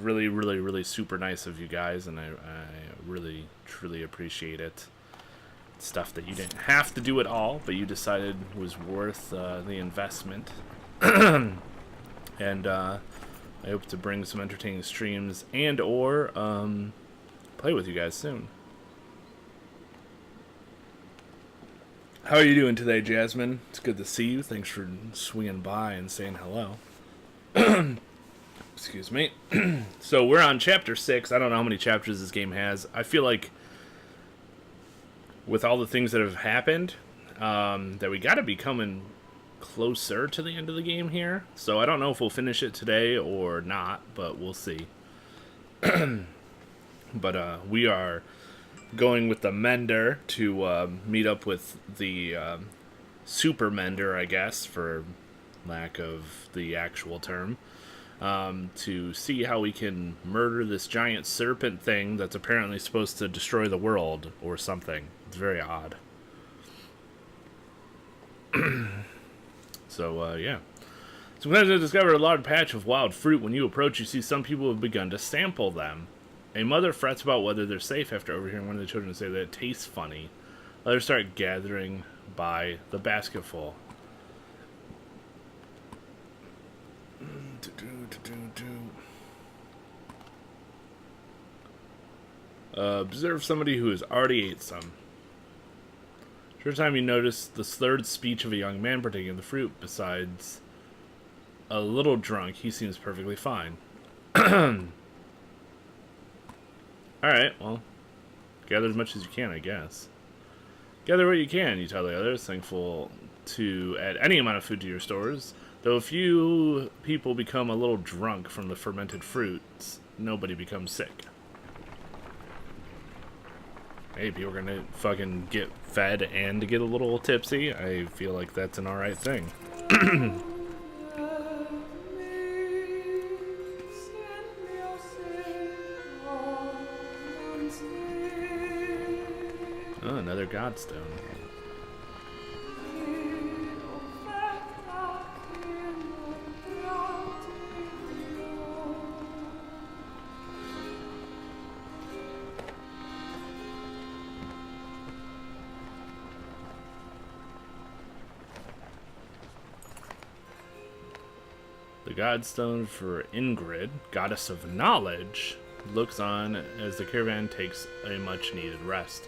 really, really, really super nice of you guys, and I really, truly appreciate it. Stuff that you didn't have to do at all, but you decided was worth the investment. And I hope to bring some entertaining streams and or play with you guys soon. How are you doing today, Jasmine? It's good to see you. Thanks for swinging by and saying hello. Excuse me. So we're on chapter 6. I don't know how many chapters this game has. I feel like with all the things that have happened, that we got to be coming closer to the end of the game here. So I don't know if we'll finish it today or not, but we'll see. But we are going with the Mender to meet up with the Super Mender, I guess, for lack of the actual term, to see how we can murder this giant serpent thing that's apparently supposed to destroy the world or something. It's very odd. So, yeah. Sometimes I discover a large patch of wild fruit. When you approach, you see some people have begun to sample them. A mother frets about whether they're safe after overhearing one of the children say that it tastes funny. Others start gathering by the basketful. Observe somebody who has already ate some. Short time you notice the slurred speech of a young man partaking of the fruit. Besides a little drunk, he seems perfectly fine. Alright, well, gather as much as you can, I guess. Gather what you can, you tell the others, thankful to add any amount of food to your stores. Though a few people become a little drunk from the fermented fruits, nobody becomes sick. Hey, people are gonna fucking get fed and get a little tipsy. I feel like that's an alright thing. Oh, another Godstone. The Godstone for Ingrid, goddess of knowledge, looks on as the caravan takes a much-needed rest.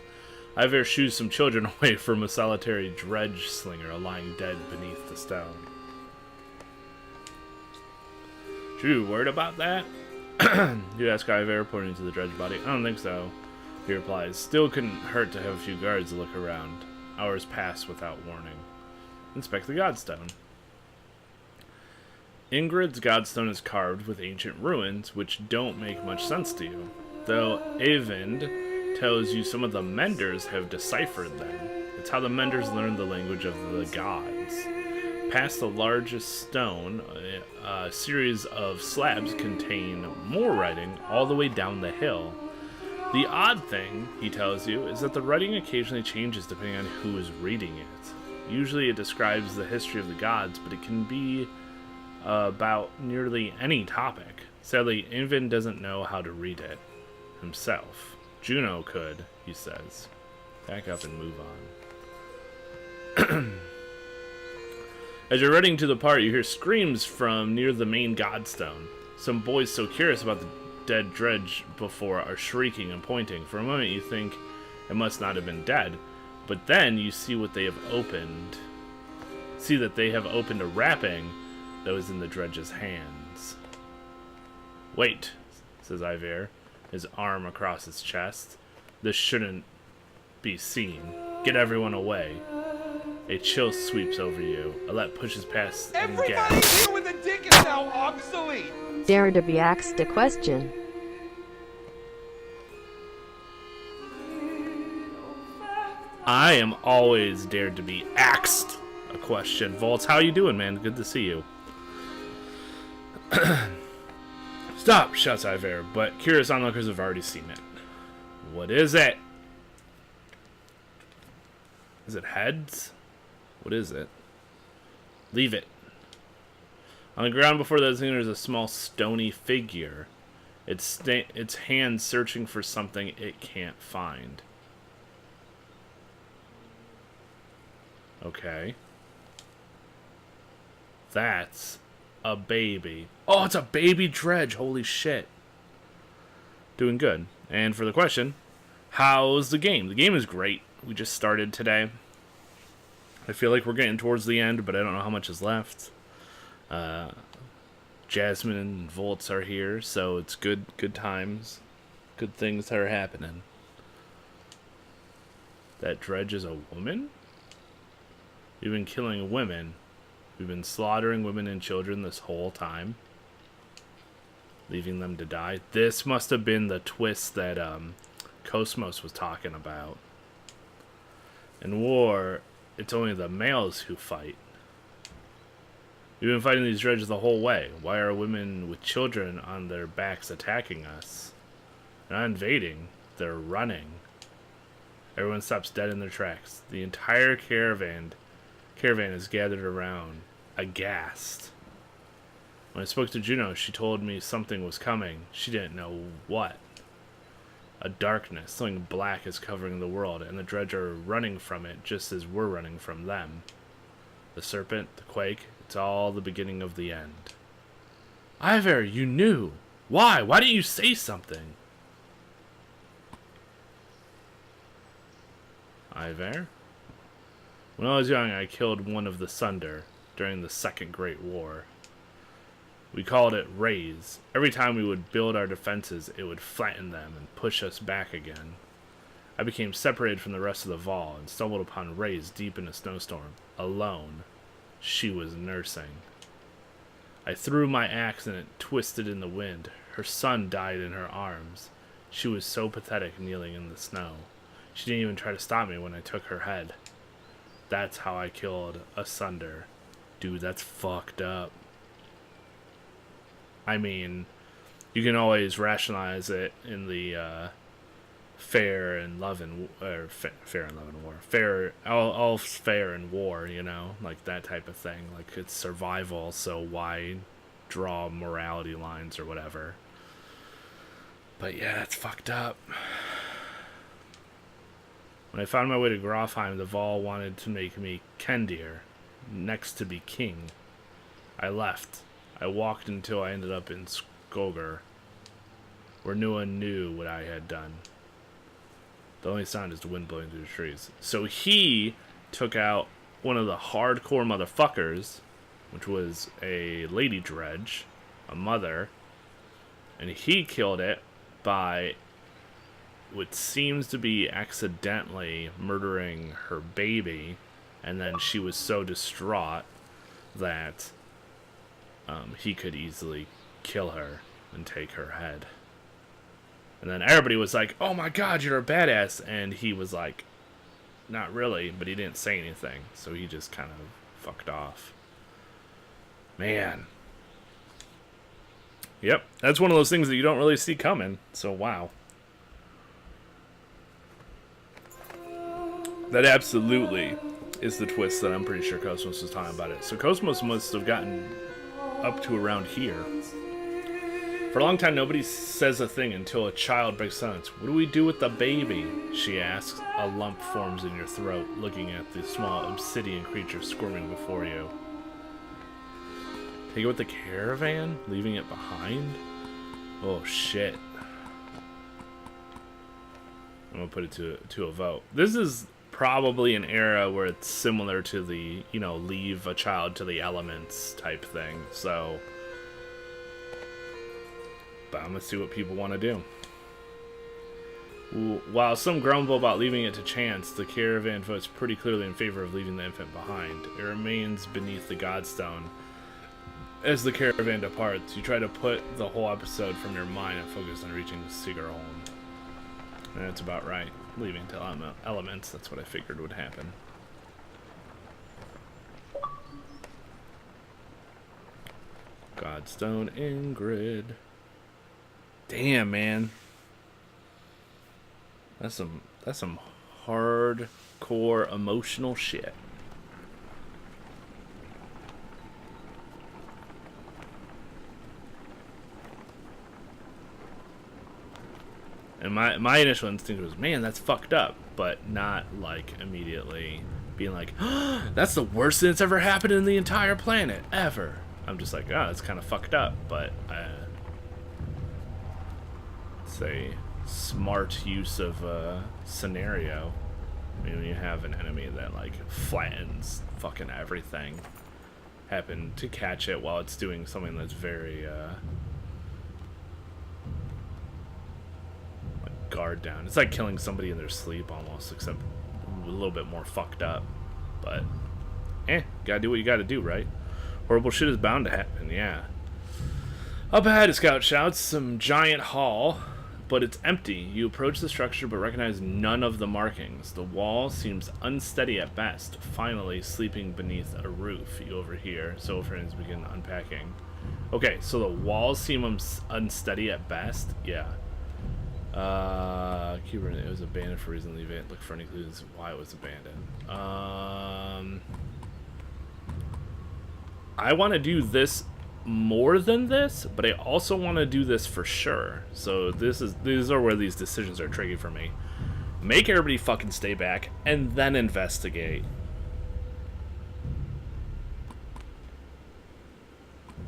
Iver shoos some children away from a solitary dredge slinger lying dead beneath the stone. Should you be worried about that? You ask Iver, pointing to the dredge body. I don't think so, he replies. Still couldn't hurt to have a few guards look around. Hours pass without warning. Inspect the Godstone. Ingrid's Godstone is carved with ancient ruins, which don't make much sense to you, though Eyvind tells you some of the Menders have deciphered them. It's how the Menders learned the language of the gods. Past the largest stone, a series of slabs contain more writing all the way down the hill. The odd thing, he tells you, is that the writing occasionally changes depending on who is reading it. Usually it describes the history of the gods, but it can be about nearly any topic. Sadly, Eyvind doesn't know how to read it himself. Juno could, he says. Back up and move on. As you're running to the part, you hear screams from near the main Godstone. Some boys so curious about the dead dredge before are shrieking and pointing. For a moment you think it must not have been dead, but then you see what they have opened. See that they have opened a wrapping that was in the dredge's hands. Wait, says Iver, his arm across his chest. This shouldn't be seen. Get everyone away. A chill sweeps over you. Alette pushes past and Everybody gasps. here with a dick is now obsolete. Dare to be asked a question. I am always dared to be asked a question. Volts, how you doing, man? Good to see you. Stop, shouts Iver, but curious onlookers have already seen it. What is it? Is it heads? What is it? Leave it. On the ground before those things, there's a small stony figure. Its hand searching for something it can't find. Okay. That's a baby. Oh, it's a baby dredge. Holy shit. Doing good. And for the question, how's the game? The game is great. We just started today. I feel like we're getting towards the end, but I don't know how much is left. Jasmine and Volts are here, so it's good times. Good things that are happening. That dredge is a woman? We've been killing women. We've been slaughtering women and children this whole time. Leaving them to die. This must have been the twist that Cosmos was talking about. In war, it's only the males who fight. We've been fighting these dredges the whole way. Why are women with children on their backs attacking us? They're not invading. They're running. Everyone stops dead in their tracks. The entire caravan is gathered around, aghast. When I spoke to Juno, she told me something was coming. She didn't know what. A darkness, something black is covering the world, and the dredge are running from it just as we're running from them. The serpent, the quake, it's all the beginning of the end. Ivar, you knew. Why? Why didn't you say something? Ivar? When I was young, I killed one of the Sunder during the Second Great War. We called it Raise. Every time we would build our defenses, it would flatten them and push us back again. I became separated from the rest of the Vol and stumbled upon Raise deep in a snowstorm, alone. She was nursing. I threw my axe and it twisted in the wind. Her son died in her arms. She was so pathetic, kneeling in the snow. She didn't even try to stop me when I took her head. That's how I killed a Sunder. Dude, that's fucked up. I mean, you can always rationalize it in the fair and love and war, all fair and war, you know, like that type of thing. Like it's survival, so why draw morality lines or whatever? But yeah, that's fucked up. When I found my way to Grofheim, the Vol wanted to make me Kendir, next to be king. I left. I walked until I ended up in Skoger, where no one knew what I had done. The only sound is the wind blowing through the trees. So he took out one of the hardcore motherfuckers, which was a lady dredge, a mother, and he killed it by what seems to be accidentally murdering her baby, and then she was so distraught that he could easily kill her and take her head. And then everybody was like, oh my god, you're a badass. And he was like, not really, but he didn't say anything. So he just kind of fucked off. Man. Yep, that's one of those things that you don't really see coming. So wow. That absolutely is the twist that I'm pretty sure Cosmos was talking about it. So Cosmos must have gotten up to around here. For a long time, nobody says a thing until a child breaks silence. What do we do with the baby? She asks. A lump forms in your throat, looking at the small obsidian creature squirming before you. Take it with the caravan? Leaving it behind? Oh, shit. I'm gonna put it to a vote. This is probably an era where it's similar to the, you know, leave a child to the elements type thing. So, but I'm gonna see what people want to do. While some grumble about leaving it to chance, the caravan votes pretty clearly in favor of leaving the infant behind. It remains beneath the Godstone. As the caravan departs, you try to put the whole episode from your mind and focus on reaching Sigarholm. And that's about right. Leaving to elements, that's what I figured would happen. Godstone Ingrid. Damn, man. That's some hardcore emotional shit. And my initial instinct was, man, that's fucked up, but not like immediately being like, oh, that's the worst thing that's ever happened in the entire planet ever. I'm just like, oh, it's kind of fucked up, but it's a smart use of a scenario. I mean, when you have an enemy that like flattens fucking everything, happen to catch it while it's doing something that's very like guard down. It's like killing somebody in their sleep almost, except a little bit more fucked up. But gotta do what you gotta do, right? Horrible shit is bound to happen, yeah. Up ahead, a scout shouts, some giant hall, but it's empty. You approach the structure but recognize none of the markings. The wall seems unsteady at best. Finally, sleeping beneath a roof, you overhear. So friends begin unpacking. Okay, so the walls seem unsteady at best? Yeah. Keeper, it was abandoned for a reason. Leave it. Look for any clues why it was abandoned. I want to do this more than this, but I also want to do this for sure. So these are where these decisions are tricky for me. Make everybody fucking stay back and then investigate.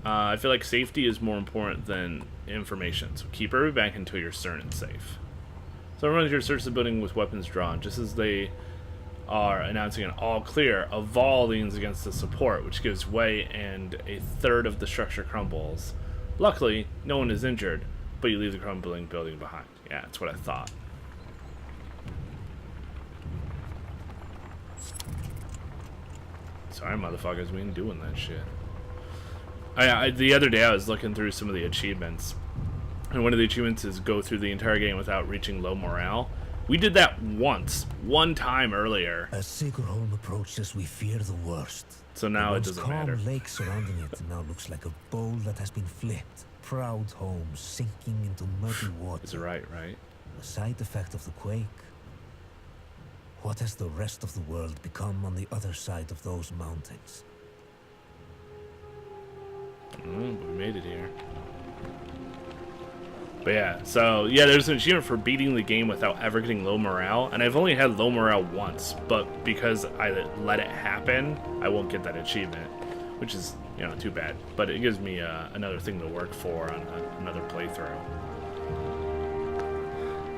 I feel like safety is more important than information, so keep everybody back until you're certain it's safe. So everyone here search the building with weapons drawn, just as they are announcing an all clear. A Vol leans against the support, which gives way, and a third of the structure crumbles. Luckily, no one is injured, but you leave the crumbling building behind. Yeah, that's what I thought. Sorry, motherfuckers, we ain't doing that shit. The other day I was looking through some of the achievements, and one of the achievements is go through the entire game without reaching low morale. We did that one time earlier. As Sigurholm approaches, we fear the worst. So now it doesn't matter. The calm lake surrounding it now looks like a bowl that has been flipped. Proud homes sinking into muddy water. Is it right? A side effect of the quake. What has the rest of the world become on the other side of those mountains? But we made it here. But yeah, so yeah, there's an achievement for beating the game without ever getting low morale, and I've only had low morale once, but because I let it happen, I won't get that achievement, which is, you know, too bad. But it gives me another thing to work for on another playthrough.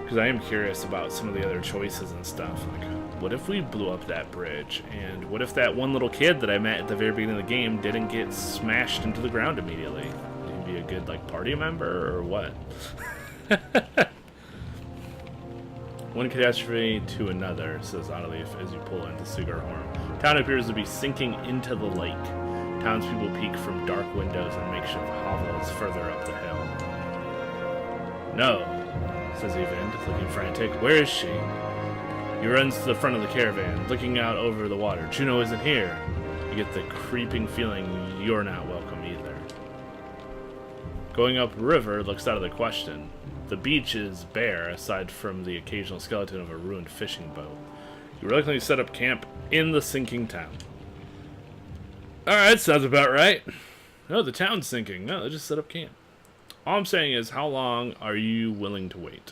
Because I am curious about some of the other choices and stuff. Like, what if we blew up that bridge? And what if that one little kid that I met at the very beginning of the game didn't get smashed into the ground immediately? Would he be a good, like, party member or what? One catastrophe to another, says Autoleaf as you pull into Sugarhorn. Town appears to be sinking into the lake. Townspeople peek from dark windows and makeshift hovels further up the hill. No, says Evan, looking frantic. Where is she? He runs to the front of the caravan, looking out over the water. Juno isn't here. You get the creeping feeling you're not welcome either. Going upriver looks out of the question. The beach is bare, aside from the occasional skeleton of a ruined fishing boat. You reluctantly set up camp in the sinking town. Alright, sounds about right. No, the town's sinking. No, they just set up camp. All I'm saying is, how long are you willing to wait?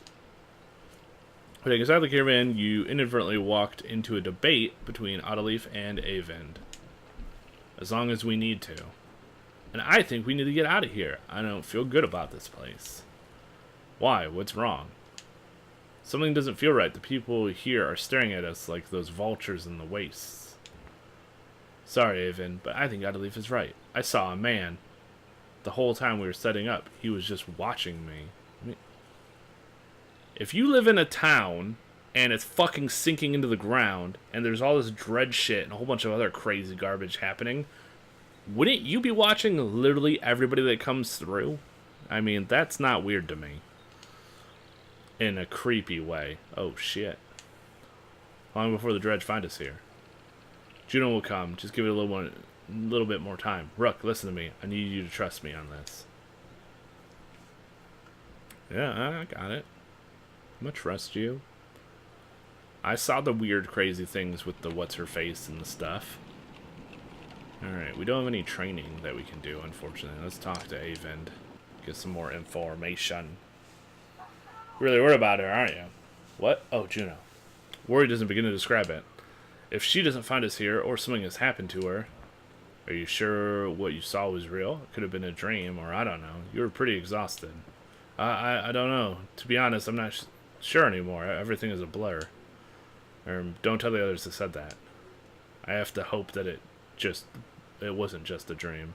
Okay, inside the caravan, you inadvertently walked into a debate between Autoleaf and Avend. As long as we need to. And I think we need to get out of here. I don't feel good about this place. Why? What's wrong? Something doesn't feel right. The people here are staring at us like those vultures in the wastes. Sorry, Avend, but I think Autoleaf is right. I saw a man. The whole time we were setting up, he was just watching me. If you live in a town and it's fucking sinking into the ground and there's all this dread shit and a whole bunch of other crazy garbage happening, wouldn't you be watching literally everybody that comes through? I mean, that's not weird to me. In a creepy way. Oh, shit. Long before the dredge find us here. Juno will come. Just give it a little bit more time. Rook, listen to me. I need you to trust me on this. Yeah, I got it. I'm gonna trust you. I saw the weird, crazy things with the what's-her-face and the stuff. Alright, we don't have any training that we can do, unfortunately. Let's talk to Avend. Get some more information. Really worried about her, aren't you? What? Oh, Juno. Worry doesn't begin to describe it. If she doesn't find us here, or something has happened to her, are you sure what you saw was real? It could have been a dream, or I don't know. You were pretty exhausted. I don't know. To be honest, I'm not sure anymore. Everything is a blur. Don't tell the others that said that. I have to hope that it wasn't just a dream.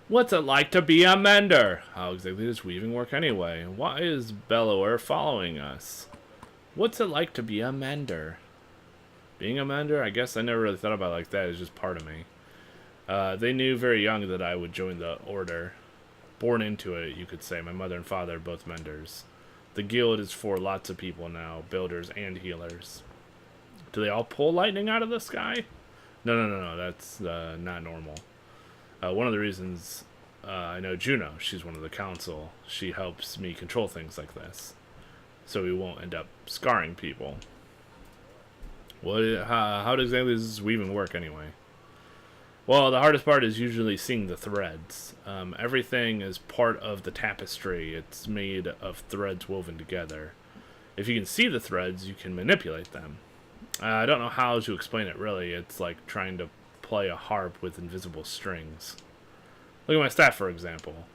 What's it like to be a mender? How exactly does weaving work anyway? Why is Bellower following us? What's it like to be a mender? Being a mender? I guess I never really thought about it like that. It's just part of me. They knew very young that I would join the order. Born into it, you could say. My mother and father are both menders. The guild is for lots of people now, builders and healers. Do they all pull lightning out of the sky? No. That's not normal. One of the reasons I know Juno, she's one of the council. She helps me control things like this, so we won't end up scarring people. How exactly does this weaving work anyway? Well, the hardest part is usually seeing the threads. Everything is part of the tapestry. It's made of threads woven together. If you can see the threads, you can manipulate them. I don't know how to explain it, really. It's like trying to play a harp with invisible strings. Look at my staff, for example.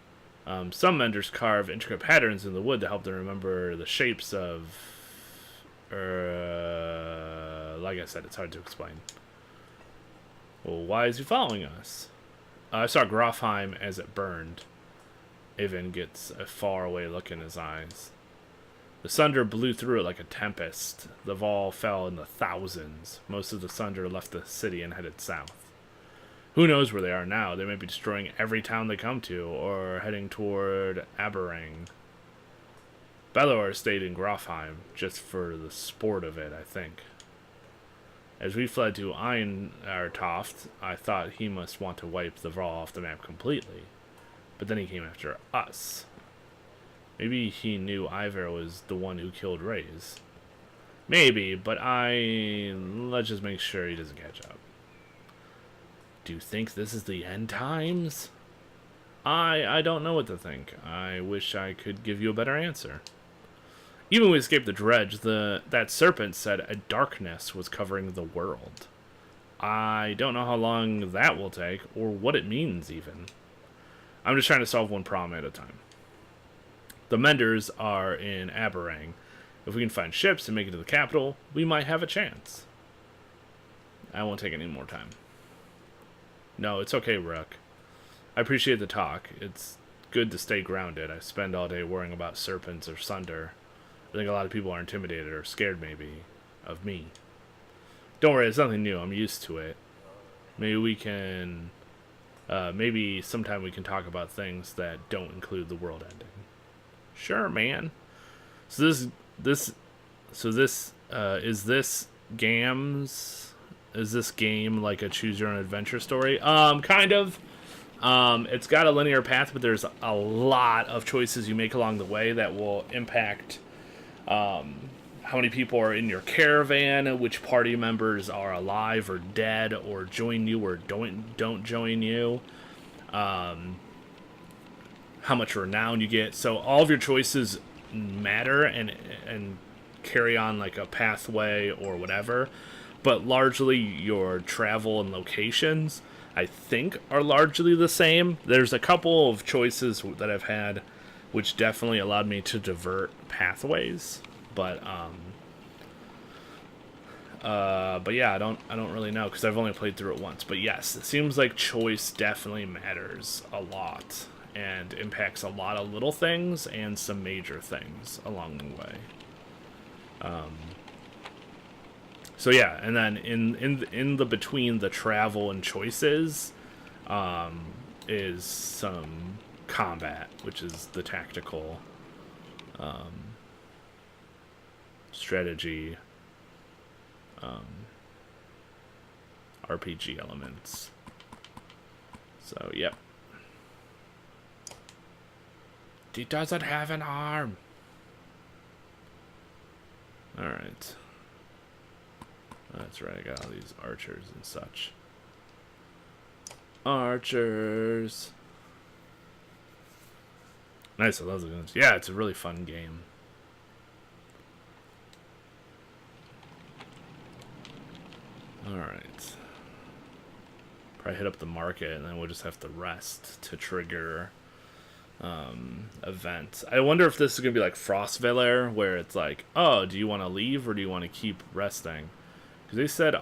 Some menders carve intricate patterns in the wood to help them remember the shapes of... like I said, it's hard to explain. Well, why is he following us? I saw Grofheim as it burned. Avon gets a faraway look in his eyes. The thunder blew through it like a tempest. The Vol fell in the thousands. Most of the thunder left the city and headed south. Who knows where they are now? They might be destroying every town they come to, or heading toward Aberrang. Bellower stayed in Grofheim, just for the sport of it, I think. As we fled to Einartoft, I thought he must want to wipe the Vrall off the map completely. But then he came after us. Maybe he knew Ivar was the one who killed Reyes. Maybe, but let's just make sure he doesn't catch up. Do you think this is the end times? I don't know what to think. I wish I could give you a better answer. Even when we escaped the dredge, that serpent said a darkness was covering the world. I don't know how long that will take, or what it means, even. I'm just trying to solve one problem at a time. The Menders are in Aberrang. If we can find ships and make it to the capital, we might have a chance. I won't take any more time. No, it's okay, Rook. I appreciate the talk. It's good to stay grounded. I spend all day worrying about serpents or thunder. I think a lot of people are intimidated or scared, maybe, of me. Don't worry, it's nothing new. I'm used to it. Maybe we can... maybe sometime we can talk about things that don't include the world ending. Sure, man. So is this game like a choose your own adventure story? Kind of. It's got a linear path, but there's a lot of choices you make along the way that will impact how many people are in your caravan, which party members are alive or dead or join you or don't join you, how much renown you get. So all of your choices matter and carry on like a pathway or whatever, but largely your travel and locations, I think, are largely the same. There's a couple of choices that I've had which definitely allowed me to divert pathways, but yeah, I don't really know because I've only played through it once. But yes, it seems like choice definitely matters a lot and impacts a lot of little things and some major things along the way. So yeah, and then in the between the travel and choices is some combat, which is the tactical strategy RPG elements. So yep. He doesn't have an arm. Alright. That's right, I got all these archers and such. Archers. Nice, I love the guns. Yeah, it's a really fun game. Alright. Probably hit up the market, and then we'll just have to rest to trigger event. I wonder if this is going to be like Frostvelar, where it's like, oh, do you want to leave or do you want to keep resting? Because they said,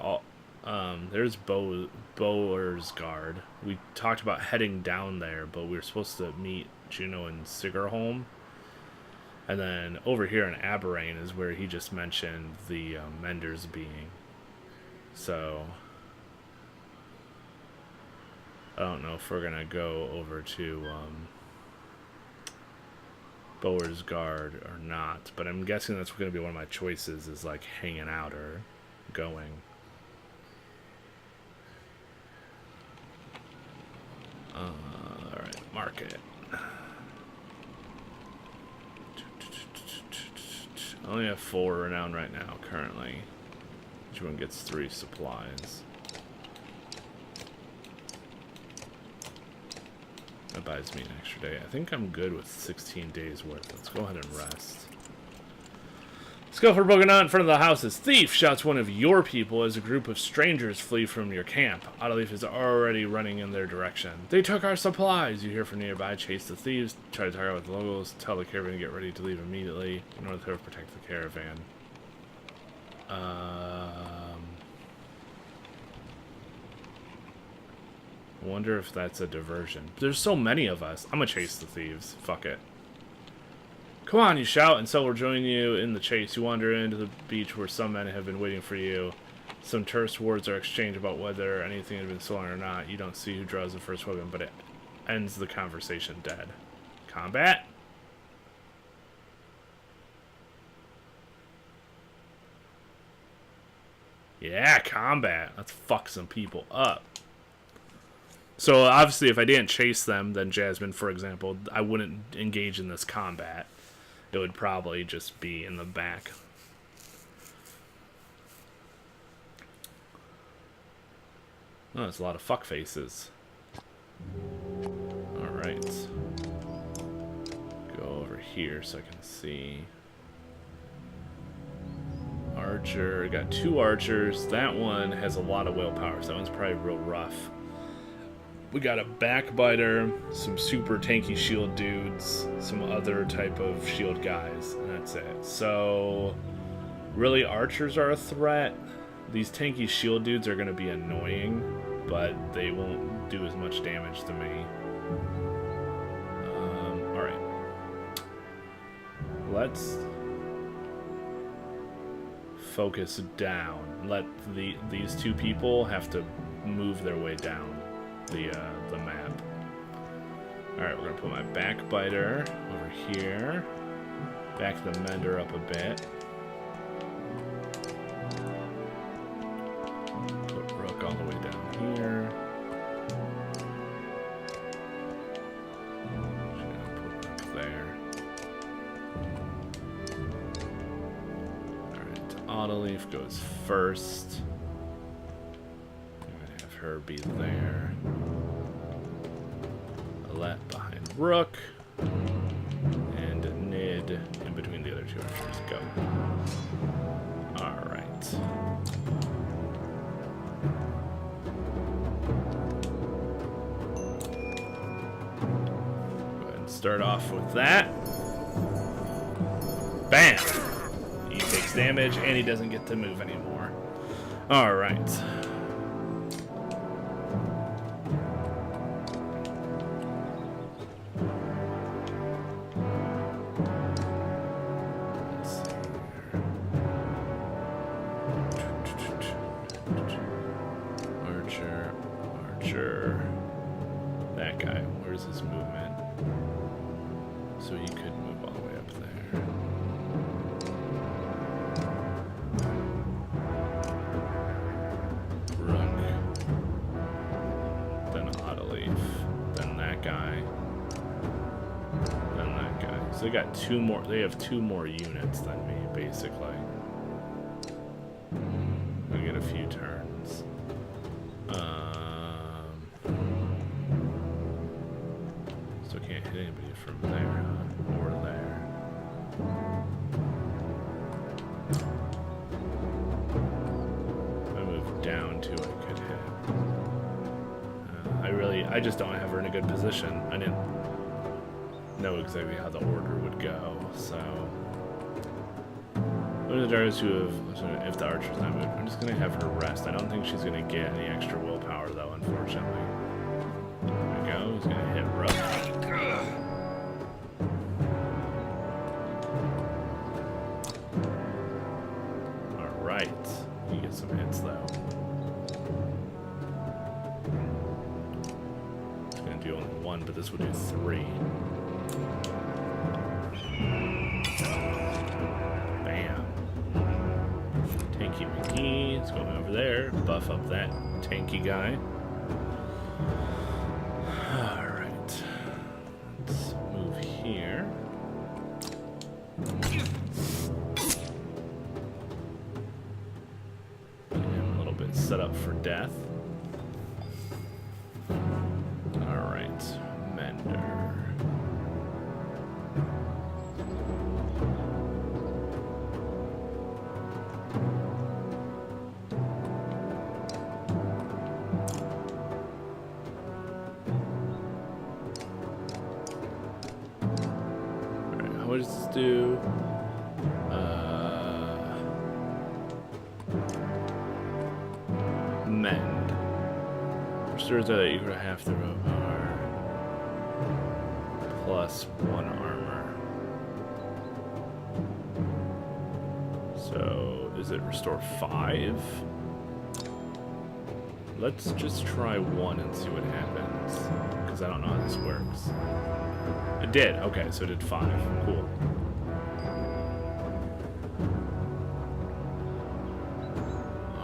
there's Bower's Guard. We talked about heading down there, but we were supposed to meet Juno and Sigerholm. And then over here in Aberrane is where he just mentioned the Menders being. So I don't know if we're going to go over to Bower's Guard or not, but I'm guessing that's going to be one of my choices, is like hanging out or going. Alright, market. I only have 4 renown right now, currently. Each one gets 3 supplies. That buys me an extra day. I think I'm good with 16 days worth. Let's go ahead and rest. Let's go for broken out in front of the houses. Thief, shouts one of your people as a group of strangers flee from your camp. Autoleaf is already running in their direction. They took our supplies. You hear from nearby. Chase the thieves. Try to target with the locals. Tell the caravan to get ready to leave immediately. In order to protect the caravan. I wonder if that's a diversion. There's so many of us. I'm gonna chase the thieves. Fuck it. Come on, you shout, and so will join you in the chase. You wander into the beach where some men have been waiting for you. Some terse words are exchanged about whether anything has been stolen or not. You don't see who draws the first weapon, but it ends the conversation dead. Combat? Yeah, combat. Let's fuck some people up. So obviously if I didn't chase them, then Jasmine, for example, I wouldn't engage in this combat. It would probably just be in the back. Oh, there's a lot of fuck faces. Alright. Go over here so I can see. Archer. Got 2 archers. That one has a lot of willpower, so that one's probably real rough. We got a backbiter, some super tanky shield dudes, some other type of shield guys, and that's it. So, really, archers are a threat. These tanky shield dudes are going to be annoying, but they won't do as much damage to me. Alright. Let's focus down. Let these 2 people have to move their way down the map. Alright, we're gonna put my backbiter over here. Back the mender up a bit. Put Rook all the way down here. Just gonna put Rook there. Alright, Autoleaf goes first. Her be there. Alette behind Rook. And Nid in between the other 2 archers. Go. Alright. Go ahead and start off with that. Bam! He takes damage and he doesn't get to move anymore. Alright. That guy, where's his movement? So he could move all the way up there. Rook. Then Autoleaf. Then that guy. Then that guy. So they got 2 more. They have 2 more units than me, basically. We get a few turns. So can't hit anybody from there, huh? Or there. If I move down I just don't have her in a good position. I didn't know exactly how the order would go, so. What are the darts who have, if the archer's not moved? I'm just gonna have her rest. I don't think she's gonna get any extra willpower though, unfortunately. There we go, he's gonna hit Rook. Alright, you get some hits though. It's gonna do only one, but this will do 3. Bam. Tanky McGee is going over there. Buff up that tanky guy. Alright. Let's move here. And a little bit set up for death. Alright. Mender. What does this do? Mend. Restores that equal to half the willpower. Plus 1 armor. So, is it restore 5? Let's just try 1 and see what happens. Because I don't know how this works. It did. Okay, so it did 5. Cool.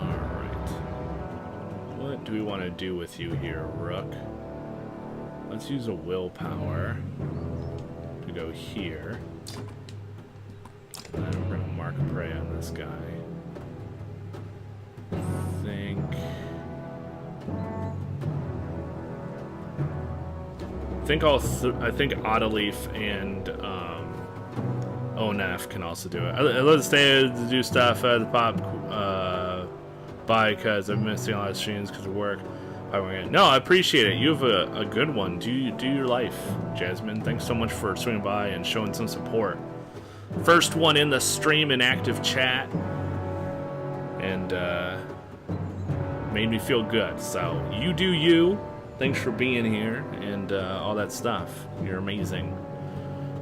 Alright. What do we want to do with you here, Rook? Let's use a willpower to go here. And then we're going to mark prey on this guy. I think Autoleaf and Onef can also do it. Let's stay to do stuff at the pop by because I'm missing a lot of streams because of work. No, I appreciate it. You have a good one. Do your life, Jasmine. Thanks so much for swinging by and showing some support. First one in the stream in active chat, and made me feel good. So you do you. Thanks for being here and all that stuff. You're amazing.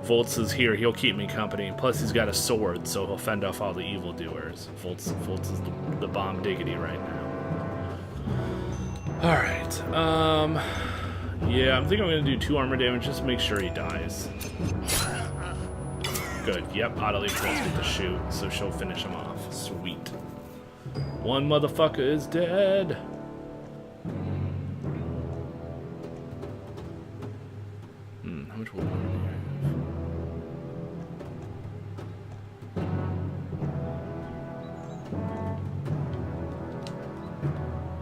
Volts is here. He'll keep me company. Plus, he's got a sword, so he'll fend off all the evildoers. Volts is the bomb diggity right now. All right. Yeah, I'm thinking I'm gonna do 2 armor damage just to make sure he dies. Good. Yep. Autoleaf does get the shoot, so she'll finish him off. Sweet. One motherfucker is dead. How much willpower do I have?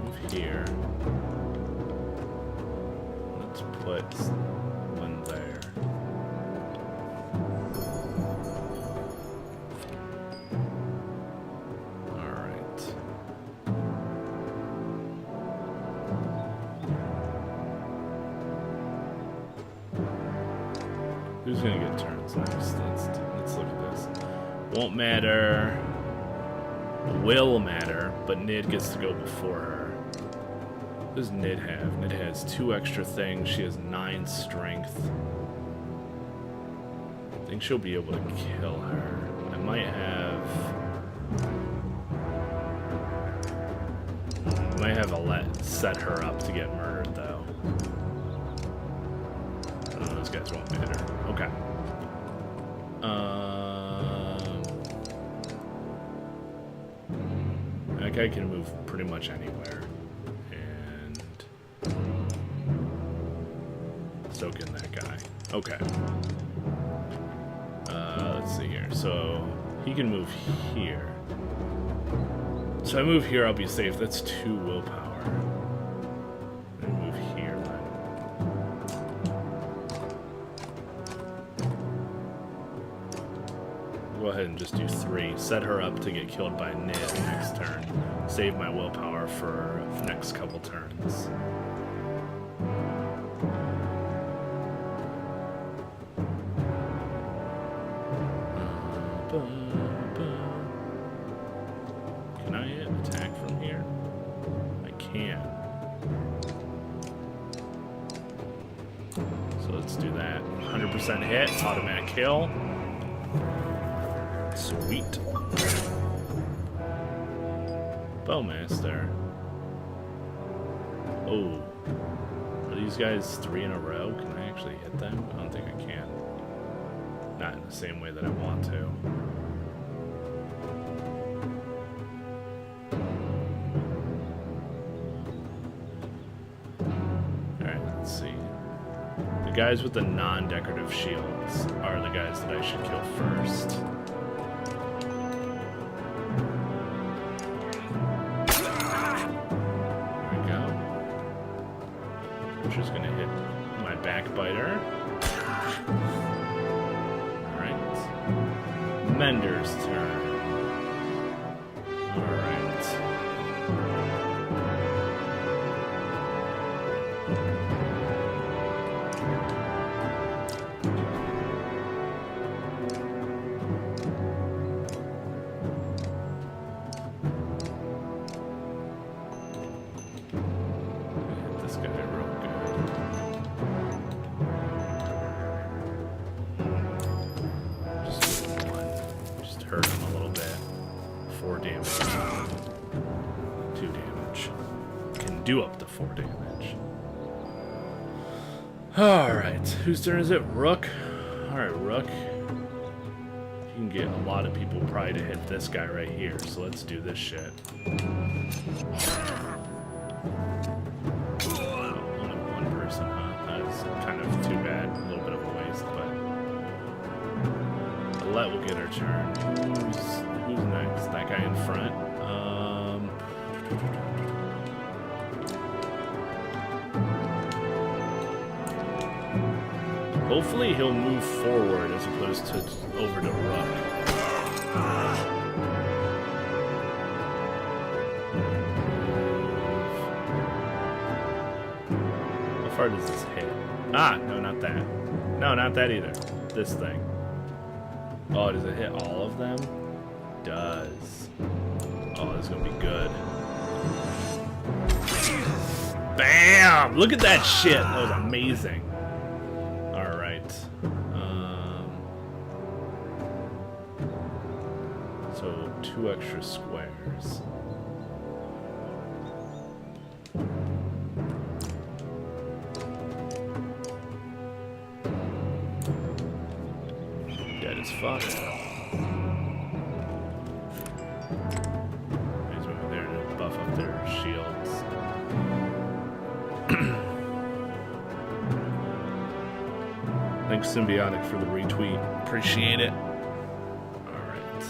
Move here. Let's put one there. Alright. Who's gonna get turns next? Let's look at this. Won't matter. Will matter, but Nid gets to go before her. What does Nid have? Nid has 2 extra things. She has 9 strength. I think she'll be able to kill her. I might have Alette set her up to get murdered though. Those guys won't matter. Okay. That guy can move pretty much anywhere. And so can that guy. Okay. Let's see here. So he can move here. So I move here, I'll be safe. That's 2 willpower. I move here then. Go ahead and just do 3. Set her up to get killed by Nid next turn. Save my willpower for the next couple turns. Can I attack from here? I can. So let's do that. 100% hit, automatic kill. Sweet. Bowmaster. Oh. Are these guys 3 in a row? Can I actually hit them? I don't think I can. Not in the same way that I want to. Alright, let's see. The guys with the non-decorative shields are the guys that I should kill first. There we go. Which is going to hit my backbiter. Alright. Mender's turn. Alright. Hit this guy real good. Just do one. Just hurt him a little bit. 4 damage. 2 damage. Can do up to 4 damage. Alright, whose turn is it? Rook? Alright, Rook. You can get a lot of people probably to hit this guy right here, so let's do this shit. Only one person, huh? That's kind of too bad. A little bit of a waste, but Alette will get her turn. Who's next? That guy in front. Hopefully he'll move forward as opposed to over to Rook. How far does this hit? Ah, no, not that. No, not that either. This thing. Oh, does it hit all of them? Does. Oh, this is gonna be good. Bam! Look at that shit! That was amazing. Alright. So, 2 extra squares. Dead as fuck. He's over there to buff up their shields. Thanks, Symbiotic, for the retweet. Appreciate it. Alright.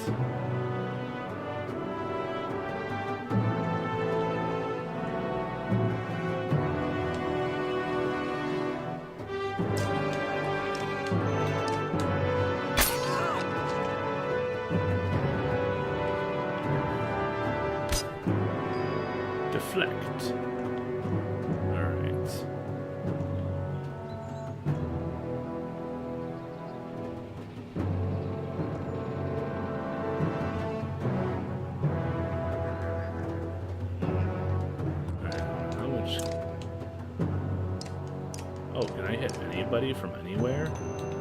Deflect. Alright. How much? Oh, can I hit anybody from anywhere?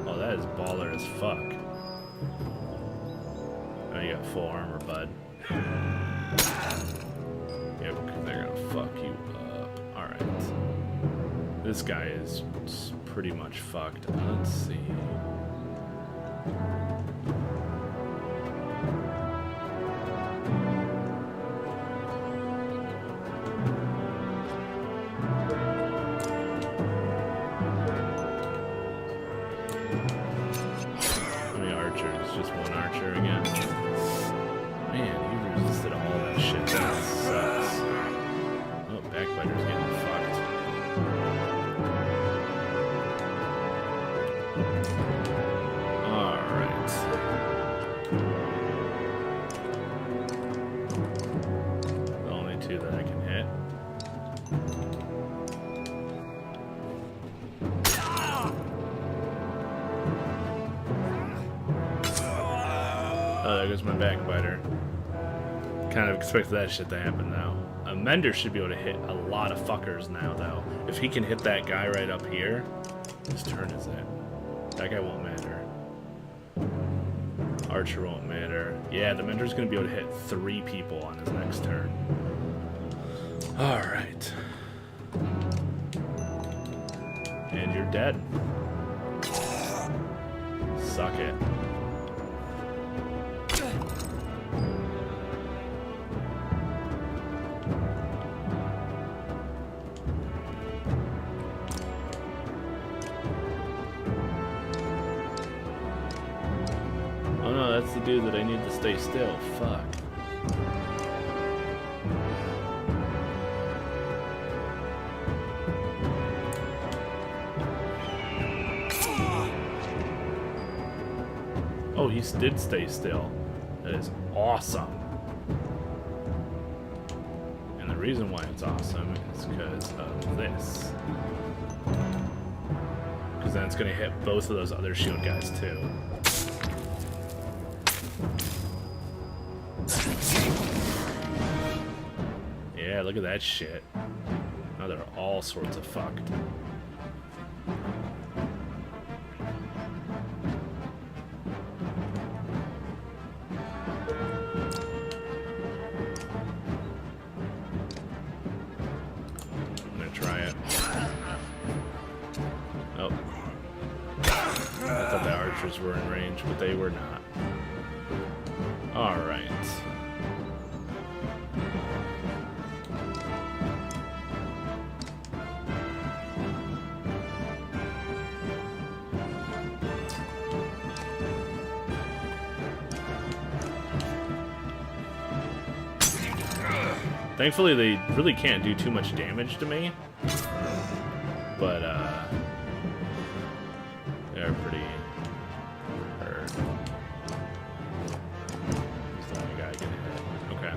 Oh, that is baller as fuck. Oh, you got full armor, bud. Yep, because they're gonna fuck you up. Alright. This guy is pretty much fucked. Let's see. How many archers? Just one archer again? Man, you resisted all that shit. That sucks. Oh, Backbiter's getting fucked. Alright. The only 2 that I can hit. Oh, there goes my backbiter. Kind of expected that shit to happen now. A Mender should be able to hit a lot of fuckers now, though. If he can hit that guy right up here, whose turn is it? That guy won't matter. Archer won't matter. Yeah, the Mender's gonna be able to hit 3 people on his next turn. Alright. And you're dead. Suck it. Oh no, that's the dude that I need to stay still. Fuck. Oh, he did stay still. That is awesome. And the reason why it's awesome is because of this. Because then it's going to hit both of those other shield guys too. Yeah, look at that shit. Now they're all sorts of fucked. Try it. Oh. I thought the archers were in range, but they were not. Alright. Thankfully, they really can't do too much damage to me. But, they're pretty hurt. Who's the only guy getting hit? Okay.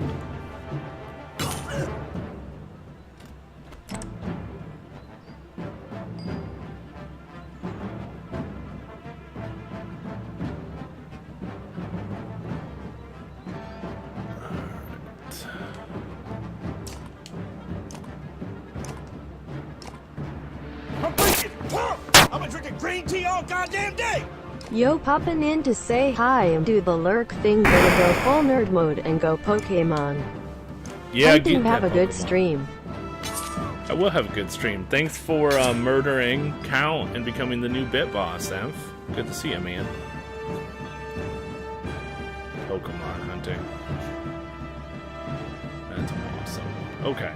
I've been drinking green tea all goddamn day. Yo, popping in to say hi and do the lurk thing. Gonna go full nerd mode and go Pokemon. Yeah, Hope you get have that a good Pokemon. stream. I will have a good stream. Thanks for murdering Count and becoming the new Bit Boss, Emph. Good to see you, man. Pokemon hunting. That's awesome. Okay.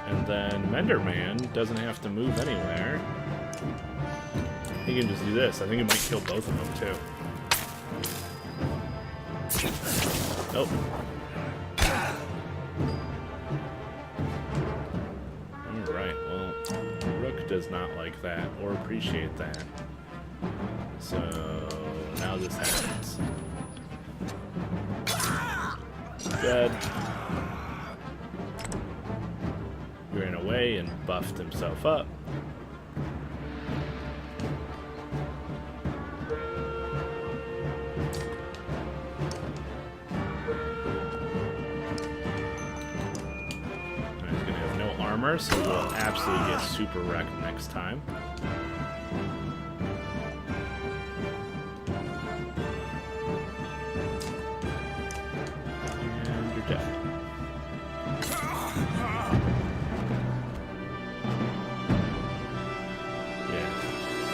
And then Menderman doesn't have to move anywhere. He can just do this. I think it might kill both of them, too. Nope. Alright, well, Rook does not like that or appreciate that. So, now this happens. Dead. He ran away and buffed himself up. He's gonna have no armor, so we'll absolutely get super wrecked next time. And you're dead.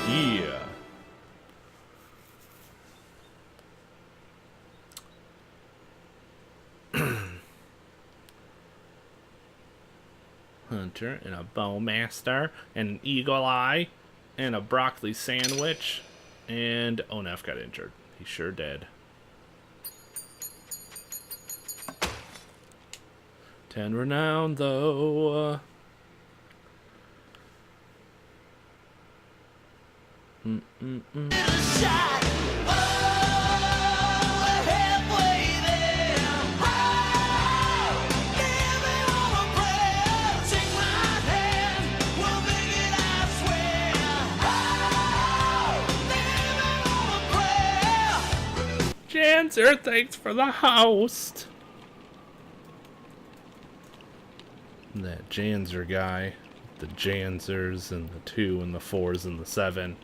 Yeah. Hunter and a Bowmaster and an Eagle Eye and a broccoli sandwich and Onef got injured. He sure did. 10 renown though. Jan's Janzer, thanks for the host. That Janzer guy. The Janzers and the 2 and the 4s and the 7.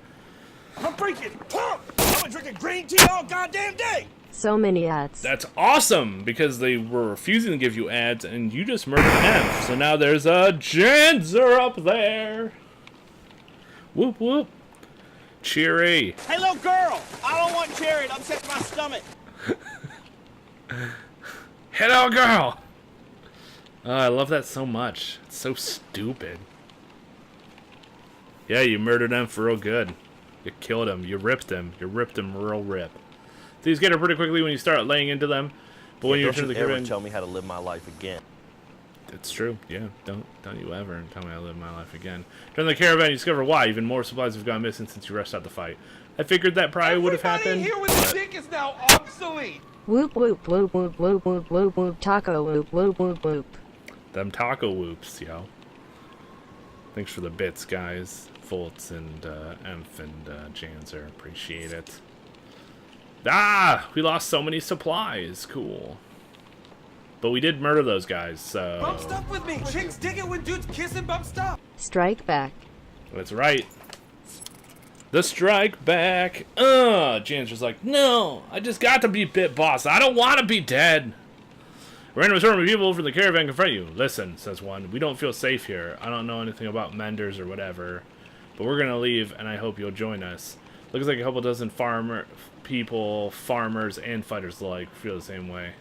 I'm freaking pumped! I've been drinking green tea all goddamn day! So many ads. That's awesome, because they were refusing to give you ads, and you just murdered F. So now there's a Janzer up there. Whoop whoop. Cheery. Hey, little girl! I don't want cherry, it upsets my stomach. Hello, girl. Oh, I love that so much. It's so stupid. Yeah, you murdered him for real good. You killed him. You ripped him. You ripped him real rip. These get her pretty quickly when you start laying into them, but when you return to the caravan, tell me how to live my life again. it's true. Yeah, don't you ever tell me how to live my life again. During the caravan, you discover why even more supplies have gone missing since you rushed out the fight. I figured that probably would have happened. Here with the dick is now obsolete. Whoop whoop whoop whoop whoop whoop whoop whoop taco whoop whoop whoop whoop. Them taco whoops, yo. Thanks for the bits, guys. Fultz and Emph and Janzer. Appreciate it. Ah! We lost so many supplies. Cool. But we did murder those guys, so... Bump stuff with me. Chicks dig it when dudes kiss and bump stuff. Strike back. That's right. The strike back. Janzer's like, no, I just got to be bit, boss. I don't want to be dead. A random assortment of people from the caravan confront you. Listen, says one, we don't feel safe here. I don't know anything about menders or whatever, but we're gonna leave, and I hope you'll join us. Looks like a couple dozen farmers, and fighters alike feel the same way.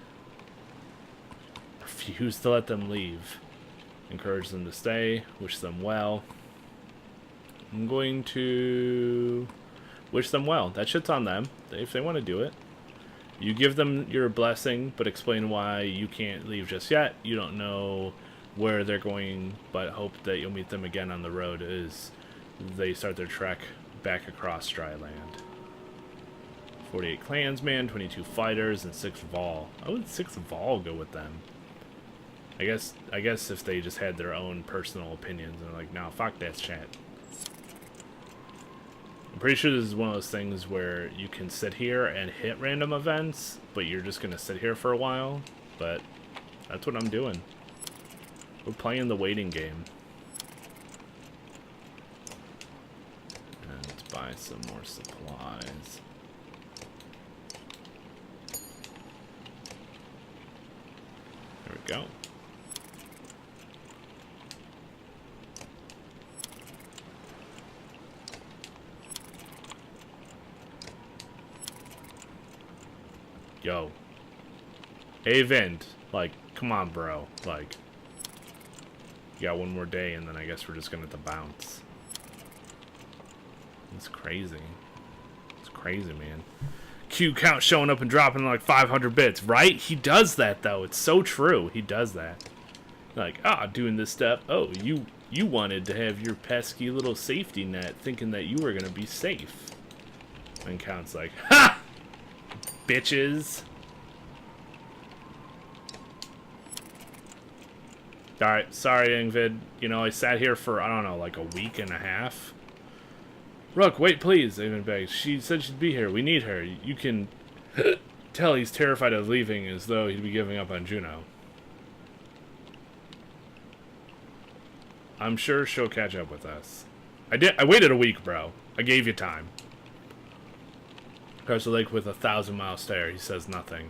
Refuse to let them leave. Encourage them to stay. Wish them well. I'm going to wish them well. That shit's on them if they want to do it. You give them your blessing, but explain why you can't leave just yet. You don't know where they're going, but hope that you'll meet them again on the road as they start their trek back across dry land. 48 clansmen, 22 fighters, and 6 Vol. How would 6 Vol go with them? I guess if they just had their own personal opinions and they're like, no, fuck that shit. I'm pretty sure this is one of those things where you can sit here and hit random events, but you're just going to sit here for a while. But that's what I'm doing. We're playing the waiting game. And let's buy some more supplies. There we go. Yo. Avent. Like, come on, bro. Like, you got one more day, and then I guess we're just gonna have to bounce. It's crazy. It's crazy, man. Q count showing up and dropping like 500 bits, right? He does that, though. It's so true. He does that. Like, doing this stuff. Oh, you wanted to have your pesky little safety net thinking that you were gonna be safe. And Count's like, ha! Bitches. Alright, sorry, Ingvid. You know, I sat here for, I don't know, like a week and a half. Rook, wait, please, Ingvid begs. She said she'd be here. We need her. You can tell he's terrified of leaving as though he'd be giving up on Juno. I'm sure she'll catch up with us. I waited a week, bro. I gave you time. Across the lake with a 1,000-mile stare, he says nothing.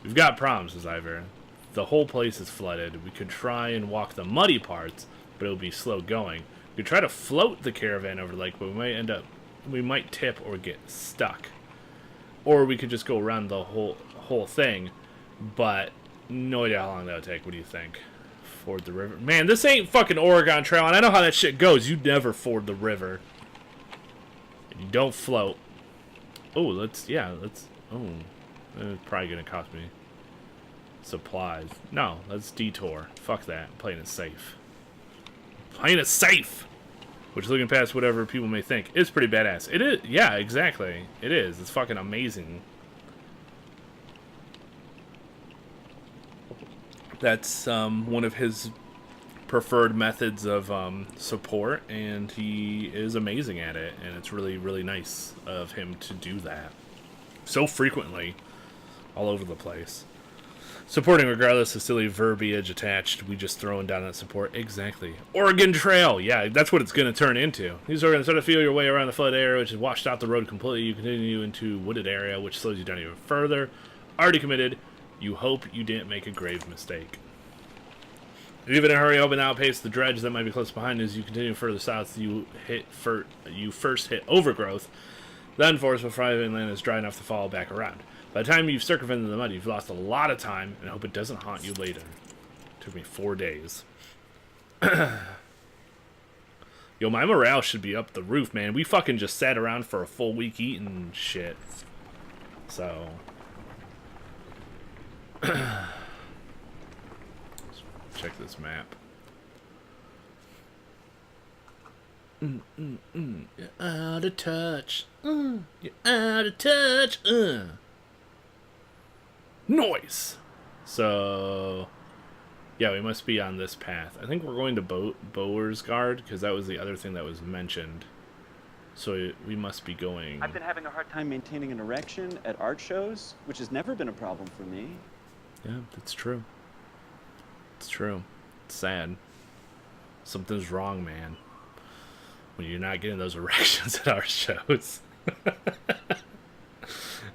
We've got problems, says Ivor. The whole place is flooded. We could try and walk the muddy parts, but it'll be slow going. We could try to float the caravan over the lake, but we might tip or get stuck. Or we could just go around the whole thing, but no idea how long that'll take. What do you think? Ford the river. Man, this ain't fucking Oregon Trail, and I know how that shit goes. You never ford the river. And you don't float. Oh, it's probably gonna cost me supplies. No, let's detour. Fuck that. I'm playing it safe. Playing it safe! Which, looking past whatever people may think, is pretty badass. It is. Yeah, exactly. It is. It's fucking amazing. That's one of his preferred methods of support, and he is amazing at it, and it's really, really nice of him to do that so frequently. all over the place. Supporting regardless of silly verbiage attached, we just throwing down that support. Exactly. Oregon Trail! Yeah, that's what it's going to turn into. These are going to sort of feel your way around the flood area, which is washed out the road completely. You continue into wooded area, which slows you down even further. Already committed. You hope you didn't make a grave mistake. If you've been in a hurry, open outpace the dredge that might be close behind. As you continue further south, you first hit overgrowth. Then forest before inland is dry enough to fall back around. By the time you've circumvented the mud, you've lost a lot of time, and I hope it doesn't haunt you later. It took me 4 days. Yo, my morale should be up the roof, man. We fucking just sat around for a full week eating shit. So... check this map. You're out of touch. You're out of touch. Noise. So, yeah, we must be on this path. I think we're going to Bower's Guard, because that was the other thing that was mentioned. So we must be going... I've been having a hard time maintaining an erection at art shows, which has never been a problem for me. Yeah, that's true. It's true. It's sad. Something's wrong, man. When you're not getting those erections at art shows.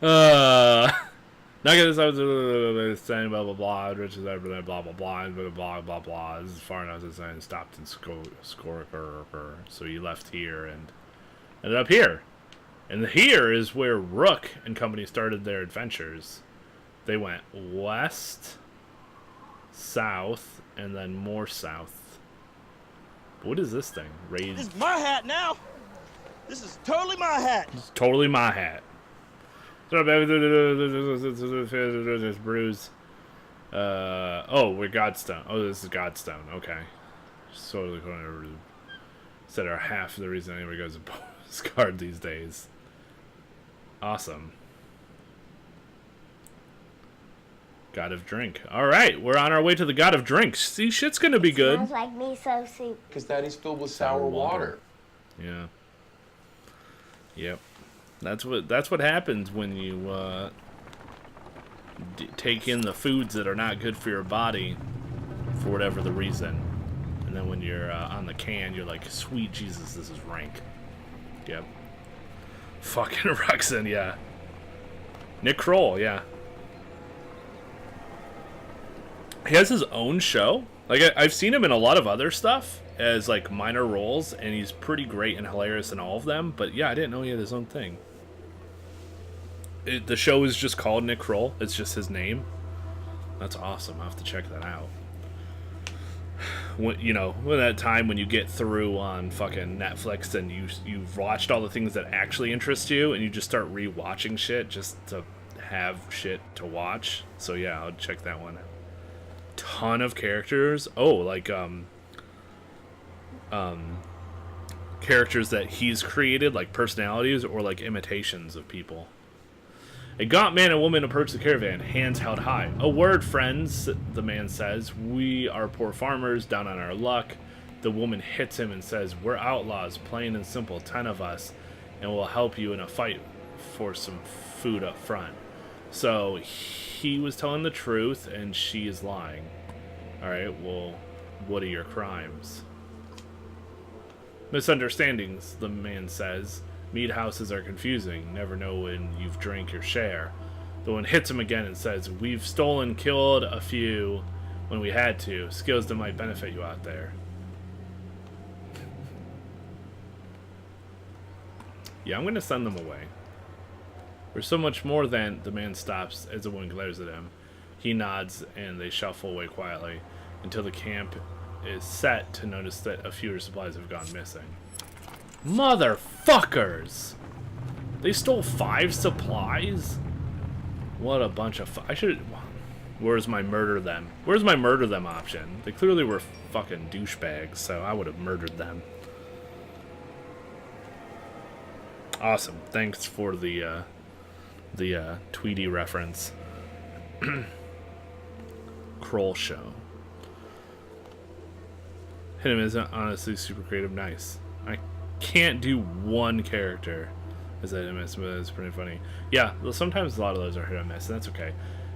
Not gonna saying blah blah blah, which is blah blah blah blah blah blah blah. This is far enough to say and stopped in score. So you left here and ended up here, and here is where Rook and company started their adventures. They went west, south, and then more south. What is this thing? Raised. This is my hat now. This is totally my hat. It's totally my hat. Bruise. Oh, we're Godstone. Oh, this is Godstone. Okay. So said are half the reason anybody goes to bonus card these days. Awesome. God of Drink. All right, we're on our way to the God of Drink. See, shit's gonna be good. Smells like miso soup. Because Daddy's filled with sour water. Yeah. Yep. That's what happens when you take in the foods that are not good for your body for whatever the reason, and then when you're on the can, you're like, "Sweet Jesus, this is rank." Yep. Fucking Ruxin, yeah. Nick Kroll, yeah. He has his own show. Like I've seen him in a lot of other stuff as like minor roles, and he's pretty great and hilarious in all of them. But yeah, I didn't know he had his own thing. The show is just called Nick Kroll. It's just his name. That's awesome. I'll have to check that out. When, you know, when that time when you get through on fucking Netflix and you've watched all the things that actually interest you, and you just start re-watching shit just to have shit to watch. So yeah, I'll check that one out. Ton of characters. Oh, like characters that he's created, like personalities or like imitations of people. A gaunt man and woman approach the caravan, hands held high. "A word, friends," the man says. "We are poor farmers, down on our luck." The woman hits him and says, "We're outlaws, plain and simple, 10 of us, and we'll help you in a fight for some food up front." So he was telling the truth, and she is lying. Alright, well, what are your crimes? "Misunderstandings," the man says. "Meat houses are confusing. Never know when you've drank your share." The one hits him again and says, "We've stolen, killed a few when we had to. Skills that might benefit you out there." Yeah, I'm going to send them away. "We're so much more than..." The man stops as the woman glares at him. He nods, and they shuffle away quietly until the camp is set to notice that a few supplies have gone missing. Motherfuckers! They stole 5 supplies? What a bunch of I should... Where's my murder them? Where's my murder them option? They clearly were fucking douchebags, so I would have murdered them. Awesome. Thanks for the Tweety reference. Kroll show. Him isn't honestly super creative. Nice. I can't do one character. Is that a miss? It's pretty funny. Yeah, well, sometimes a lot of those are hit or miss, and that's okay.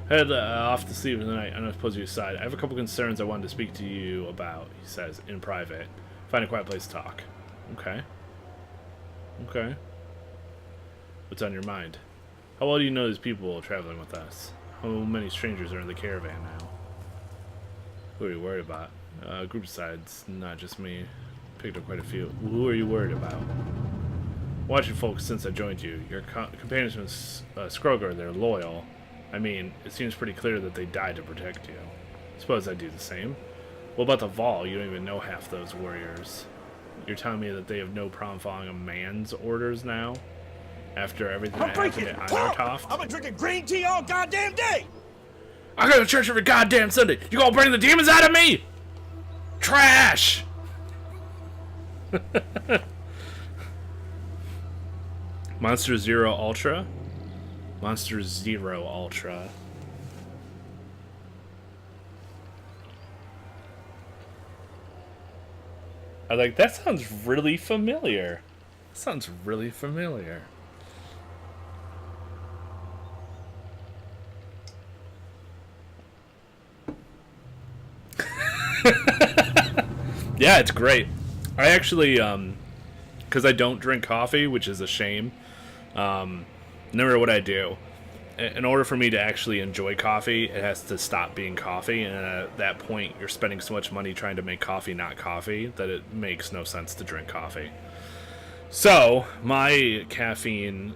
Head off to sleep tonight. I'm supposed to be aside. I have a couple concerns I wanted to speak to you about, he says, in private. Find a quiet place to talk. Okay. Okay. What's on your mind? How well do you know these people traveling with us? How many strangers are in the caravan now? Who are you worried about? Group of sides, not just me. Picked up quite a few. Who are you worried about? Watching folks since I joined you. Your companions from Skrogar, they're loyal. I mean, it seems pretty clear that they died to protect you. Suppose I'd do the same. What about the Vol? You don't even know half those warriors. You're telling me that they have no problem following a man's orders now? After everything that happened at Irontoft? I've been drinking green tea all goddamn day! I go to church every goddamn Sunday. You gonna bring the demons out of me? Trash! Monster Zero Ultra? Monster Zero Ultra. I like, that sounds really familiar. Sounds really familiar. Yeah, it's great. I actually, because I don't drink coffee, which is a shame, no matter what I do, in order for me to actually enjoy coffee, it has to stop being coffee, and at that point, you're spending so much money trying to make coffee not coffee that it makes no sense to drink coffee. So, my caffeine,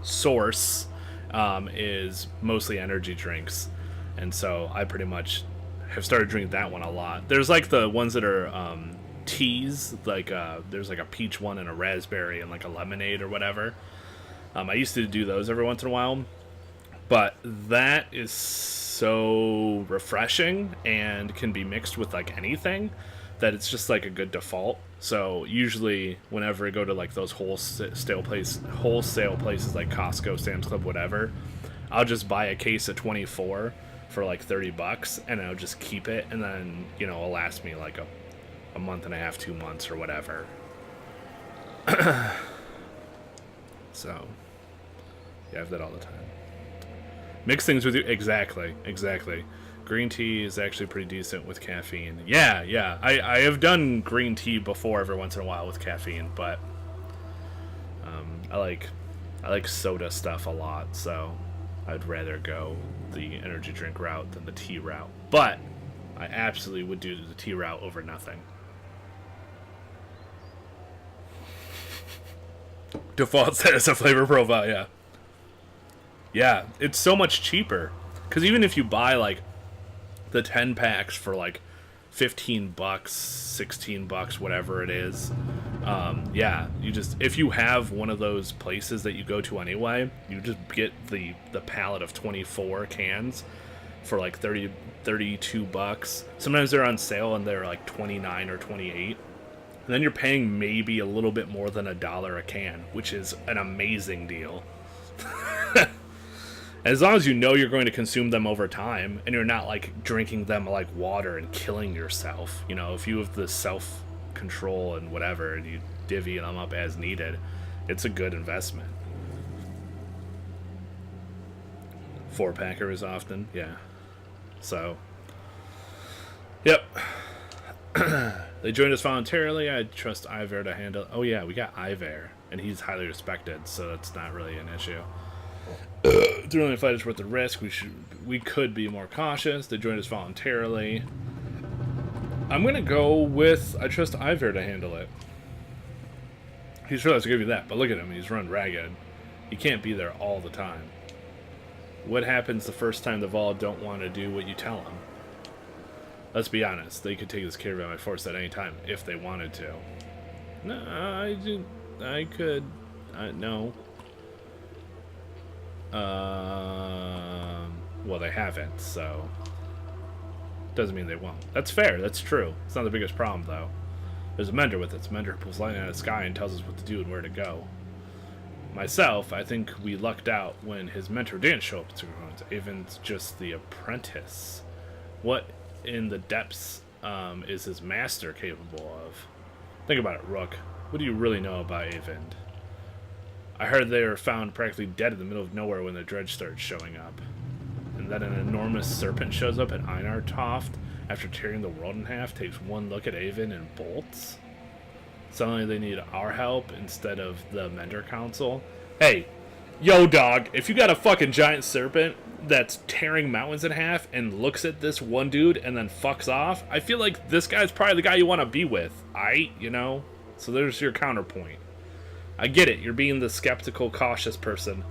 source, is mostly energy drinks, and so I pretty much have started drinking that one a lot. There's like the ones that are teas, like there's like a peach one and a raspberry and like a lemonade or whatever. I used to do those every once in a while, but that is so refreshing and can be mixed with like anything that it's just like a good default. So usually whenever I go to like those wholesale places like Costco, Sam's Club, whatever, I'll just buy a case of 24 for like $30 and I'll just keep it, and then, you know, it'll last me like a month and a half, 2 months or whatever. So yeah, I have that all the time. Mix things with you. Exactly. Green tea is actually pretty decent with caffeine. Yeah. I have done green tea before every once in a while with caffeine, but I like soda stuff a lot, so I'd rather go the energy drink route than the tea route. But I absolutely would do the tea route over nothing. Default status of flavor profile, yeah. Yeah, it's so much cheaper. Because even if you buy, like, the 10 packs for, like, $15, $16, whatever it is, yeah, you just, if you have one of those places that you go to anyway, you just get the pallet of 24 cans for, like, $32. Sometimes they're on sale and they're, like, $29 or $28. And then you're paying maybe a little bit more than $1 a can, which is an amazing deal. As long as you know you're going to consume them over time, and you're not, like, drinking them like water and killing yourself. You know, if you have the self-control and whatever, and you divvy them up as needed, it's a good investment. 4-packer is often, yeah. So, yep. They joined us voluntarily. I trust Iver to handle... Oh, yeah, we got Iver, and he's highly respected, so that's not really an issue. During the fight is worth the risk. We could be more cautious. They joined us voluntarily. I'm gonna go with I trust Iver to handle it. He's sure to give you that, but look at him. He's run ragged. He can't be there all the time. What happens the first time the Vol don't want to do what you tell them? Let's be honest. They could take this caravan by force at any time if they wanted to. No, I could. No. Well, they haven't, so doesn't mean they won't. That's fair. That's true. It's not the biggest problem, though. There's a mentor with it. It's a mentor who pulls lightning out of the sky and tells us what to do and where to go. Myself, I think we lucked out when his mentor didn't show up to Avon's just the apprentice. What in the depths is his master capable of? Think about it, Rook. What do you really know about Avend? I heard they were found practically dead in the middle of nowhere when the dredge started showing up. And then an enormous serpent shows up at Einar Toft after tearing the world in half, takes one look at Avend and bolts. Suddenly they need our help instead of the Mender Council. Hey, yo dog, if you got a fucking giant serpent that's tearing mountains in half and looks at this one dude and then fucks off, I feel like this guy's probably the guy you want to be with. You know? So there's your counterpoint. I get it, you're being the skeptical, cautious person,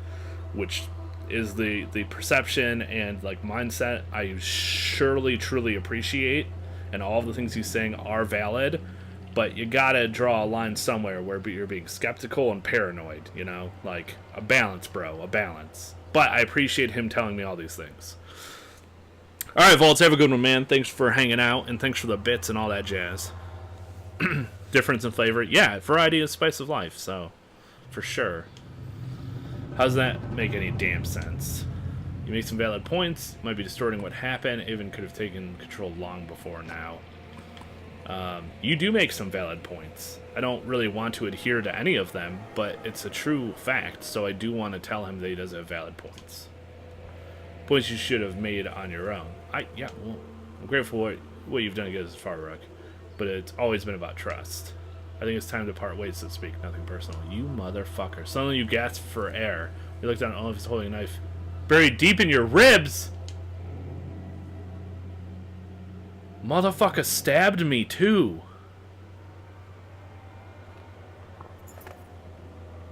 which is the perception and like mindset I surely truly appreciate, and all of the things he's saying are valid, but you gotta draw a line somewhere where you're being skeptical and paranoid, you know? Like, a balance, bro, a balance. But I appreciate him telling me all these things. Alright, Volts, have a good one, man. Thanks for hanging out, and thanks for the bits and all that jazz. Difference in flavor. Yeah, variety is spice of life, so for sure. How does that make any damn sense? You make some valid points. Might be distorting what happened. Even could have taken control long before now. You do make some valid points. I don't really want to adhere to any of them, but it's a true fact, so I do want to tell him that he does have valid points. Points you should have made on your own. Yeah, well, I'm grateful for what you've done to get us far, Rook, but it's always been about trust. I think it's time to part ways, so to speak. Nothing personal. You motherfucker. Suddenly you gasp for air. You look down, Olaf is holding a knife buried deep in your ribs! Motherfucker stabbed me, too.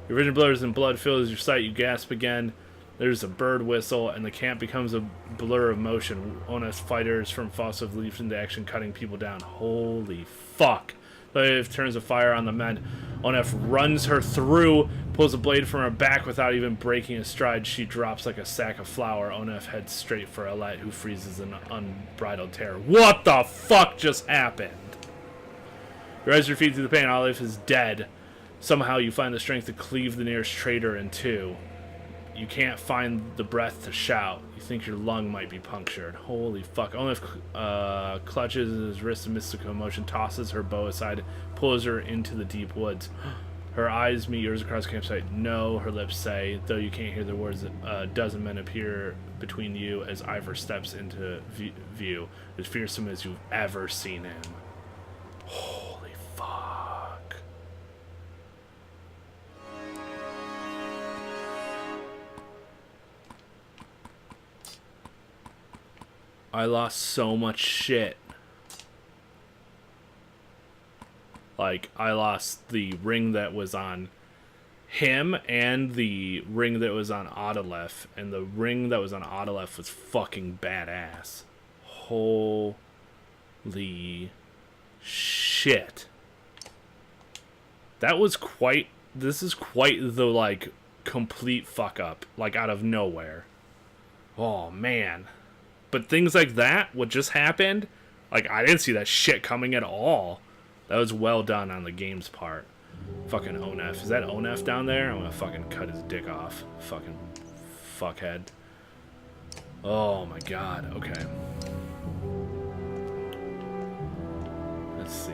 Your vision blurs and blood fills your sight. You gasp again. There's a bird whistle, and the camp becomes a blur of motion. Onas fighters from Fossiv leap into action, cutting people down. Holy fuck. Onef turns a fire on the men. Onef runs her through, pulls a blade from her back without even breaking a stride. She drops like a sack of flour. Onef heads straight for Alette, who freezes in unbridled terror. What the fuck just happened? You rise your feet through the pain. Olaf is dead. Somehow you find the strength to cleave the nearest traitor in two. You can't find the breath to shout. You think your lung might be punctured. Holy fuck. Onef clutches his wrist in mystical emotion, tosses her bow aside, pulls her into the deep woods. Her eyes meet yours across the campsite. No, her lips say, though you can't hear the words. A dozen men appear between you as Ivor steps into view, as fearsome as you've ever seen him. Holy fuck. I lost so much shit. Like, I lost the ring that was on him and the ring that was on Adalef. And the ring that was on Adalef was fucking badass. Holy shit. That was quite... This is quite the, like, complete fuck up. Like, out of nowhere. Oh, man. But things like that, what just happened, like, I didn't see that shit coming at all. That was well done on the game's part. Fucking Onef. Is that Onef down there? I'm gonna fucking cut his dick off. Fucking fuckhead. Oh my god. Okay. Let's see.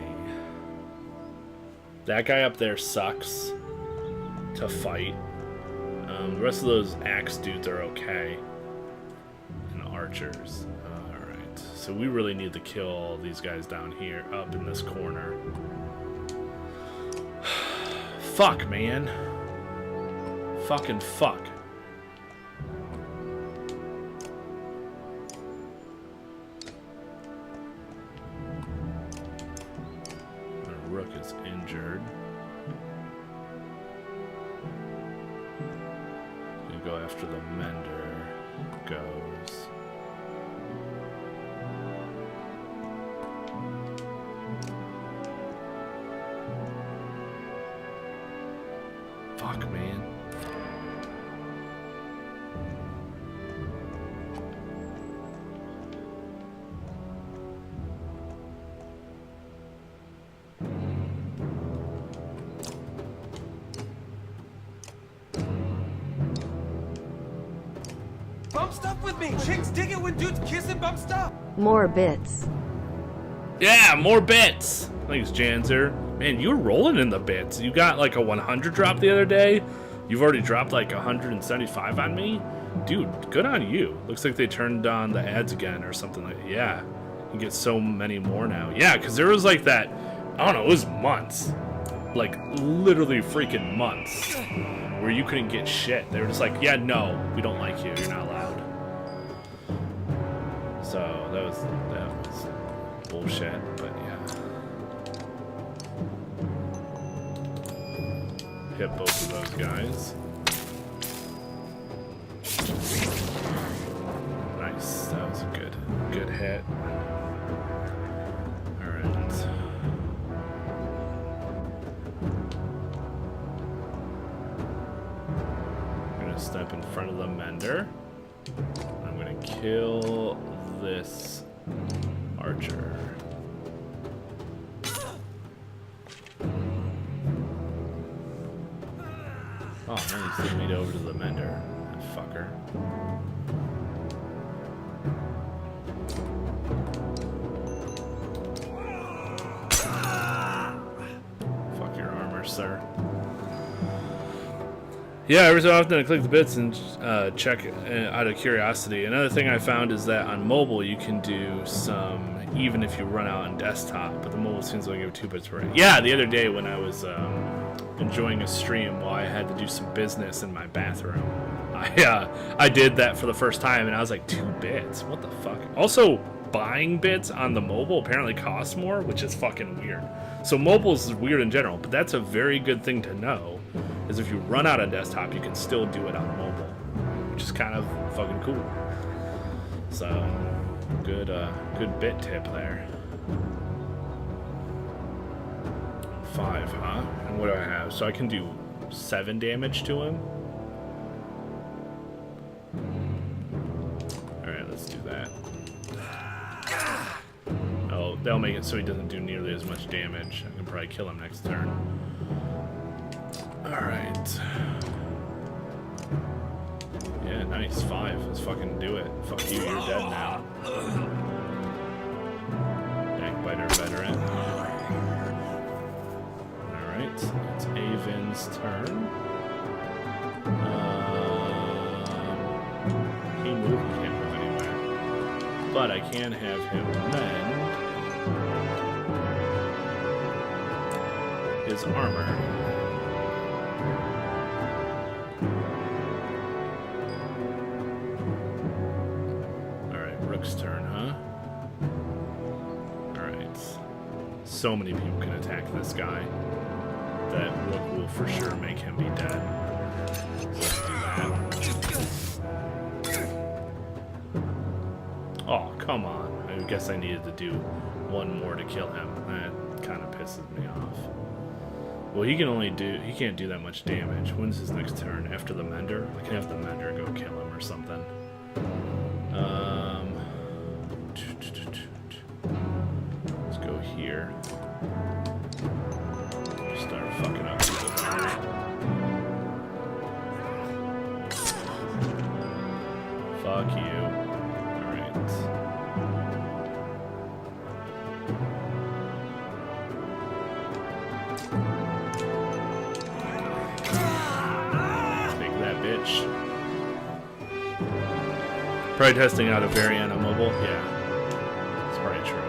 That guy up there sucks to fight. The rest of those axe dudes are okay. Archers. Alright. So we really need to kill all these guys down here, up in this corner. Fuck, man. Fucking fuck. Our Rook is injured. We go after the Mender. Goes. Fuck, man. Bump stuff with me. Chicks dig it when dudes kiss and bump stuff. More bits. Yeah, more bits. Thanks, Janzer. Man, you're rolling in the bits. You got like a 100 drop the other day. You've already dropped like 175 on me. Dude, good on you. Looks like they turned on the ads again or something like that. Yeah, you get so many more now. Yeah, because there was like that, I don't know, it was months. Like literally freaking months where you couldn't get shit. They were just like, yeah, no, we don't like you. You're not allowed. So that was bullshit, but yeah. Hit both of those guys. Nice, that was a good hit. Alright. I'm gonna step in front of the mender. I'm gonna kill this archer. Oh, man, he's sent me over to the mender. That fucker. Fuck your armor, sir. Yeah, every so often I click the bits and check it out of curiosity. Another thing I found is that on mobile you can do some, even if you run out on desktop, but the mobile seems to only give 2 bits per. Yeah, the other day when I was enjoying a stream while I had to do some business in my bathroom, I did that for the first time and I was like, 2 bits? What the fuck? Also, buying bits on the mobile apparently costs more, which is fucking weird. So mobiles is weird in general, but that's a very good thing to know, is if you run out on desktop, you can still do it on mobile, which is kind of fucking cool. So, good bit tip there. 5, huh? And what do I have? So I can do 7 damage to him. Alright, let's do that. Oh, that'll make it so he doesn't do nearly as much damage. I can probably kill him next turn. Alright. Yeah, nice. 5. Let's fucking do it. Fuck you, you're dead now. Backbiter veteran. Alright, it's Avon's turn. He can't move anywhere. But I can have him mend his armor. Turn, huh? Alright. So many people can attack this guy. That Rook will for sure make him be dead. So let's do that. Oh, come on. I guess I needed to do 1 more to kill him. That kind of pisses me off. Well, he can't do that much damage. When's his next turn? After the Mender? I can have the Mender go kill him or something. Let's go here. Just start fucking up people. Fuck you. Alright. Take that, bitch. Probably testing out a variant on mobile. Yeah. That's probably true.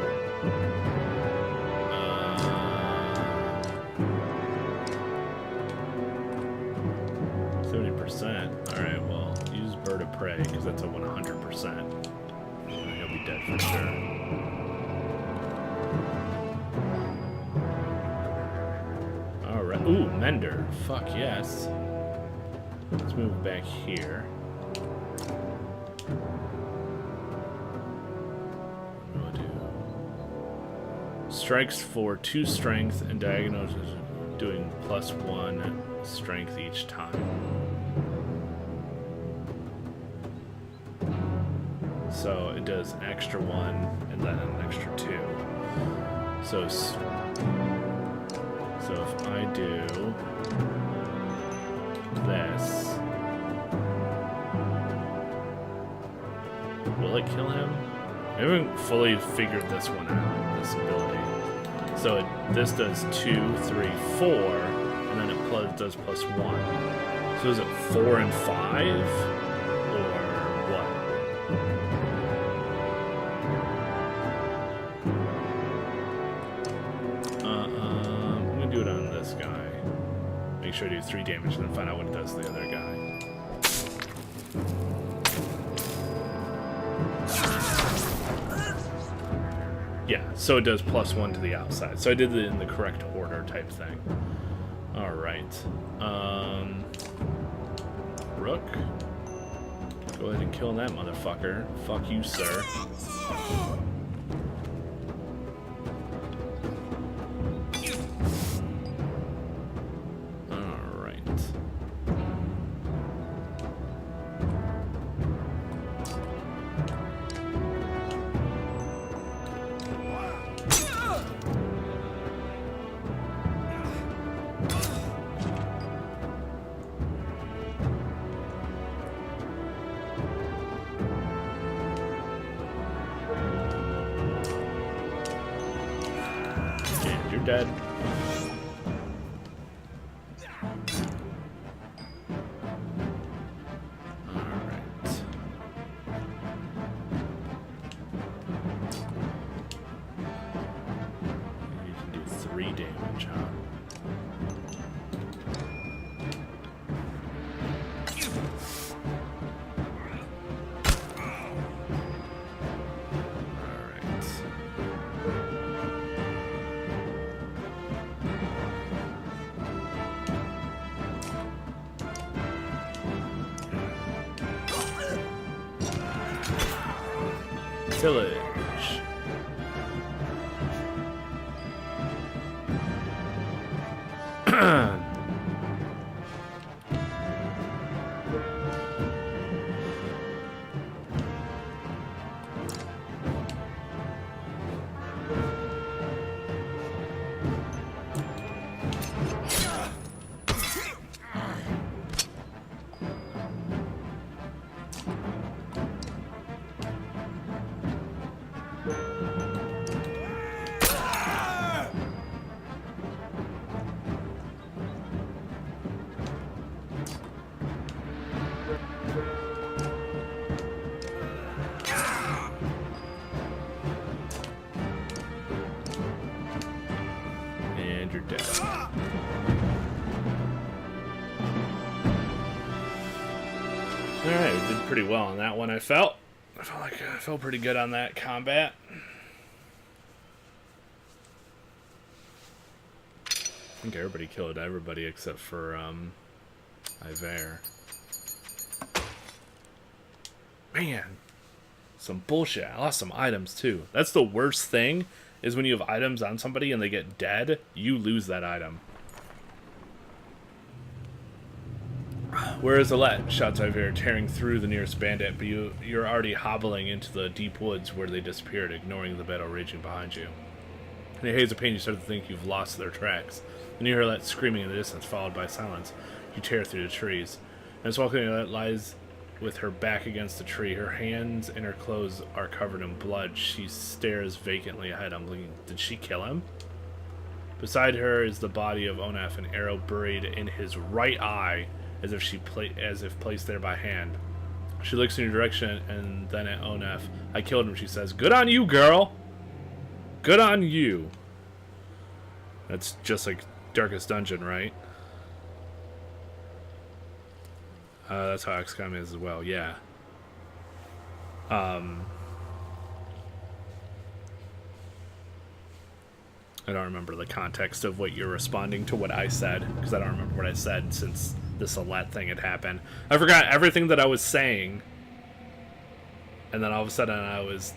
70%. Alright, well, use Bird of Prey, because that's a 100%. He'll be dead for sure. Alright. Ooh, Mender. Fuck yes. Let's move back here. Strikes for 2 strength and diagonals is doing +1 strength each time. So it does an extra 1 and then an extra 2. So if I do this, will it kill him? I haven't fully figured this one out, this ability. So this does 2, 3, 4, and then it does +1. So is it 4 and 5? Or what? I'm gonna do it on this guy. Make sure I do 3 damage, and then find out what it does to the other guy. Yeah, so it does +1 to the outside. So I did it in the correct order type thing. Alright. Rook. Go ahead and kill that motherfucker. Fuck you, sir. Alright. And you're dead. Alright. You can do 3 damage, huh? Tillage. And you're dead. Alright, we did pretty well on that one, I felt. I felt pretty good on that combat. I think everybody killed everybody except for Iver. Man, some bullshit. I lost some items too. That's the worst thing, is when you have items on somebody and they get dead, you lose that item. Where is Alette? Shouts Iver, tearing through the nearest bandit, but you're already hobbling into the deep woods where they disappeared, ignoring the battle raging behind you. In a haze of pain, you start to think you've lost their tracks. Then you hear Alette screaming in the distance, followed by silence. You tear through the trees. And as walking, Alette lies with her back against the tree. Her hands and her clothes are covered in blood. She stares vacantly ahead. I'm thinking, did she kill him? Beside her is the body of Onef, an arrow buried in his right eye, as if placed there by hand. She looks in your direction and then at Onef. I killed him, she says. Good on you, girl! Good on you! That's just like Darkest Dungeon, right? That's how XCOM is as well, yeah. I don't remember the context of what you're responding to what I said, because I don't remember what I said since this Alette thing had happened. I forgot everything that I was saying, and then all of a sudden I was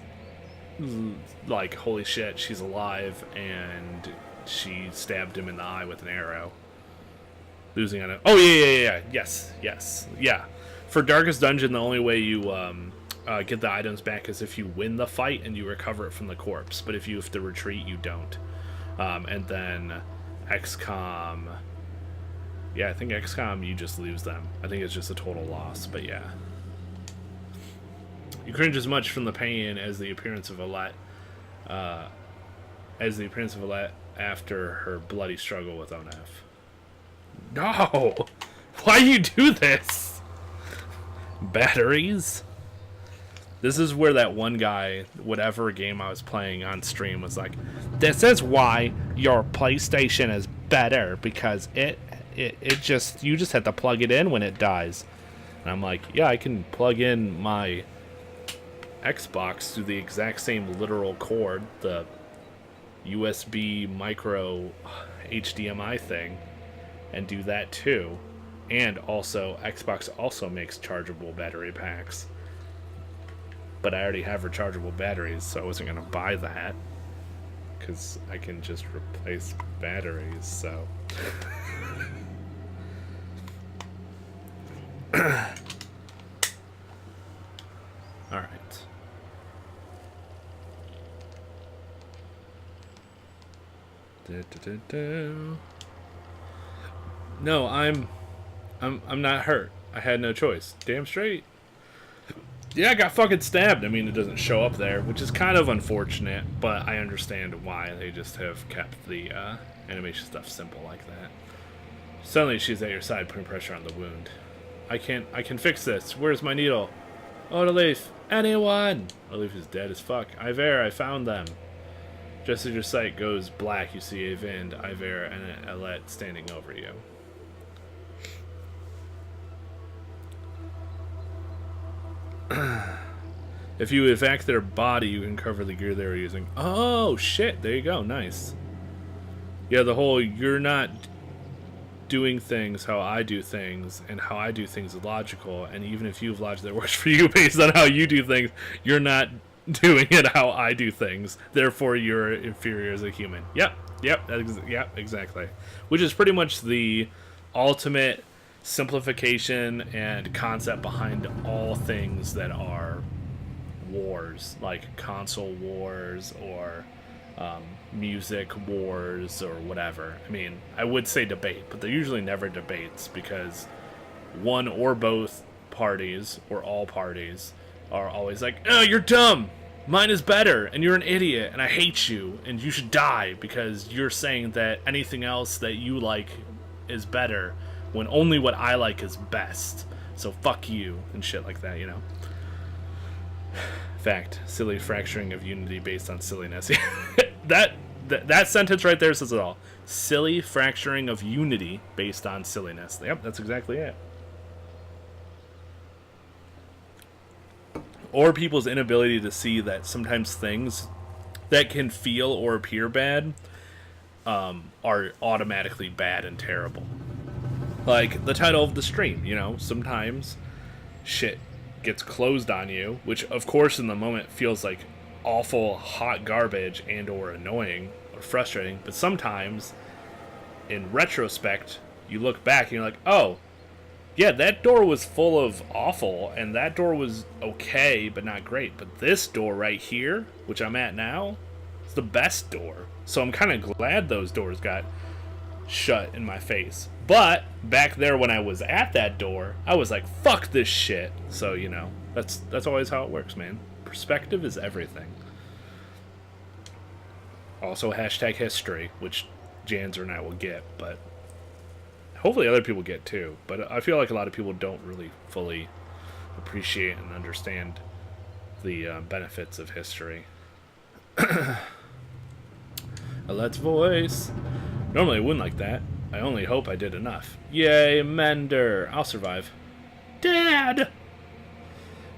like, holy shit, she's alive, and she stabbed him in the eye with an arrow. Losing on it. Oh, yeah. Yes. Yeah. For Darkest Dungeon, the only way you get the items back is if you win the fight and you recover it from the corpse. But if you have to retreat, you don't. And then XCOM... Yeah, I think XCOM, you just lose them. I think it's just a total loss, but yeah. You cringe as much from the pain as the appearance of Alette, after her bloody struggle with Onef. No! Why you do this? Batteries? This is where that one guy, whatever game I was playing on stream, was like, this is why your PlayStation is better, because it just, you just have to plug it in when it dies. And I'm like, yeah, I can plug in my Xbox through the exact same literal cord, the USB micro HDMI thing, and do that too. And also, Xbox also makes chargeable battery packs. But I already have rechargeable batteries, so I wasn't going to buy that. Because I can just replace batteries, so... Alright. No, I'm not hurt. I had no choice. Damn straight. Yeah, I got fucking stabbed. I mean, it doesn't show up there, which is kind of unfortunate, but I understand why they just have kept the animation stuff simple like that. Suddenly, she's at your side, putting pressure on the wound. I can fix this. Where's my needle? Odalith, anyone? Odalith is dead as fuck. Iver, I found them. Just as your sight goes black, you see Avind, Iver, and Alette standing over you. If you evac their body, you can cover the gear they were using. Oh, shit. There you go. Nice. Yeah, the whole you're not doing things how I do things, and how I do things is logical, and even if you have logic that works for you based on how you do things, you're not doing it how I do things. Therefore, you're inferior as a human. Yep, exactly. Which is pretty much the ultimate simplification and concept behind all things that are wars, like console wars or music wars or whatever. I mean, I would say debate, but they're usually never debates, because one or both parties or all parties are always like, oh, you're dumb, mine is better, and you're an idiot, and I hate you, and you should die because you're saying that anything else that you like is better, when only what I like is best. So fuck you, and shit like that, you know? Fact, silly fracturing of unity based on silliness. that sentence right there says it all. Silly fracturing of unity based on silliness. Yep, that's exactly it. Or people's inability to see that sometimes things that can feel or appear bad are automatically bad and terrible. Like the title of the stream, you know, sometimes shit gets closed on you, which of course in the moment feels like awful hot garbage and or annoying or frustrating, but sometimes in retrospect you look back and you're like, oh yeah, that door was full of awful, and that door was okay but not great, but this door right here, which I'm at now, is the best door. So I'm kind of glad those doors got shut in my face. But back there when I was at that door, I was like, fuck this shit. So, you know, that's always how it works, man. Perspective is everything. Also, hashtag history, which Janzer and I will get, but hopefully other people get too. But I feel like a lot of people don't really fully appreciate and understand the benefits of history. Alette's voice. Normally I wouldn't like that. I only hope I did enough. Yay, Mender. I'll survive. Dad!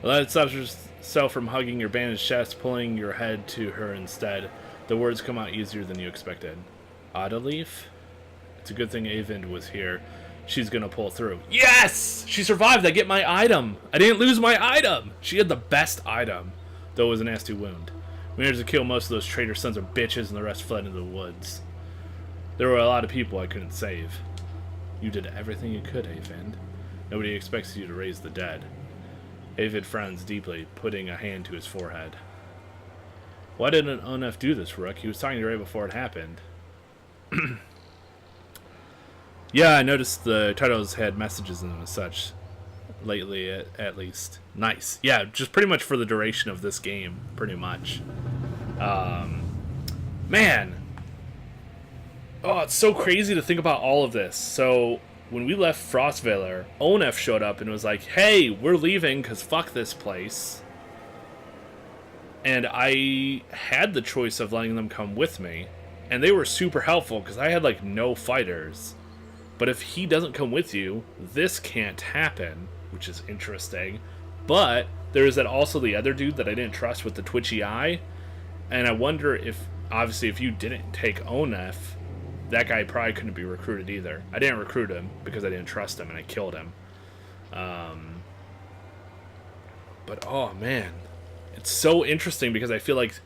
Alette stops herself from hugging your bandaged chest, pulling your head to her instead. The words come out easier than you expected. Odalith? It's a good thing Avind was here. She's gonna pull through. Yes! She survived! I get my item! I didn't lose my item! She had the best item, though it was a nasty wound. We managed to kill most of those traitor sons of bitches, and the rest fled into the woods. There were a lot of people I couldn't save. You did everything you could, Avind. Nobody expects you to raise the dead. Avind frowns deeply, putting a hand to his forehead. Why didn't Onef do this, Rook? He was talking to you right before it happened. Yeah, I noticed the titles had messages in them and such. lately, at least. Nice. Yeah, just pretty much for the duration of this game, pretty much. Man. Oh, it's so crazy to think about all of this. So, when we left Frostvaler, Onef showed up and was like, hey, we're leaving because fuck this place. And I had the choice of letting them come with me. And they were super helpful because I had, like, no fighters. But if he doesn't come with you, this can't happen, which is interesting. But there is also the other dude that I didn't trust with the twitchy eye. And I wonder if, obviously, if you didn't take Onef, that guy probably couldn't be recruited either. I didn't recruit him because I didn't trust him and I killed him. But, oh, man. It's so interesting because I feel like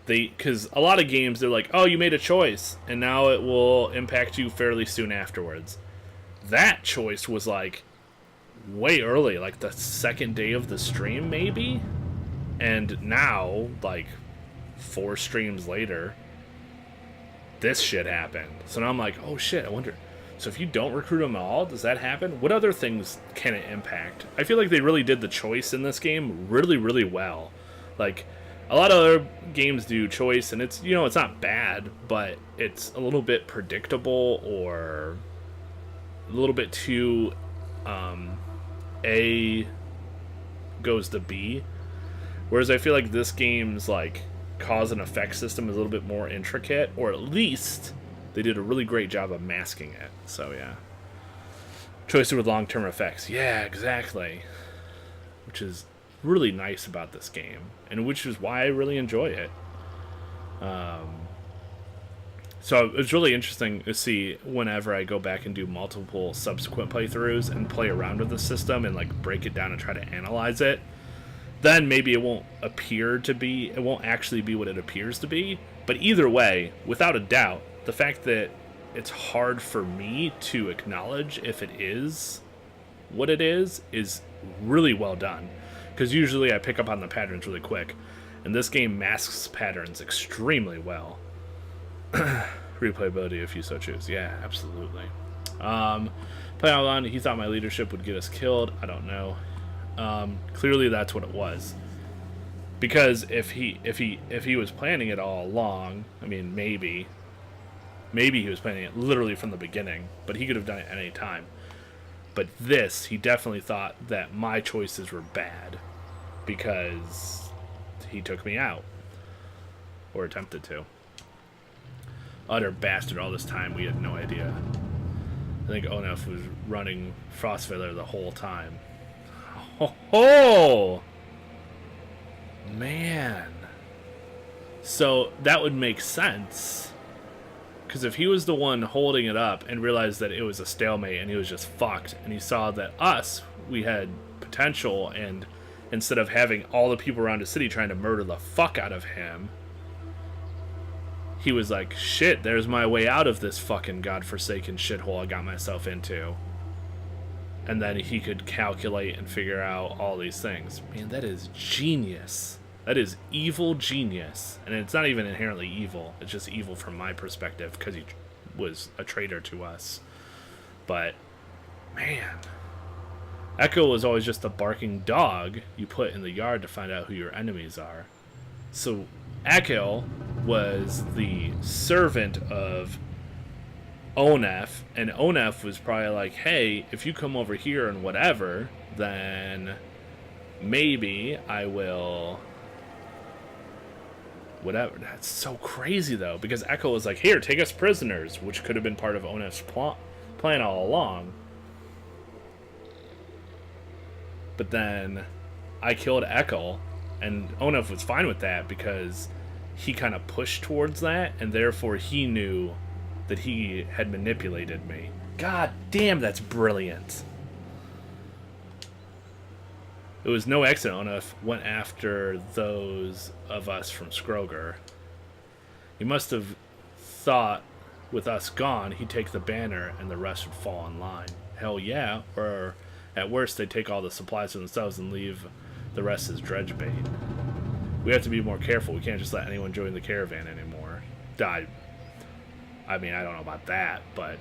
because a lot of games, they're like, oh, you made a choice, and now it will impact you fairly soon afterwards. That choice was, like, way early, like the second day of the stream, maybe? And now, like, 4 streams later, this shit happened. So now I'm like, oh shit, I wonder. So if you don't recruit them at all, does that happen? What other things can it impact? I feel like they really did the choice in this game really, really well. Like, a lot of other games do choice, and it's, you know, it's not bad, but it's a little bit predictable or a little bit too A goes to B. Whereas I feel like this game's, like, cause and effect system is a little bit more intricate, or at least they did a really great job of masking it. So, yeah. Choices with long-term effects. Yeah, exactly. Which is really nice about this game, and which is why I really enjoy it. So it's really interesting to see whenever I go back and do multiple subsequent playthroughs and play around with the system and, like, break it down and try to analyze it. Then maybe it won't actually be what it appears to be. But either way, without a doubt, the fact that it's hard for me to acknowledge if it is what it is really well done. Because usually I pick up on the patterns really quick. And this game masks patterns extremely well. Replayability if you so choose. Yeah, absolutely. Playing on, he thought my leadership would get us killed. I don't know. Clearly that's what it was. Because if he was planning it all along, I mean, maybe he was planning it literally from the beginning, but he could have done it at any time. But this, he definitely thought that my choices were bad because he took me out. Or attempted to. Utter bastard, all this time we had no idea. I think Onef was running Frostvaler the whole time. Oh! Man. So that would make sense. Because if he was the one holding it up and realized that it was a stalemate and he was just fucked, and he saw that we had potential, and instead of having all the people around the city trying to murder the fuck out of him, he was like, shit, there's my way out of this fucking godforsaken shithole I got myself into. And then he could calculate and figure out all these things. Man, that is genius. That is evil genius. And it's not even inherently evil. It's just evil from my perspective because he was a traitor to us. But, man. Echo was always just a barking dog you put in the yard to find out who your enemies are. So, Echo was the servant of Onef, and Onef was probably like, hey, if you come over here and whatever, then maybe I will whatever. That's so crazy, though, because Echo was like, here, take us prisoners, which could have been part of Onef's plan all along. But then I killed Echo, and Onef was fine with that because he kind of pushed towards that, and therefore he knew that he had manipulated me. God damn, that's brilliant. It was no accident Onef went after those of us from Skroger. He must have thought with us gone, he'd take the banner and the rest would fall in line. Hell yeah, or at worst they'd take all the supplies for themselves and leave the rest as dredge bait. We have to be more careful. We can't just let anyone join the caravan anymore. I mean, I don't know about that, but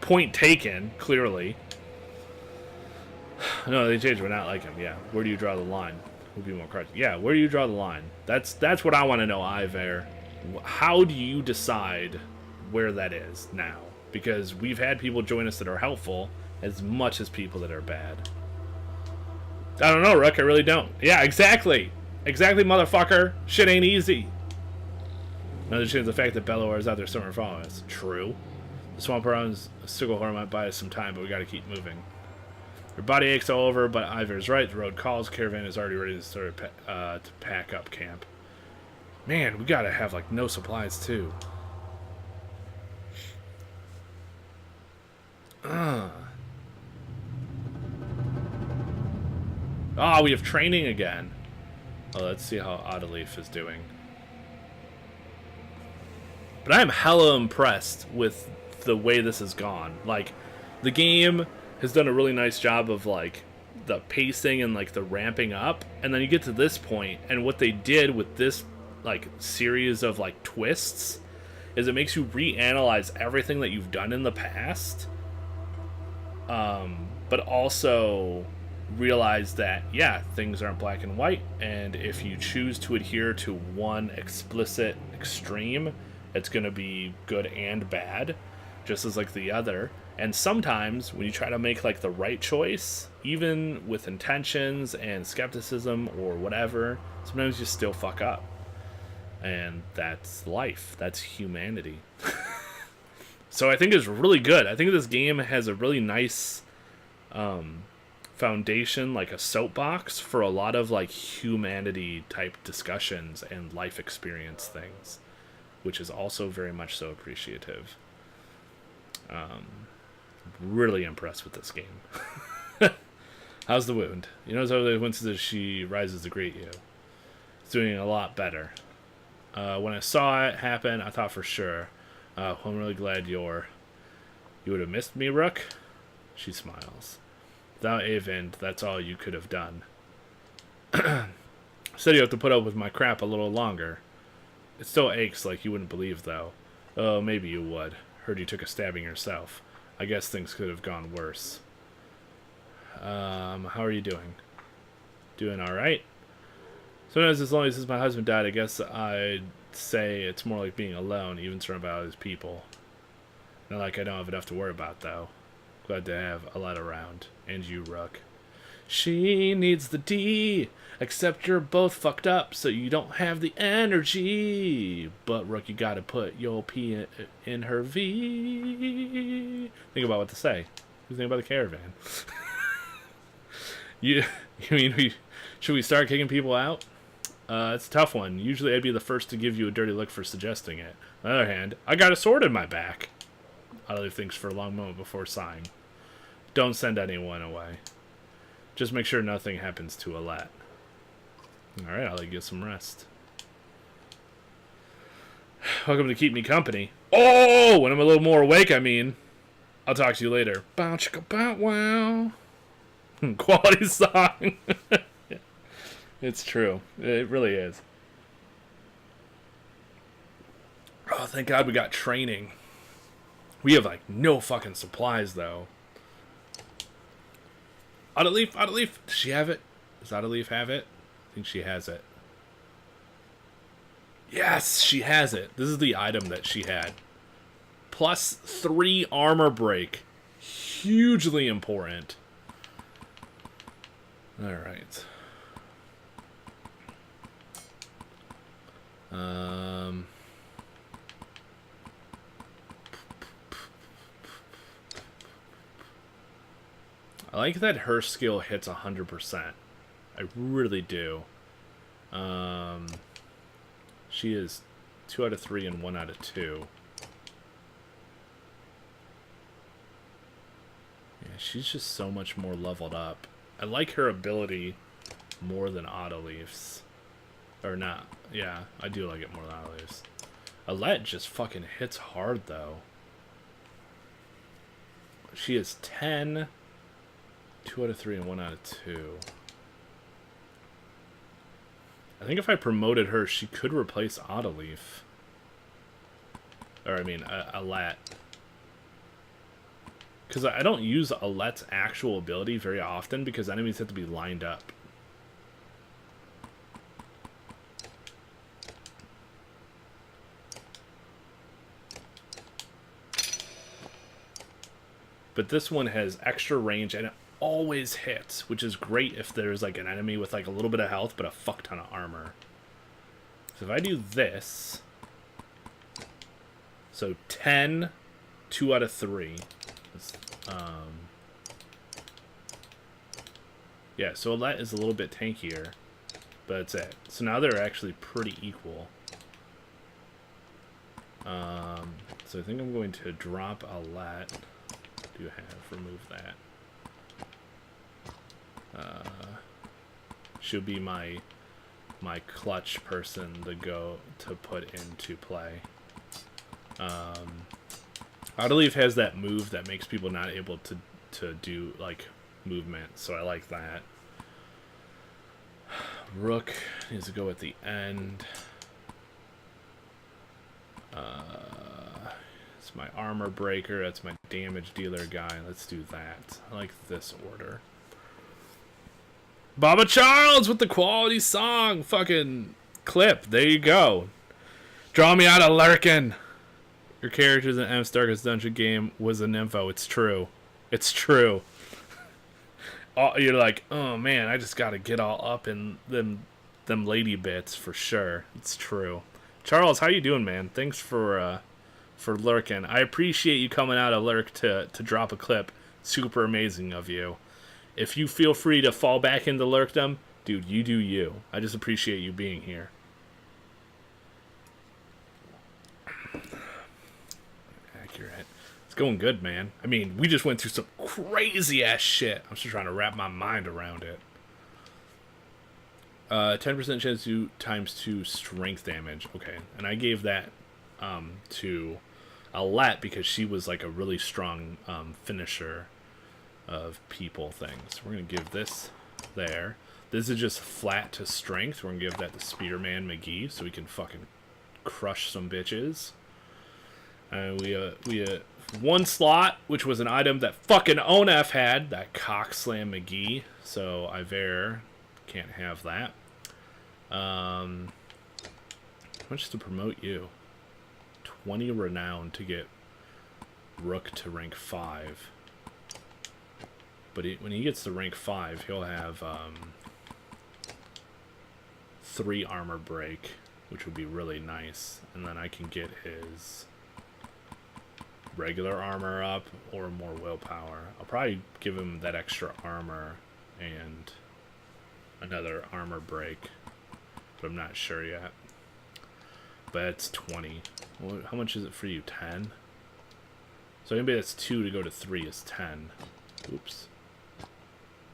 point taken, clearly. No, they changed. We're not like him. Yeah. Where do you draw the line? Would be more correct. Yeah. Where do you draw the line? That's what I want to know, Iver. How do you decide where that is now? Because we've had people join us that are helpful as much as people that are bad. I don't know, Rook. I really don't. Yeah, exactly. Exactly, motherfucker. Shit ain't easy. Another change the fact that Bellower is out there somewhere following us. True. The swamp around Stigglehorn might buy us some time, but we gotta keep moving. Your body aches all over, but Ivor's right. The road calls. Caravan is already ready to start to pack up camp. Man, we gotta have, like, no supplies, too. Ah, we have training again. Oh, let's see how Odaleaf is doing. But I am hella impressed with the way this has gone. Like, the game has done a really nice job of, like, the pacing and, like, the ramping up. And then you get to this point, and what they did with this, like, series of, like, twists is it makes you reanalyze everything that you've done in the past. But also realize that, yeah, things aren't black and white, and if you choose to adhere to one explicit extreme, it's going to be good and bad, just as like the other. And sometimes when you try to make like the right choice, even with intentions and skepticism or whatever, sometimes you still fuck up. And that's life. That's humanity. So I think it's really good. I think this game has a really nice foundation, like a soapbox for a lot of like humanity type discussions and life experience things, which is also very much so appreciative. Really impressed with this game. How's the wound? You notice how the wound says she rises to greet you. It's doing a lot better. When I saw it happen, I thought for sure, I'm really glad you would have missed me, Rook. She smiles. Without Avend, that's all you could have done. Said you have to put up with my crap a little longer. It still aches like you wouldn't believe, though. Oh, maybe you would. Heard you took a stabbing yourself. I guess things could have gone worse. How are you doing? Doing alright? Sometimes as long as my husband died, I guess I'd say it's more like being alone, even surrounded by all these people. Not like I don't have enough to worry about, though. Glad to have a lot around. And you, Rook. She needs the D, except you're both fucked up, so you don't have the energy. But, Rook, you gotta put your P in her V. Think about what to say. Think about the caravan. You mean should we start kicking people out? It's a tough one. Usually I'd be the first to give you a dirty look for suggesting it. On the other hand, I got a sword in my back. Other thinks for a long moment before sighing. Don't send anyone away. Just make sure nothing happens to Alette. Alright, I'll let you get some rest. Welcome to keep me company. Oh, when I'm a little more awake, I mean. I'll talk to you later. Bow chicka bow wow. Quality song. It's true. It really is. Oh, thank God we got training. We have, like, no fucking supplies, though. Odaleaf, Odaleaf. Does she have it? Does Odaleaf have it? I think she has it. Yes, she has it. This is the item that she had. +3 armor break. Hugely important. Alright. I like that her skill hits 100%. I really do. She is 2 out of 3 and 1 out of 2. Yeah, she's just so much more leveled up. I like her ability more than Odaleaf's. Or not. Yeah, I do like it more than Odaleaf's. Alette just fucking hits hard, though. She is 10... 2 out of 3 and 1 out of 2. I think if I promoted her, she could replace Odaleaf. Or, I mean, Alette. because I don't use Alet's actual ability very often because enemies have to be lined up. But this one has extra range and it always hits, which is great if there's like an enemy with like a little bit of health but a fuck ton of armor. So if I do this, so 10, 2 out of 3. Yeah, so Alet is a little bit tankier, but that's it. So now they're actually pretty equal. So I think I'm going to drop Alet. Do have remove that. Should be my clutch person to put into play. Outleaf has that move that makes people not able to do like movement, so I like that. Rook needs to go at the end. It's my armor breaker, that's my damage dealer guy. Let's do that. I like this order. Baba Charles with the quality song fucking clip. There you go. Draw me out of lurking. Your characters in M's Darkest Dungeon game was a nympho. It's true. It's true. You're like, oh man, I just gotta get all up in them lady bits for sure. It's true. Charles, how you doing, man? Thanks for lurking. I appreciate you coming out of lurk to drop a clip. Super amazing of you. If you feel free to fall back into lurkdom, dude, you do you. I just appreciate you being here. Accurate. It's going good, man. I mean, we just went through some crazy ass shit. I'm just trying to wrap my mind around it. 10% chance to ×2 strength damage. Okay, and I gave that to Alet because she was like a really strong finisher of people things. We're going to give this there. This is just flat to strength. We're going to give that to Spearman McGee so we can fucking crush some bitches. We one slot, which was an item that fucking ONF had, that cock slam McGee. So Iver can't have that. How much to promote you? 20 renown to get Rook to rank 5. But when he gets to rank 5, he'll have 3 armor break, which would be really nice. And then I can get his regular armor up or more willpower. I'll probably give him that extra armor and another armor break, but I'm not sure yet. But it's 20. How much is it for you? 10? So anybody that's 2 to go to 3 is 10. Oops.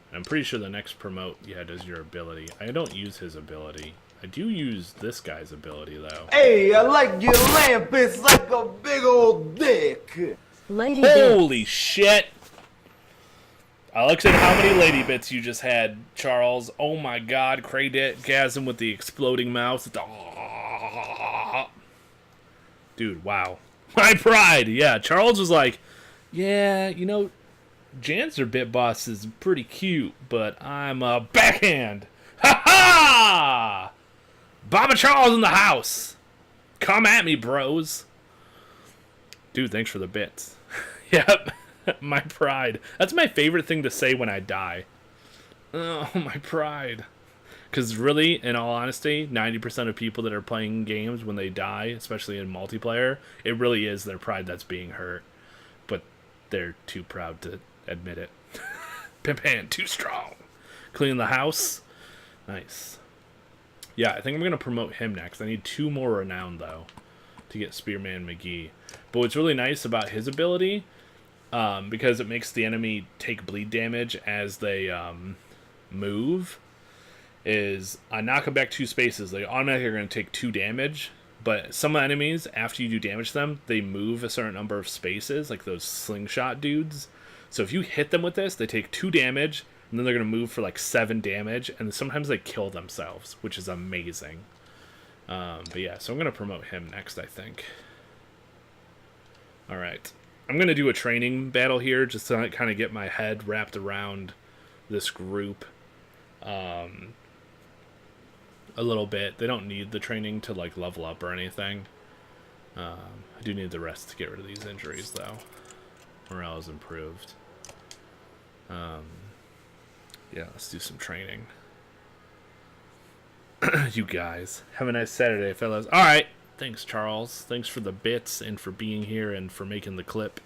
And I'm pretty sure the next promote you had is your ability. I don't use his ability. I do use this guy's ability, though. Hey, I like your lamp. It's like a big old dick. Lady Holy shit! I looked at how many lady bits you just had, Charles. Oh my god, Craygasm with the exploding mouth. Dude, wow. My pride! Yeah, Charles was like, yeah, you know, Janzer Bit Boss is pretty cute, but I'm a backhand. Ha ha! Baba Charles in the house! Come at me, bros. Dude, thanks for the bits. Yep. My pride. That's my favorite thing to say when I die. Oh, my pride. Because really, in all honesty, 90% of people that are playing games when they die, especially in multiplayer, it really is their pride that's being hurt. But they're too proud to admit it. Pimp hand, too strong. Clean the house. Nice. Yeah, I think I'm going to promote him next. I need 2 more renown, though, to get Spearman McGee. But what's really nice about his ability, because it makes the enemy take bleed damage as they move, is I knock them back 2 spaces. They automatically are going to take 2 damage. But some enemies, after you do damage to them, they move a certain number of spaces, like those slingshot dudes. So if you hit them with this, they take 2 damage, and then they're going to move for like 7 damage, and sometimes they kill themselves, which is amazing. But yeah, so I'm going to promote him next, I think. Alright. I'm going to do a training battle here just to kind of get my head wrapped around this group a little bit. They don't need the training to like level up or anything. I do need the rest to get rid of these injuries though. Morale is improved. Yeah, let's do some training. You guys. Have a nice Saturday, fellas. Alright. Thanks, Charles. Thanks for the bits and for being here and for making the clip.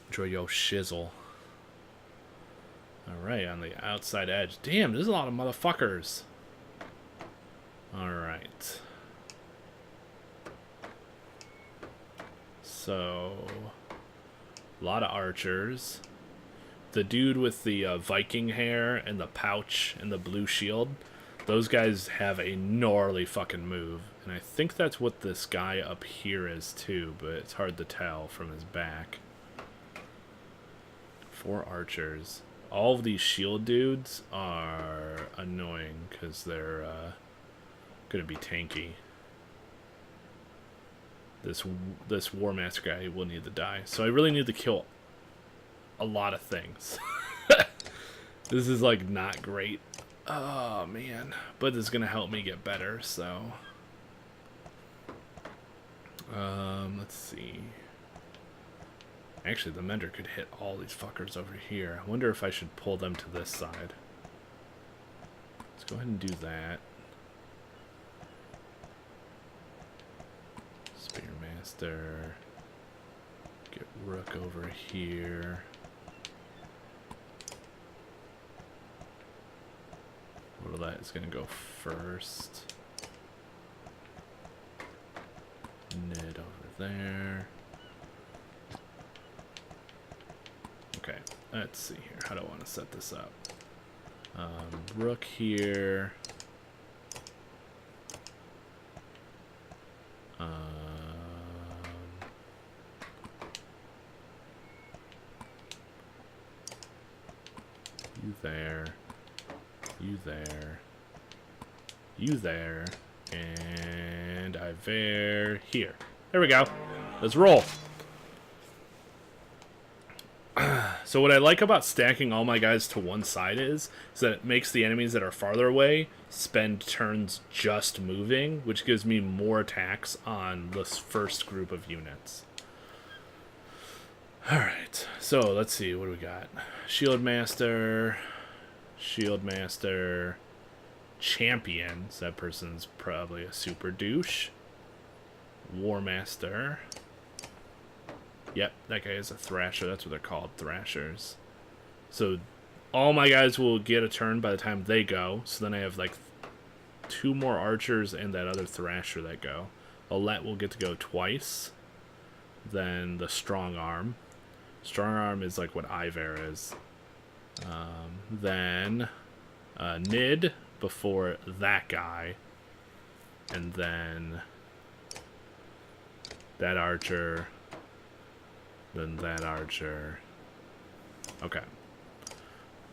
Enjoy your shizzle. Alright, on the outside edge. Damn, there's a lot of motherfuckers. Alright. So, a lot of archers. The dude with the Viking hair and the pouch and the blue shield, those guys have a gnarly fucking move. And I think that's what this guy up here is too, but it's hard to tell from his back. 4 archers. All of these shield dudes are annoying because they're going to be tanky. This War Master guy will need to die. So I really need to kill a lot of things. This is like not great. Oh man, but it's gonna help me get better. So let's see. Actually, the mender could hit all these fuckers over here. I wonder if I should pull them to this side. Let's go ahead and do that. Spearmaster. Get Rook over here. Well, that is going to go first. Nid over there. Okay, let's see here. How do I want to set this up? Rook here. You there. You there. You there. And Iver here. There we go. Let's roll. So what I like about stacking all my guys to one side is that it makes the enemies that are farther away spend turns just moving, which gives me more attacks on this first group of units. Alright, so let's see, what do we got? Shield Master, Champion, so that person's probably a super douche. War Master. Yep, that guy is a Thrasher. That's what they're called, Thrashers. So all my guys will get a turn by the time they go. So then I have like 2 more Archers and that other Thrasher that go. Alette will get to go twice. Then the Strong Arm. Strong Arm is like what Iver is. Then Nid before that guy. And then that Archer. Then that Archer. Okay.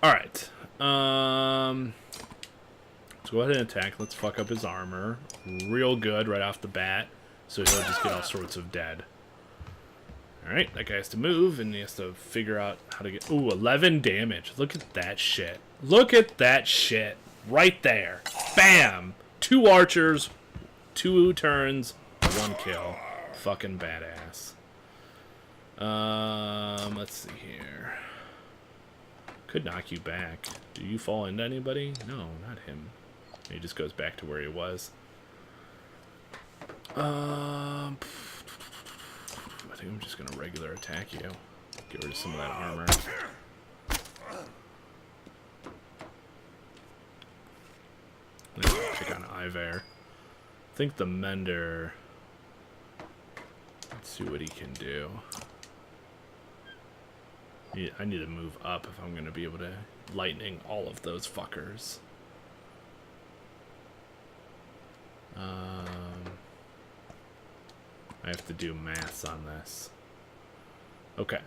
Alright. Let's go ahead and attack. Let's fuck up his armor. Real good right off the bat. So he'll just get all sorts of dead. Alright, that guy has to move, and he has to figure out how to get... Ooh, 11 damage. Look at that shit. Look at that shit. Right there. Bam! 2 archers, 2 turns, 1 kill. Fucking badass. Let's see here. Could knock you back. Do you fall into anybody? No, not him. He just goes back to where he was. I think I'm just gonna regular attack you. Get rid of some of that armor. Let's pick on Iver. I think the Mender... Let's see what he can do. I need to move up if I'm going to be able to lightning all of those fuckers. I have to do maths on this. Okay.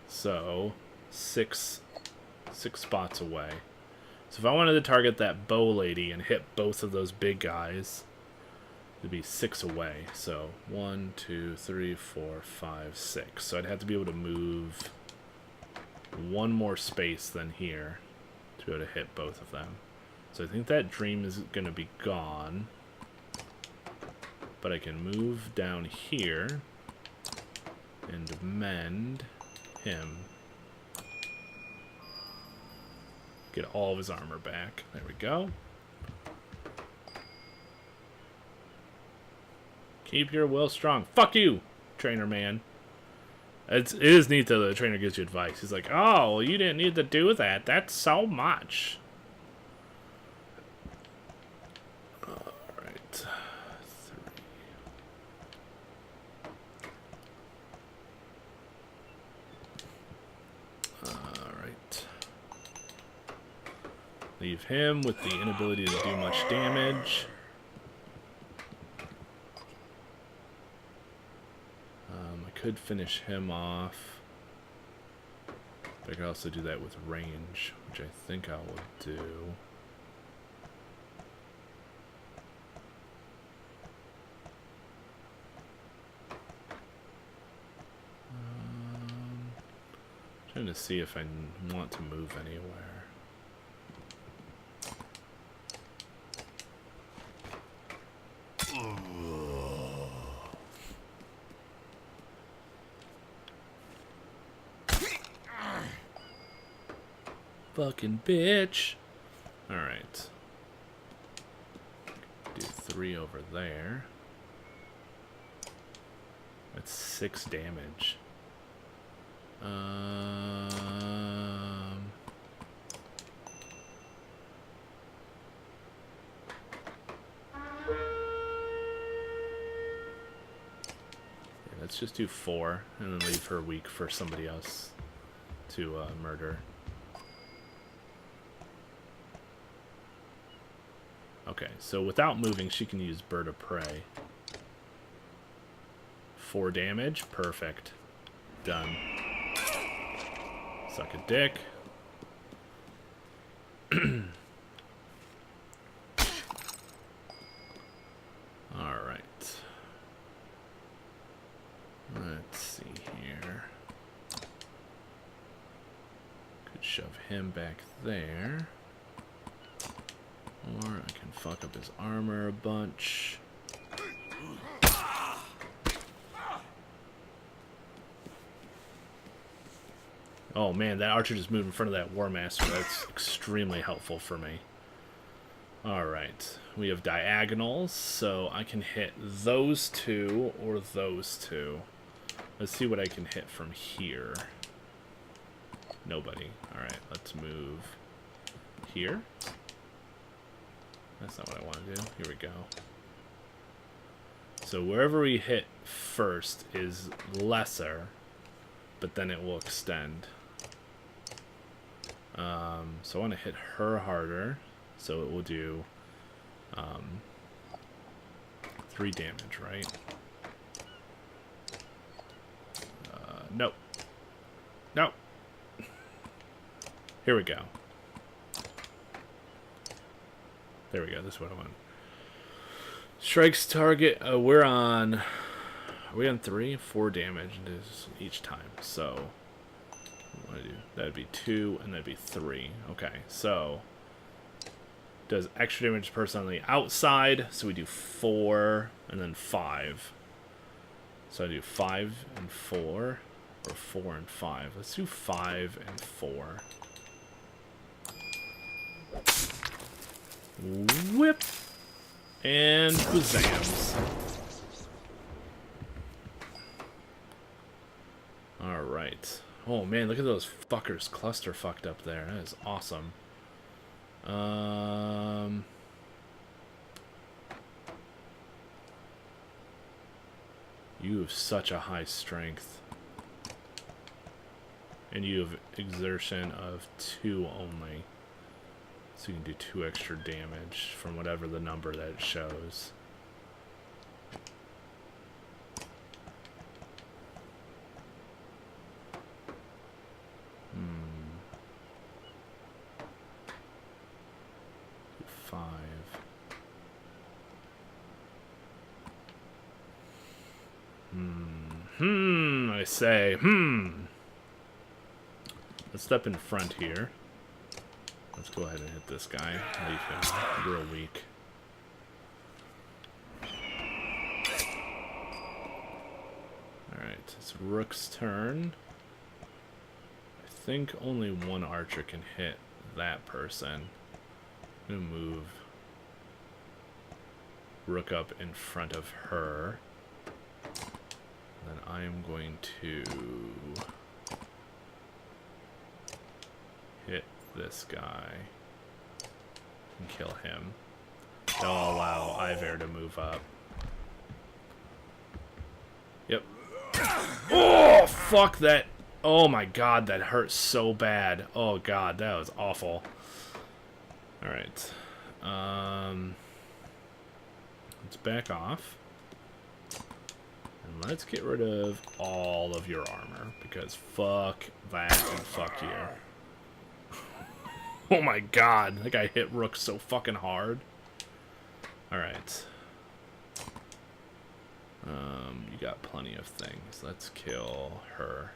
So, six spots away. So if I wanted to target that bow lady and hit both of those big guys, It'd be 6 away. So 1, 2, 3, 4, 5, 6. So I'd have to be able to move one more space than here to be able to hit both of them. So I think that dream is going to be gone. But I can move down here and mend him. Get all of his armor back. There we go. Keep your will strong. Fuck you, trainer man. It is neat though that the trainer gives you advice. He's like, oh, well, you didn't need to do that. That's so much. Alright. 3. Alright. Leave him with the inability to do much damage. I could finish him off. But I could also do that with range, which I think I will do. Trying to see if I want to move anywhere. Fucking bitch. Alright. Do 3 over there. That's 6 damage. Let's just do 4 and then leave her weak for somebody else to murder. Okay, so without moving, she can use Bird of Prey. 4 damage, perfect. Done. Suck a dick. Alright. Let's see here. Could shove him back there. Or I can fuck up his armor a bunch. Oh man, that archer just moved in front of that War Master. That's extremely helpful for me. Alright, we have diagonals, so I can hit those 2 or those 2. Let's see what I can hit from here. Nobody. Alright, let's move here. That's not what I want to do. Here we go. So wherever we hit first is lesser, but then it will extend. So I want to hit her harder, so it will do 3 damage, right? Nope. Nope. Here we go. There we go. This is what I want. Strikes target. We're on. Are we on 3? 4 damage each time. So what do I do? That'd be 2, and that'd be 3. Okay. So does extra damage to person on the outside. So we do 4 and then 5. So I do 5 and 4, or 4 and 5. Let's do 5 and 4. Whip and bazams. Alright. Oh man, look at those fuckers cluster fucked up there. That is awesome. You have such a high strength. And you have exertion of 2 only. So you can do 2 extra damage from whatever the number that it shows. Hmm. 5. I say, Let's step in front here. Let's go ahead and hit this guy. Leave him real weak. Alright, it's Rook's turn. I think only one archer can hit that person. I'm gonna move Rook up in front of her. Then I am going to hit this guy and kill him. That'll allow Ivar to move up. Yep. Oh, fuck that. Oh my god, that hurt so bad. Oh god, that was awful. Alright. Let's back off. And let's get rid of all of your armor. Because fuck that and fuck you. Oh my god, that guy hit Rook so fucking hard. Alright. You got plenty of things. Let's kill her.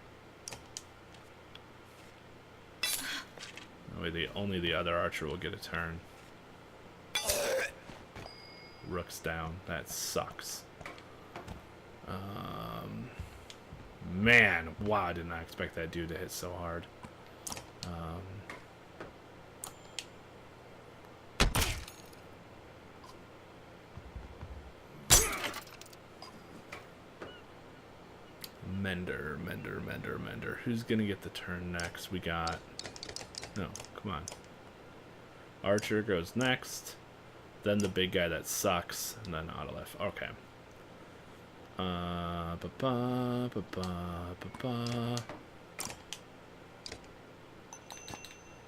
Only the other archer will get a turn. Rook's down. That sucks. Man, wow, I did not expect that dude to hit so hard. Mender. Who's gonna get the turn next? We got... No, come on. Archer goes next. Then the big guy that sucks. And then Autolif. Okay.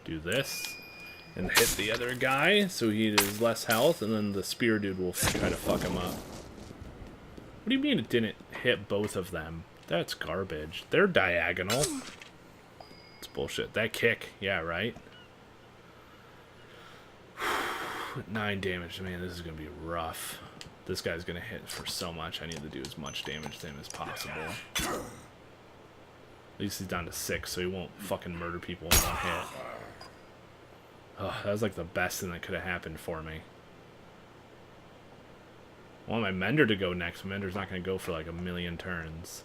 Do this. And hit the other guy so he has less health. And then the spear dude will try to fuck him up. What do you mean it didn't hit both of them? That's garbage. They're diagonal. It's bullshit. That kick. Yeah, right? 9 damage. Man, this is going to be rough. This guy's going to hit for so much. I need to do as much damage to him as possible. At least he's down to 6, so he won't fucking murder people in one hit. Oh, that was like the best thing that could have happened for me. I want my Mender to go next. Mender's not going to go for like a million turns.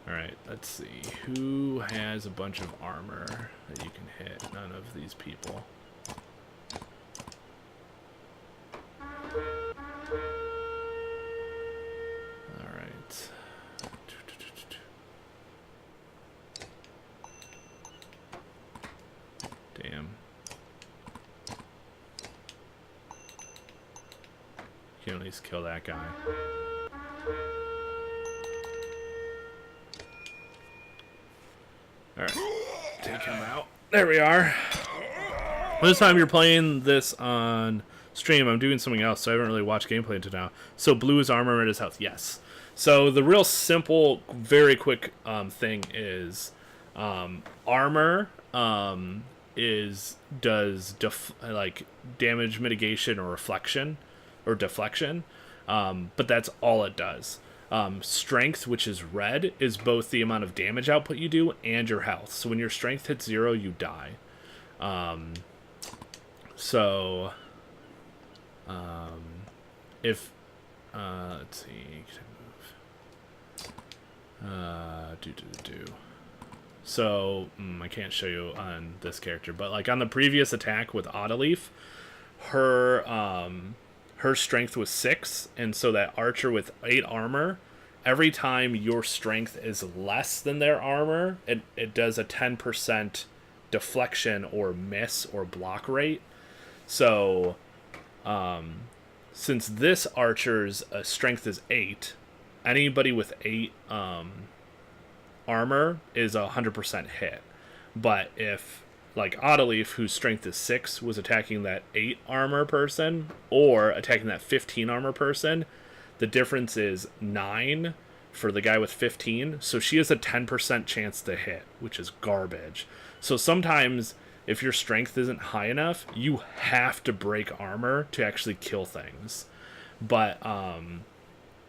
Alright, let's see. Who has a bunch of armor that you can hit? None of these people. Alright. Damn. You can at least kill that guy. Alright. Take him out. There we are. This time you're playing this on stream. I'm doing something else, so I haven't really watched gameplay until now. So blue is armor, red is health. Yes. So the real simple, very quick thing is armor does like damage mitigation or reflection or deflection, but that's all it does. Strength, which is red, is both the amount of damage output you do and your health. So when your strength hits 0, you die. If let's see, can I move? So I can't show you on this character, but like on the previous attack with Autoleaf, her strength was 6, and so that archer with 8 armor, every time your strength is less than their armor, it does a 10% deflection or miss or block rate. So since this archer's strength is 8, anybody with 8 armor is a 100% hit. But if like Autoleaf, whose strength is 6, was attacking that 8 armor person or attacking that 15 armor person, the difference is 9 for the guy with 15. So she has a 10% chance to hit, which is garbage. So sometimes if your strength isn't high enough, you have to break armor to actually kill things. But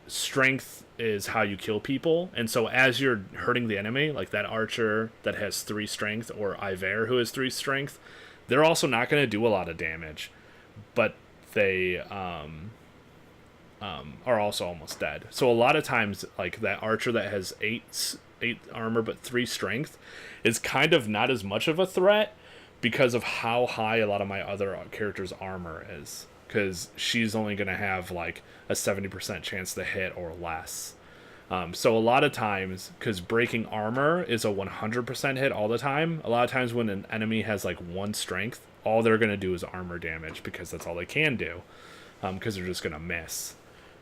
strength is how you kill people, and so as you're hurting the enemy, like that archer that has 3 strength, or Iver who has 3 strength, they're also not going to do a lot of damage, but they are also almost dead. So a lot of times, like that archer that has 8 armor but 3 strength is kind of not as much of a threat because of how high a lot of my other characters' armor is. Because she's only going to have like a 70% chance to hit or less. So a lot of times, because breaking armor is a 100% hit all the time, a lot of times when an enemy has like 1 strength, all they're going to do is armor damage because that's all they can do. Because they're just going to miss.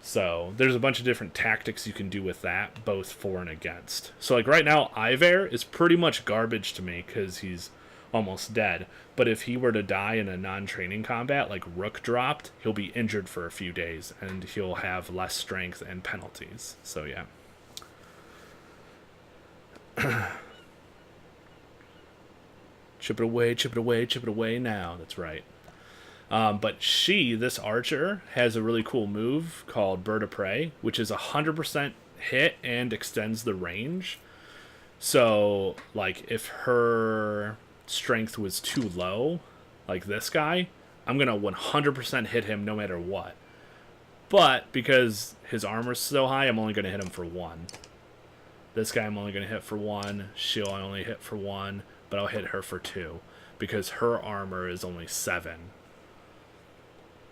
So there's a bunch of different tactics you can do with that, both for and against. So like right now, Iver is pretty much garbage to me because he's almost dead. But if he were to die in a non-training combat, like Rook dropped, he'll be injured for a few days, and he'll have less strength and penalties. So yeah. Chip it away, chip it away, chip it away now. That's right. But this archer, has a really cool move called Bird of Prey, which is 100% hit and extends the range. So, like, if her strength was too low, like this guy, I'm going to 100% hit him no matter what. But because his armor's so high, I'm only going to hit him for 1. This guy I'm only going to hit for 1. She'll only hit for 1, but I'll hit her for 2 because her armor is only 7.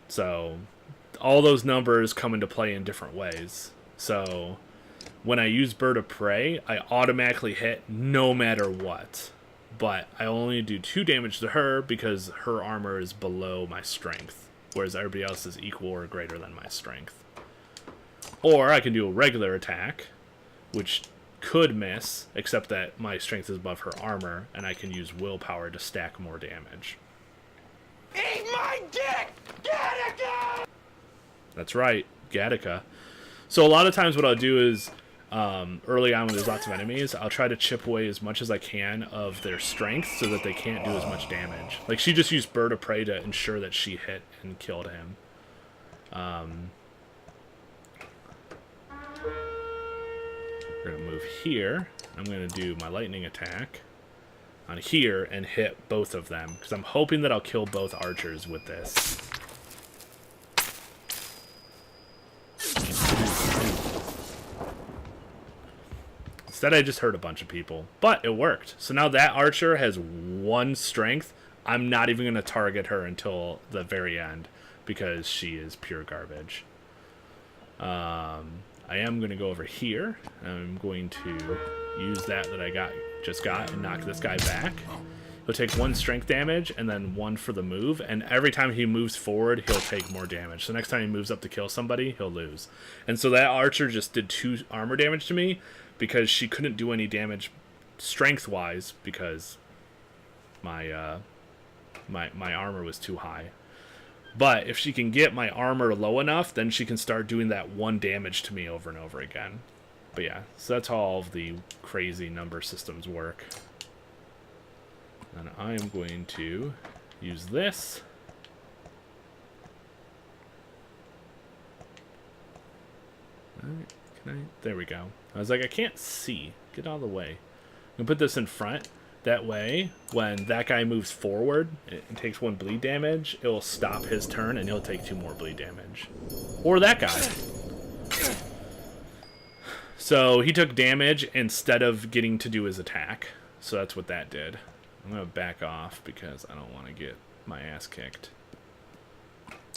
So all those numbers come into play in different ways. So when I use Bird of Prey, I automatically hit no matter what. But I only do 2 damage to her because her armor is below my strength, whereas everybody else is equal or greater than my strength. Or I can do a regular attack, which could miss, except that my strength is above her armor, and I can use willpower to stack more damage. Eat my dick! Gattaca! That's right, Gattaca. So a lot of times what I'll do is, early on when there's lots of enemies, I'll try to chip away as much as I can of their strength so that they can't do as much damage. Like, she just used Bird of Prey to ensure that she hit and killed him. We're going to move here. I'm going to do my lightning attack on here and hit both of them, because I'm hoping that I'll kill both archers with this. Instead, I just hurt a bunch of people, but it worked. So now that archer has 1 strength. I'm not even going to target her until the very end because she is pure garbage. I am going to go over here. I'm going to use that I just got and knock this guy back. He'll take 1 strength damage and then 1 for the move, and every time he moves forward, he'll take more damage. So next time he moves up to kill somebody, he'll lose. And so that archer just did 2 armor damage to me because she couldn't do any damage strength-wise because my my armor was too high. But if she can get my armor low enough, then she can start doing that 1 damage to me over and over again. But yeah, so that's how all of the crazy number systems work. And I am going to use this. Alright, there we go. I was like, I can't see. Get out of the way. I'm going to put this in front. That way, when that guy moves forward and takes 1 bleed damage, it will stop his turn and he'll take 2 more bleed damage. Or that guy. So he took damage instead of getting to do his attack. So that's what that did. I'm going to back off because I don't want to get my ass kicked.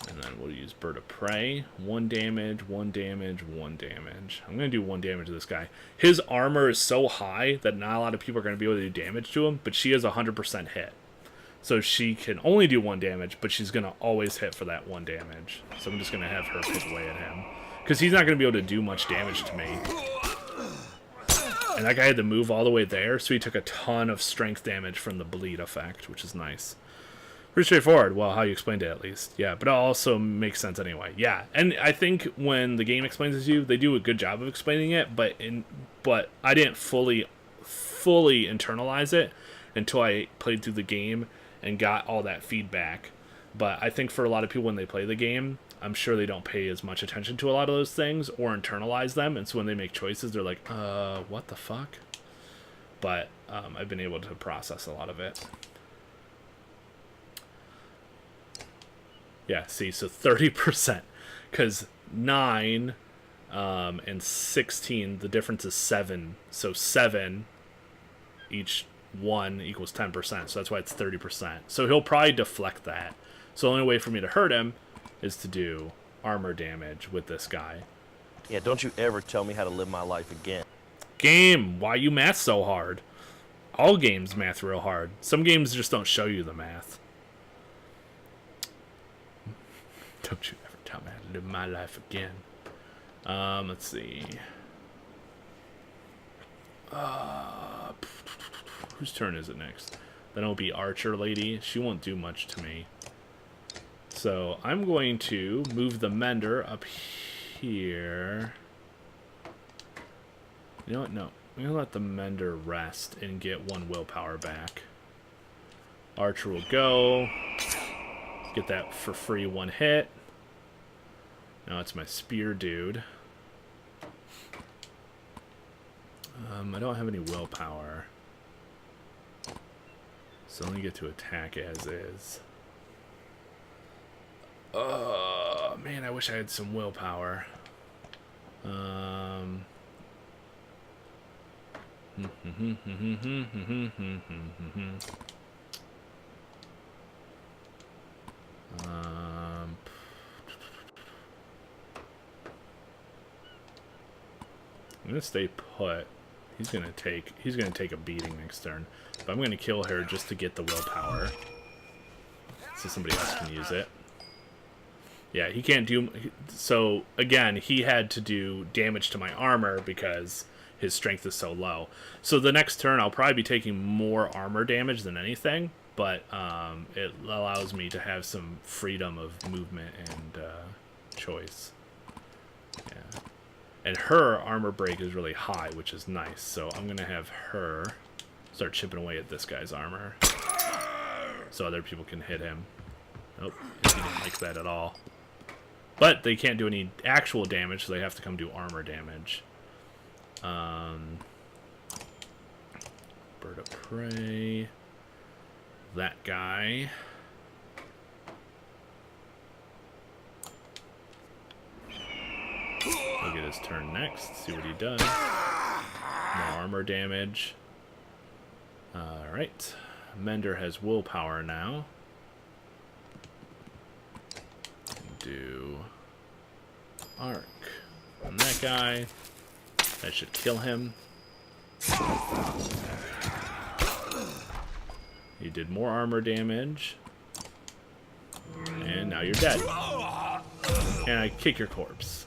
And then we'll use Bird of Prey. 1 damage, 1 damage, 1 damage. I'm going to do 1 damage to this guy. His armor is so high that not a lot of people are going to be able to do damage to him, but she has 100% hit. So she can only do 1 damage, but she's going to always hit for that 1 damage. So I'm just going to have her pick away at him. Because he's not going to be able to do much damage to me. And that guy had to move all the way there, so he took a ton of strength damage from the bleed effect, which is nice. Pretty straightforward. Well, how you explained it, at least. Yeah, but it also makes sense anyway. Yeah, and I think when the game explains it to you, they do a good job of explaining it, but I didn't fully internalize it until I played through the game and got all that feedback. But I think for a lot of people when they play the game, I'm sure they don't pay as much attention to a lot of those things or internalize them, and so when they make choices, they're like, what the fuck? But I've been able to process a lot of it. Yeah, see, so 30%, because 9 and 16, the difference is 7. So 7, each one equals 10%, so that's why it's 30%. So he'll probably deflect that. So the only way for me to hurt him is to do armor damage with this guy. Yeah, don't you ever tell me how to live my life again. Game, why you math so hard? All games math real hard. Some games just don't show you the math. Don't you ever tell me how to live my life again. Let's see. Whose turn is it next? Then it'll be Archer Lady. She won't do much to me. So I'm going to move the Mender up here. You know what? No. I'm going to let the Mender rest and get 1 willpower back. Archer will go. Get that for free 1 hit. Now it's my spear dude. I don't have any willpower. So let me get to attack as is. Man, I wish I had some willpower. I'm gonna stay put. He's gonna take a beating next turn. But I'm gonna kill her just to get the willpower. So somebody else can use it. Yeah, he can't do... So, again, he had to do damage to my armor because his strength is so low. So the next turn, I'll probably be taking more armor damage than anything. But it allows me to have some freedom of movement and choice. Yeah. And her armor break is really high, which is nice. So I'm going to have her start chipping away at this guy's armor. So other people can hit him. Nope, he didn't like that at all. But they can't do any actual damage, so they have to come do armor damage. Bird of Prey. That guy. We'll get his turn next, see what he does. More armor damage. Alright. Mender has willpower now. Do arc on that guy. That should kill him. He did more armor damage. And now you're dead. And I kick your corpse.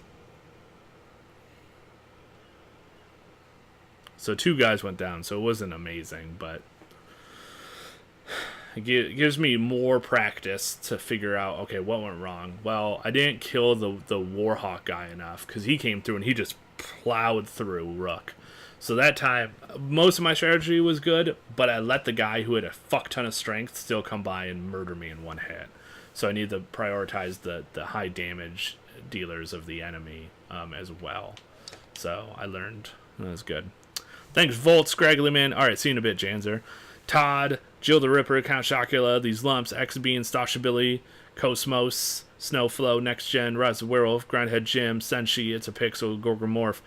So 2 guys went down, so it wasn't amazing, but it gives me more practice to figure out, okay, what went wrong? Well, I didn't kill the Warhawk guy enough, because he came through and he just plowed through Rook. So that time, most of my strategy was good, but I let the guy who had a fuck ton of strength still come by and murder me in 1 hit. So I need to prioritize the high damage dealers of the enemy as well. So I learned. That was good. Thanks, Volt, Scraggly Man. Alright, see you in a bit, Janzer. Todd, Jill the Ripper, Count Chocula, These Lumps, X-Bean, Stashabilly, Cosmos, Snowflow, Next Gen, Rise of Werewolf, Grindhead Jim, Senshi, It's a Pixel, Gorgomorph,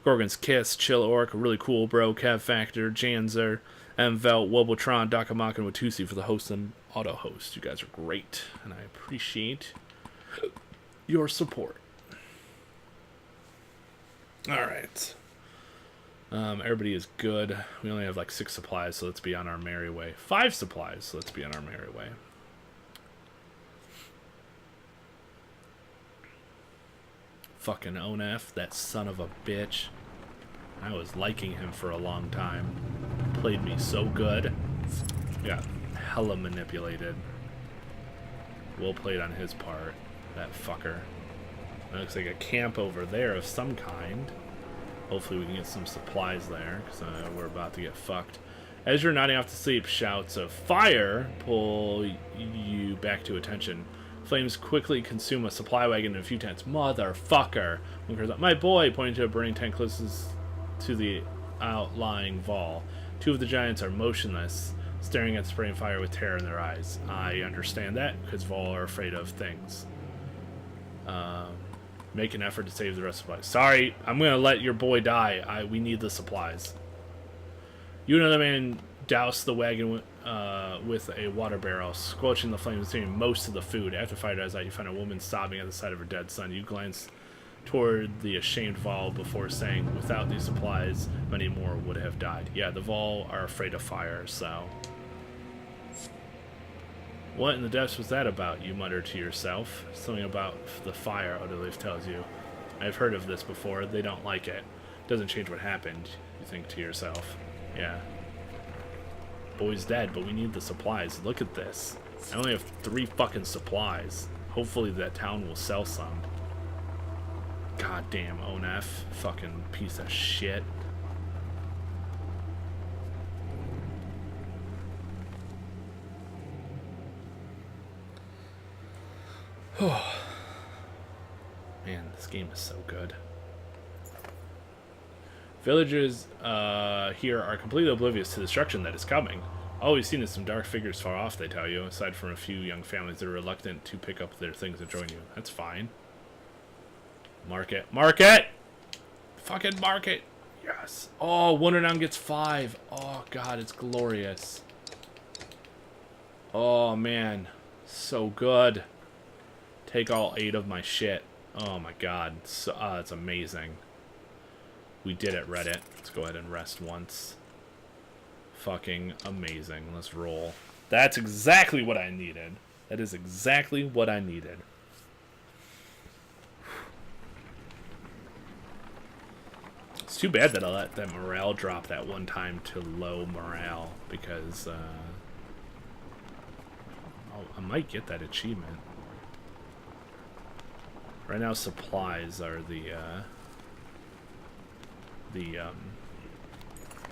Gorgon's Kiss, Chill Orc, Really Cool Bro, Cav Factor, Janzer, Mvelt, Wobotron, Dakamaka, and Watusi for the host and auto host. You guys are great, and I appreciate your support. Alright. Everybody is good. We only have like 6 supplies, so let's be on our merry way. 5 supplies, so let's be on our merry way. Fucking Onef, that son of a bitch. I was liking him for a long time. Played me so good. Got hella manipulated. Well played on his part. That fucker. That looks like a camp over there of some kind. Hopefully we can get some supplies there, because we're about to get fucked. As you're nodding off to sleep, shouts of fire pull you back to attention. Flames quickly consume a supply wagon and a few tents. Motherfucker! One cries out, "My boy!" pointing to a burning tent closest to the outlying Vol. Two of the giants are motionless, staring at the spraying fire with terror in their eyes. I understand that, because Vol are afraid of things. Make an effort to save the rest of the supplies. Sorry, I'm going to let your boy die. We need the supplies. You and another man douse the wagon with a water barrel, squelching the flames and saving most of the food. After the fire dies out, you find a woman sobbing at the side of her dead son. You glance toward the ashamed Vol before saying, without these supplies, many more would have died. Yeah, the Vol are afraid of fire, so... What in the depths was that about? You mutter to yourself. Something about the fire, Odalith tells you. I've heard of this before. They don't like it. Doesn't change what happened, you think to yourself. Yeah. Boy's dead, but we need the supplies. Look at this. I only have 3 fucking supplies. Hopefully that town will sell some. Goddamn ONF. Fucking piece of shit. Man, this game is so good. Villagers here are completely oblivious to the destruction that is coming. All we've seen is some dark figures far off, they tell you, aside from a few young families that are reluctant to pick up their things and join you. That's fine. Market. Market! Fucking market! Yes. Oh, Wonder Down gets 5. Oh, God, it's glorious. Oh, man. So good. Take all 8 of my shit. Oh, my God. So, it's amazing. We did it, Reddit. Let's go ahead and rest once. Fucking amazing. Let's roll. That's exactly what I needed. That is exactly what I needed. It's too bad that I let that morale drop that one time to low morale, because I might get that achievement. Right now supplies are the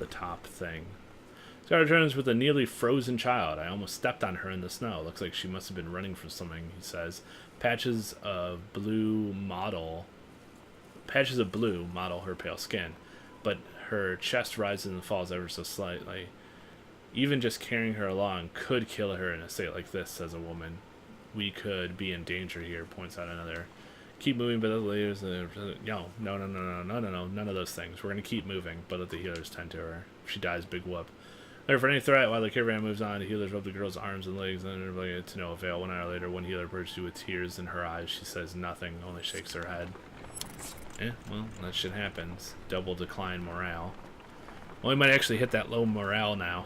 top thing. Scar returns with a nearly frozen child. I almost stepped on her in the snow. Looks like she must have been running from something, he says. Patches of blue model her pale skin, but her chest rises and falls ever so slightly. Even just carrying her along could kill her in a state like this, says a woman. We could be in danger here, points out another. Keep moving, but the layers. No, none of those things. We're gonna keep moving, but let the healers tend to her. If she dies, big whoop. There for any threat, while the caravan moves on, the healers rub the girl's arms and legs, and everybody to no avail. 1 hour later, one healer approaches you with tears in her eyes. She says nothing, only shakes her head. Yeah, well, that shit happens. Double decline morale. Well, we might actually hit that low morale now.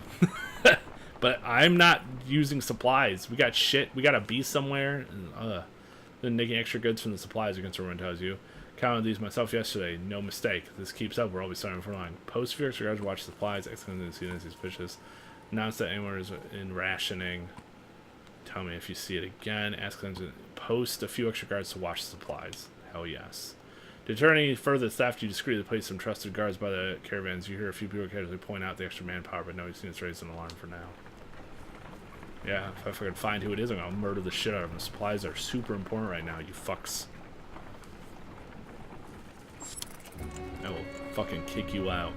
But I'm not using supplies. We got shit. We got a beast somewhere. Then making extra goods from the supplies, against everyone tells you. Counted these myself yesterday. No mistake. If this keeps up, we'll all be starting for long. Post for regards, watch supplies. Excellent to see this suspicious. Announce that anyone is in rationing. Tell me if you see it again. Ask them to post a few extra guards to watch supplies. Hell yes. To deter any further theft, you discreetly place some trusted guards by the caravans. You hear a few people casually point out the extra manpower, but nobody's seen it's raised an alarm for now. Yeah, if I fucking find who it is, I'm gonna murder the shit out of them. The supplies are super important right now, you fucks. I will fucking kick you out.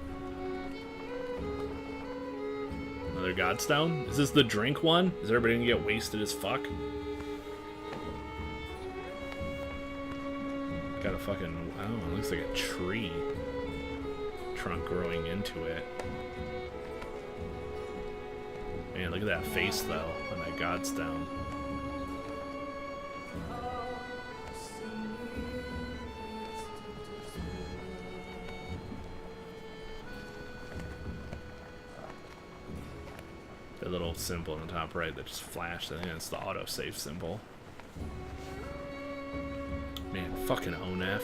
Another Godstone? Is this the drink one? Is everybody gonna get wasted as fuck? Got a fucking, I don't know, it looks like a tree trunk growing into it. Man, look at that face though, on that Godstone. The little symbol on the top right that just flashed, I think it's the autosave symbol. Man, fucking ONF.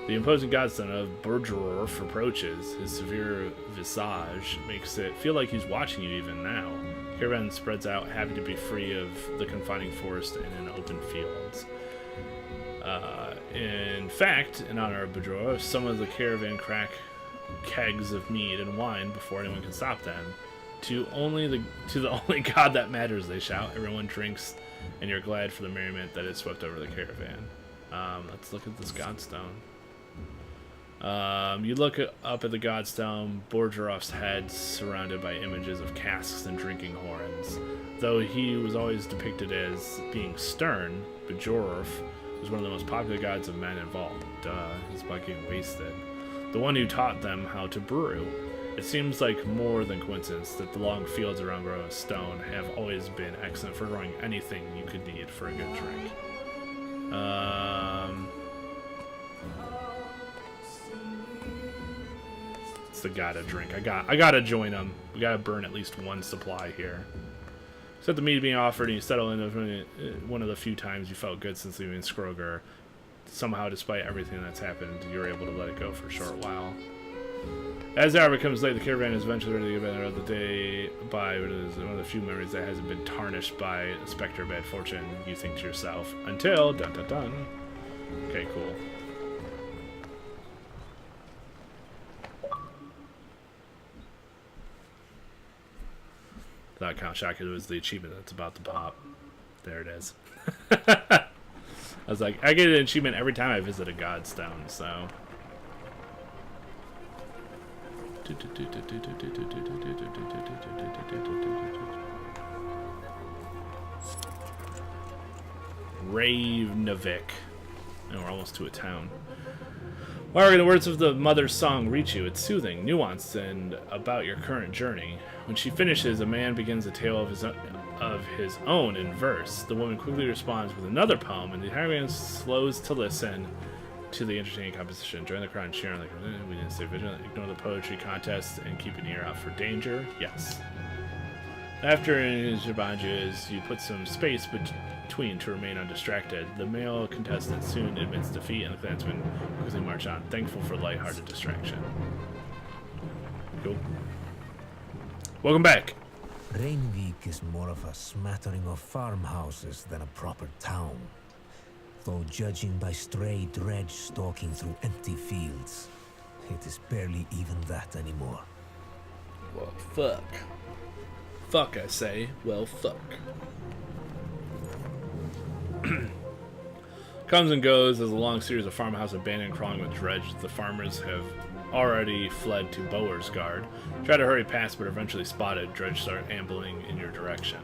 The imposing godson of Burdrorf approaches. His severe visage makes it feel like he's watching you even now. Caravan spreads out, happy to be free of the confining forest and in open fields. In fact, in honor of Burdrorf, some of the caravan crack kegs of mead and wine before anyone can stop them. To the only God that matters, they shout. Everyone drinks, and you're glad for the merriment that has swept over the caravan. Let's look at this Godstone. You look up at the Godstone, Borgeroff's head surrounded by images of casks and drinking horns. Though he was always depicted as being stern, Bajorov was one of the most popular gods of men involved. He's about getting wasted. The one who taught them how to brew. It seems like more than coincidence that the long fields around Grove Stone have always been excellent for growing anything you could need for a good drink. It's the gotta drink. I gotta join them. We gotta burn at least one supply here. Except the meat being offered, and you settle in one of the few times you felt good since leaving Skroger. Somehow, despite everything that's happened, you're able to let it go for a short while. As the hour becomes late, the caravan is eventually ready to get better of the day by, but it is one of the few memories that hasn't been tarnished by a specter of bad fortune, you think to yourself. Until, dun dun dun. Okay, cool. Without count shock, it was the achievement that's about to pop. There it is. I was like, I get an achievement every time I visit a Godstone, so... Ravnavik. And we're almost to a town. Why are the words of the mother's song reach you? It's soothing, nuanced, and about your current journey. When she finishes, a man begins a tale of his own in verse. The woman quickly responds with another poem, and the caravan slows to listen to the entertaining composition. Join the crowd and cheer. Like, we didn't stay vigilant. Ignore the poetry contest and keep an ear out for danger. Yes. After Jabanjas, you put some space between to remain undistracted. The male contestant soon admits defeat, and the clansmen quickly march on, thankful for lighthearted distraction. Cool. Welcome back. Rainvik is more of a smattering of farmhouses than a proper town. Though judging by stray dredge stalking through empty fields, it is barely even that anymore. Well, fuck. Fuck, I say. Well, fuck. Comes and goes as a long series of farmhouses abandoned, crawling with dredge. The farmers have already fled to Boer's Guard. Try to hurry past, but eventually spotted. Dredge start ambling in your direction.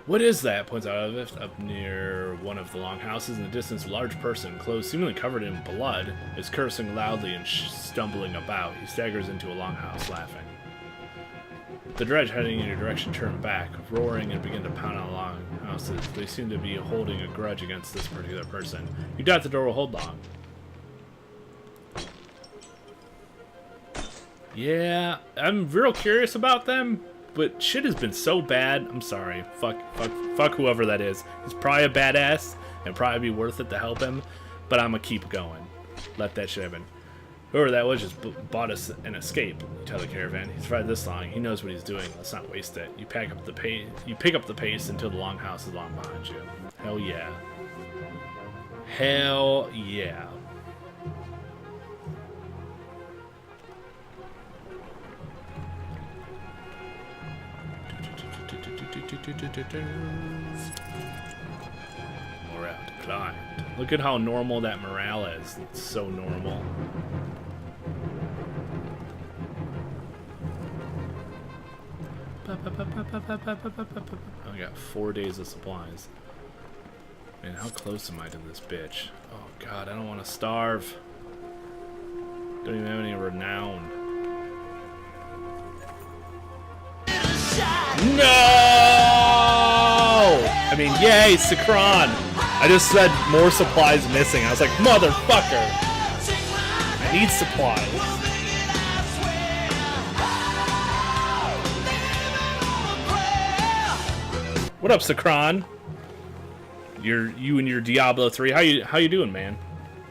What is that? Points out of it. Up near one of the longhouses in the distance, a large person, clothes seemingly covered in blood, is cursing loudly and stumbling about. He staggers into a longhouse, laughing. The dredge heading in your direction turn back, roaring, and begin to pound on longhouses. They seem to be holding a grudge against this particular person. You doubt the door will hold long. Yeah, I'm real curious about them. But shit has been so bad. I'm sorry. Fuck whoever that is. He's probably a badass and probably be worth it to help him. But I'm gonna keep going. Let that shit happen. Whoever that was just bought us an escape. You tell the caravan. He's tried this long. He knows what he's doing. Let's not waste it. You pick up the pace until the longhouse is long behind you. Hell yeah. Hell yeah. Morale declined. Look at how normal that morale is. It's so normal. I got 4 days of supplies. Man, how close am I to this bitch? Oh god, I don't want to starve. Don't even have any renown. No! I mean, yay, Sakron! I just said more supplies missing. I was like, motherfucker! I need supplies. What up, Sakron? You and your Diablo 3. How you doing, man?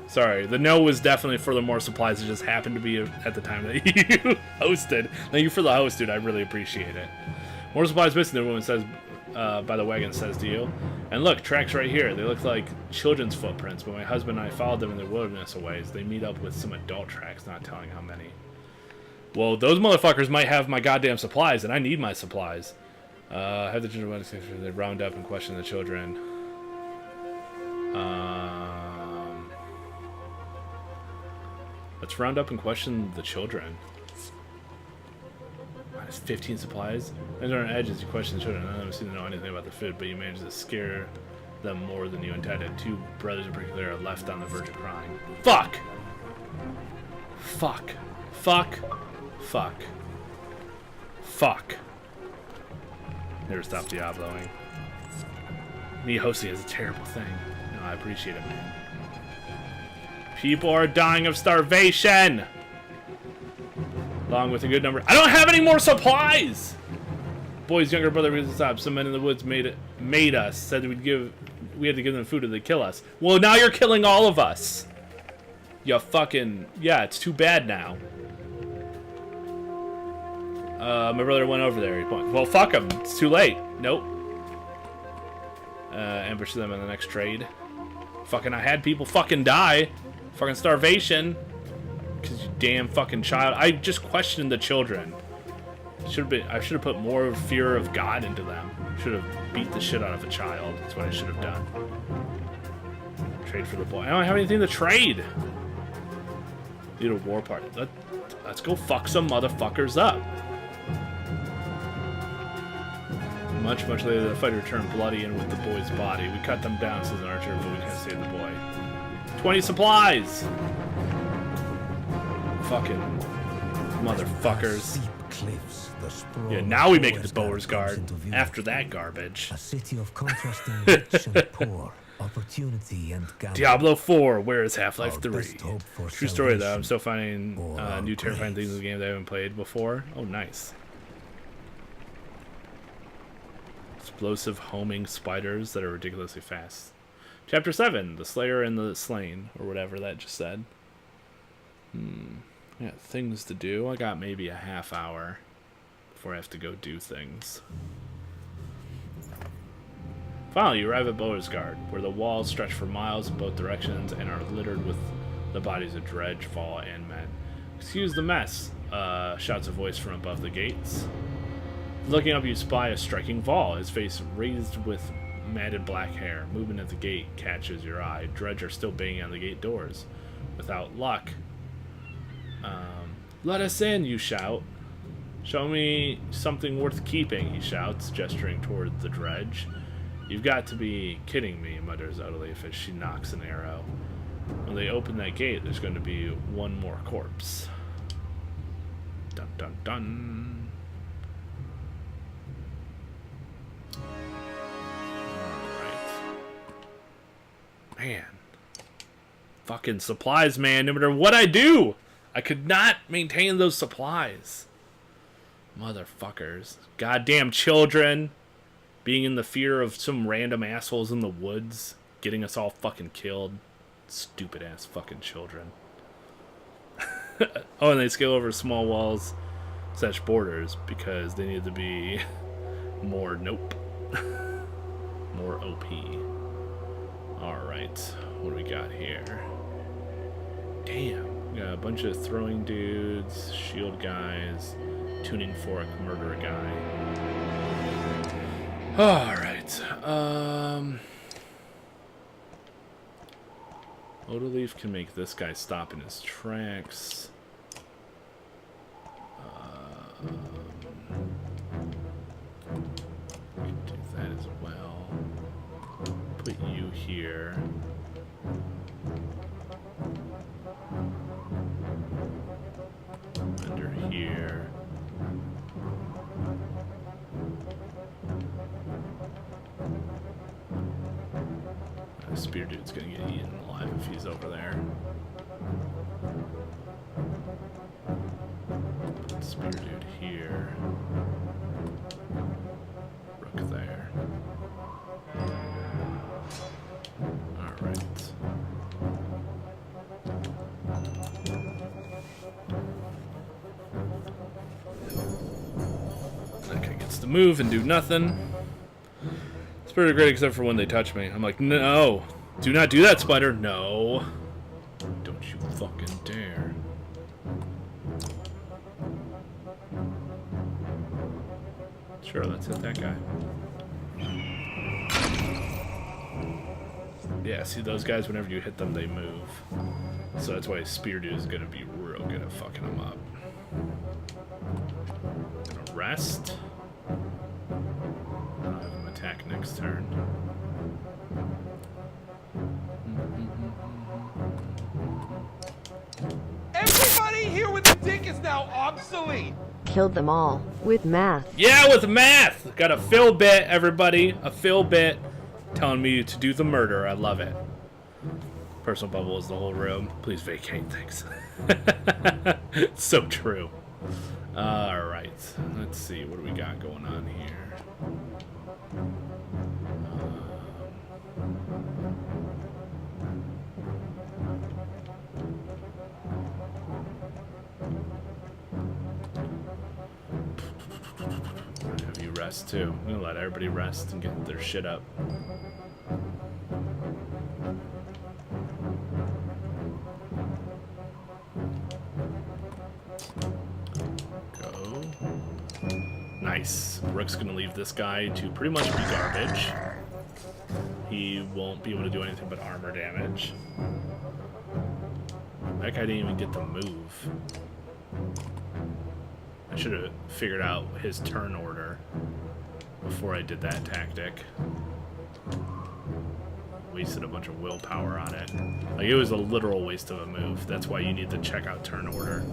Sorry, the no was definitely for the more supplies. It just happened to be at the time that you hosted. Thank you for the host, dude. I really appreciate it. More supplies missing, the woman says, by the wagon says to you. And look, tracks right here. They look like children's footprints, but my husband and I followed them in the wilderness a ways. They meet up with some adult tracks, not telling how many. Well, those motherfuckers might have my goddamn supplies, and I need my supplies. Have the children they round up and question the children. Let's round up and question the children. Minus 15 supplies. And on edges, you question the children. None of them seem to know anything about the food, but you manage to scare them more than you intended. Two brothers in particular are left on the verge of crying. Fuck! Fuck. Fuck. Fuck. Fuck. Never stop Diabloing. Me hosting is a terrible thing. No, I appreciate it, man. People are dying of starvation! Along with a good number. I don't have any more supplies! Boy's younger brother was stop. Some men in the woods made us. Said we had to give them food or they'd kill us. Well, now you're killing all of us. You fucking... Yeah, it's too bad now. My brother went over there. He pointed. Well, fuck him. It's too late. Nope. Ambush them in the next trade. Fucking, I had people fucking die. Fucking starvation. Because you damn fucking child. I just questioned the children. I should have put more fear of God into them. Should have beat the shit out of a child. That's what I should have done. Trade for the boy. I don't have anything to trade. Need a war party. Let's go fuck some motherfuckers up. Much later, the fight returned bloody and with the boy's body. We cut them down, says an archer, but we can't save the boy. 20 supplies! Fucking motherfuckers. Yeah, now we make it to Bower's Guard. After that garbage. A city of contrasting rich and poor, opportunity and gambling. Diablo 4, where is Half-Life 3? True story though, I'm still finding new terrifying things in the game that I haven't played before. Oh, nice. Explosive homing spiders that are ridiculously fast. Chapter 7, the Slayer and the Slain, or whatever that just said. I got things to do. I got maybe a half hour before I have to go do things. Finally, you arrive at Bower's Guard, where the walls stretch for miles in both directions and are littered with the bodies of Dredge, Fall, and men. Excuse the mess, shouts a voice from above the gates. Looking up, you spy a striking Vol, his face raised with matted black hair. Movement at the gate catches your eye. Dredge are still banging on the gate doors. Without luck. Let us in, you shout. Show me something worth keeping, he shouts, gesturing toward the Dredge. You've got to be kidding me, mutters Odalif as she knocks an arrow. When they open that gate, there's going to be one more corpse. Dun dun dun. Man. Fucking supplies, man. No matter what I do, I could not maintain those supplies. Motherfuckers. Goddamn children. Being in the fear of some random assholes in the woods. Getting us all fucking killed. Stupid ass fucking children. Oh, and they scale over small walls / borders because they need to be more nope. More OP. Alright, what do we got here? Damn, we got a bunch of throwing dudes, shield guys, tuning fork, murder guy. Alright, Odalif can make this guy stop in his tracks. We can do that as well. Put you here. Under here. Spear dude's gonna get eaten alive if he's over there. Spear dude here. Rook there. Alright. That guy gets to move and do nothing. It's pretty great except for when they touch me. I'm like, no! Do not do that, spider! No! Don't you fucking dare. Sure, let's hit that guy. Yeah, see those guys, whenever you hit them, they move. So that's why Spear Dude is going to be real good at fucking them up. Gonna rest. I'll have him attack next turn. Everybody here with the dick is now obsolete. Killed them all with math. Yeah, with math! Got a fill bit, everybody. A fill bit telling me to do the murder. I love it. Personal bubble is the whole room. Please vacate, thanks. It's so true. Alright, let's see. What do we got going on here? Have you rest too. I'm gonna let everybody rest and get their shit up. Go. Nice. Rook's gonna leave this guy to pretty much be garbage. He won't be able to do anything but armor damage. That guy didn't even get to move. I should have figured out his turn order before I did that tactic. Wasted a bunch of willpower on it. Like, it was a literal waste of a move. That's why you need to check out turn order.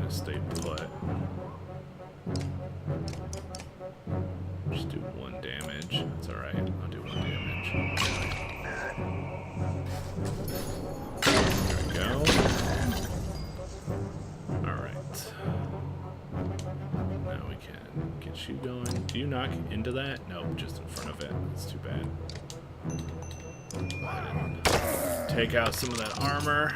Stay put. Just do 1 damage. That's alright. I'll do 1 damage. There we go. Alright. Now we can get you going. Do you knock into that? Nope, just in front of it. That's too bad. Go ahead and take out some of that armor.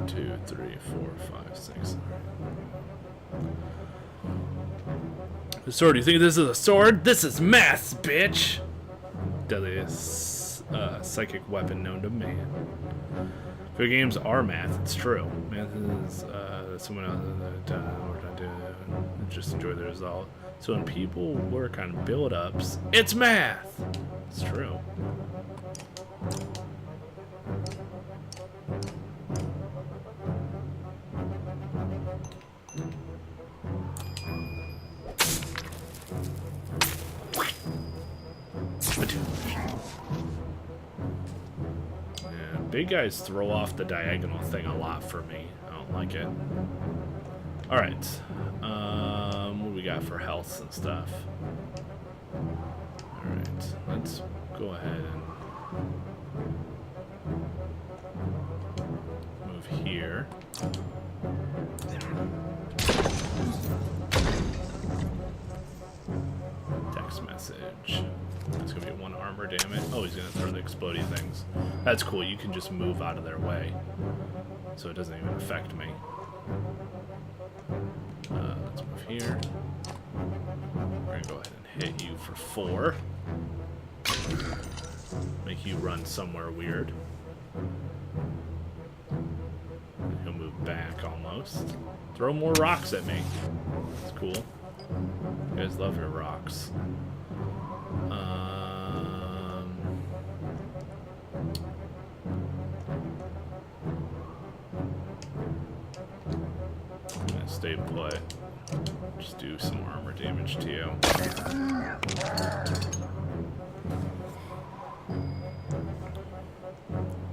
Two, three, 4, 5, 6. The sword. You think this is a sword? This is math, bitch. Deadliest psychic weapon known to man. Video games are math. It's true. Math is someone else just enjoy the result. So when people work on build-ups, it's math. It's true. Big guys throw off the diagonal thing a lot for me. I don't like it. Alright. What do we got for health and stuff? Alright. Let's go ahead and move here. Text message. It's gonna be 1 armor damage. Oh, he's gonna throw the explodey things. That's cool. You can just move out of their way, so it doesn't even affect me. Let's move here. We're gonna go ahead and hit you for 4. Make you run somewhere weird. He'll move back almost. Throw more rocks at me. That's cool. You guys love your rocks. I'm gonna stay put. Just do some armor damage to you.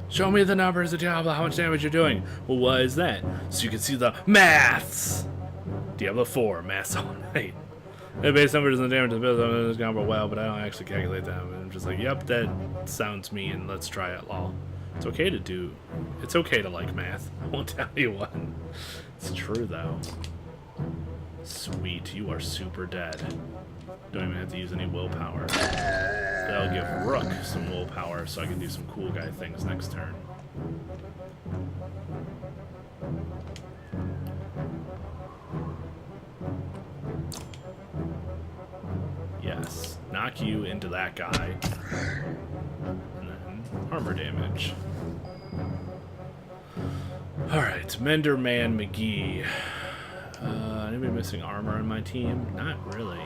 Show me the numbers of Diablo, how much damage you're doing. Well, what is that? So you can see the maths. Diablo 4, maths all night. The base numbers and the damage to the build is gone well, but I don't actually calculate them. And I'm just like, yep, that sounds mean. Let's try it, lol. It's okay to do. It's okay to like math. I won't tell you what. It's true though. Sweet, you are super dead. Don't even have to use any willpower. That'll give Rook some willpower so I can do some cool guy things next turn. knock you into that guy. And then armor damage. Alright, Mender Man McGee. Anybody missing armor on my team? Not really.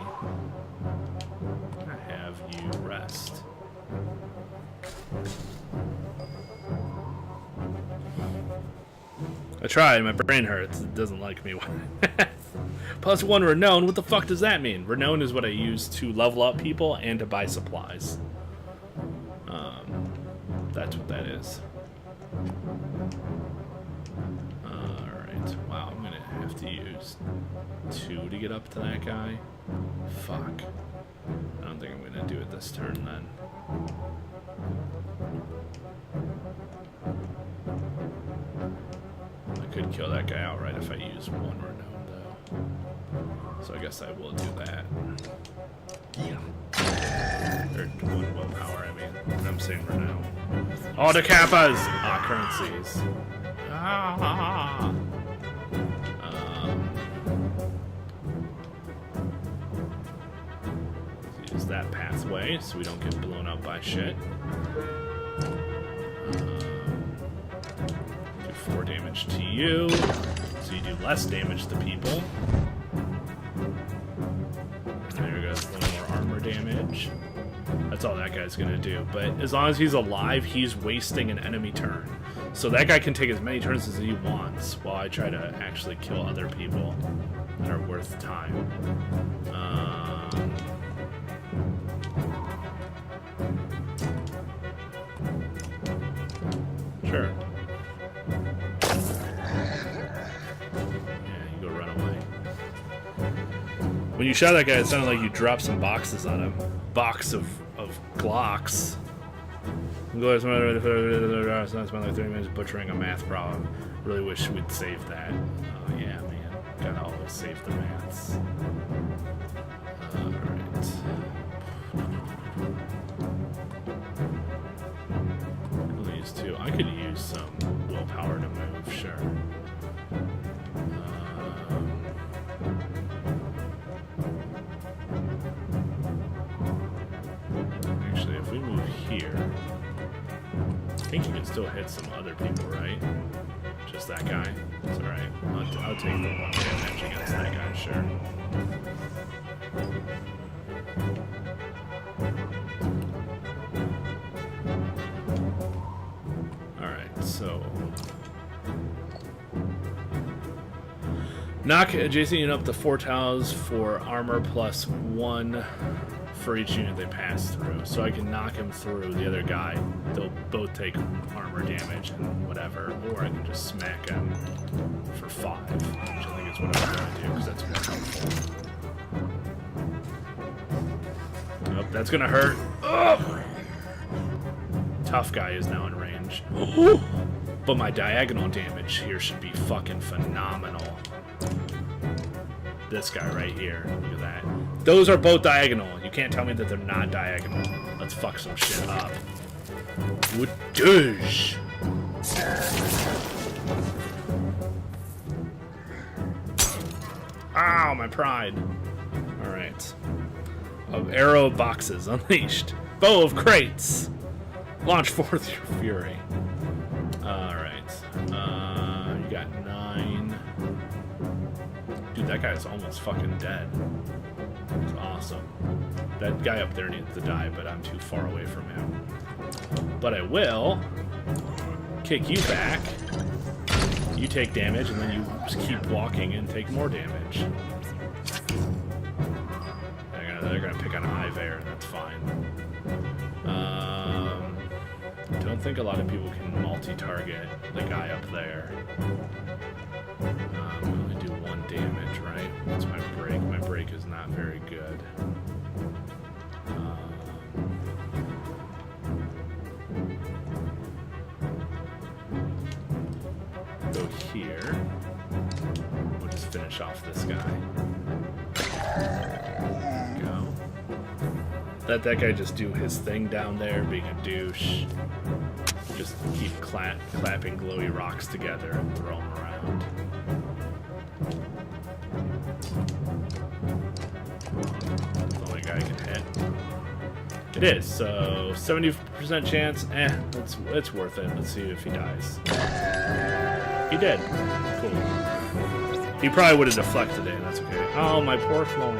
I have you rest. I tried, my brain hurts. It doesn't like me. +1 renown, what the fuck does that mean? Renown is what I use to level up people and to buy supplies. That's what that is. Alright, wow, I'm gonna have to use 2 to get up to that guy. Fuck. I don't think I'm gonna do it this turn then. I could kill that guy outright if I use 1 renown though. So I guess I will do that. Or 1 willpower, I mean. I'm saying renown. Oh, the kappas! Ah, currencies. Ah. Use that pathway so we don't get blown up by shit. Do 4 damage to you, so you do less damage to people. There we go, a little more armor damage. That's all that guy's gonna do. But as long as he's alive, he's wasting an enemy turn. So that guy can take as many turns as he wants while I try to actually kill other people that are worth time. Sure. Yeah, you go run away. When you shot that guy, it sounded like you dropped some boxes on him. Box of Glocks. It's not spent like 30 minutes butchering a math problem. Really wish we'd saved that. Oh yeah, man. Gotta always save the maths. Alright. These two. I could use some willpower to move, sure. Actually, if we move here, I think you can still hit some other people, right? Just that guy? It's alright. I'll take the 1 damage against that guy, sure. Alright, so... knock adjacent unit up to 4 tiles for armor plus 1 for each unit they pass through. So I can knock him through the other guy. They'll both take armor damage and whatever. Or I can just smack him for 5, which I think is what I'm going to do because that's more helpful. Oh, that's going to hurt. Oh! Tough guy is now in range. But my diagonal damage here should be fucking phenomenal. This guy right here. Look at that. Those are both diagonal. You can't tell me that they're not diagonal. Let's fuck some shit up. Wooddoosh. Ow, my pride. Alright. Of arrow boxes unleashed. Bow of crates. Launch forth your fury. Alright. You got 9. Dude, that guy's almost fucking dead. It's awesome. That guy up there needs to die, but I'm too far away from him. But I will kick you back. You take damage, and then you just keep walking and take more damage. They're gonna pick on Iver, and that's fine. Don't think a lot of people can multi-target the guy up there. We only do 1 damage, right? What's my break? My break is not very good. Go here. We'll just finish off this guy. There we go. Let that guy just do his thing down there, being a douche. Just keep clapping glowy rocks together and throw them around. That's the only guy I can hit. It is, so 70% chance. It's worth it. Let's see if he dies. He did. Cool. He probably would have deflected it. That's okay. Oh, my poor clone.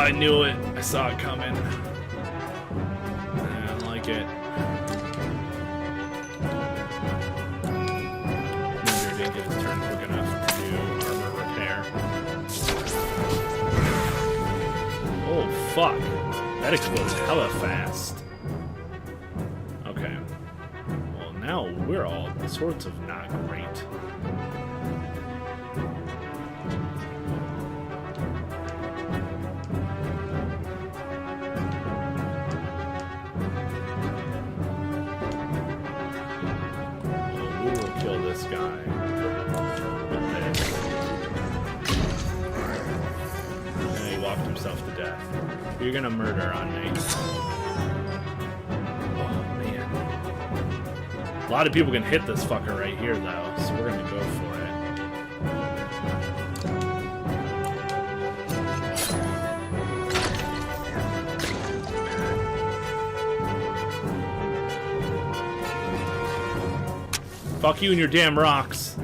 I knew it. I saw it coming. I don't like it. Mender didn't get his turn quick enough to do armor repair. Oh, fuck. That exploded hella fast. Okay. Well, now we're all sorts of not great. You're gonna murder on me. Oh, man. A lot of people can hit this fucker right here, though, so we're gonna go for it. Fuck you and your damn rocks.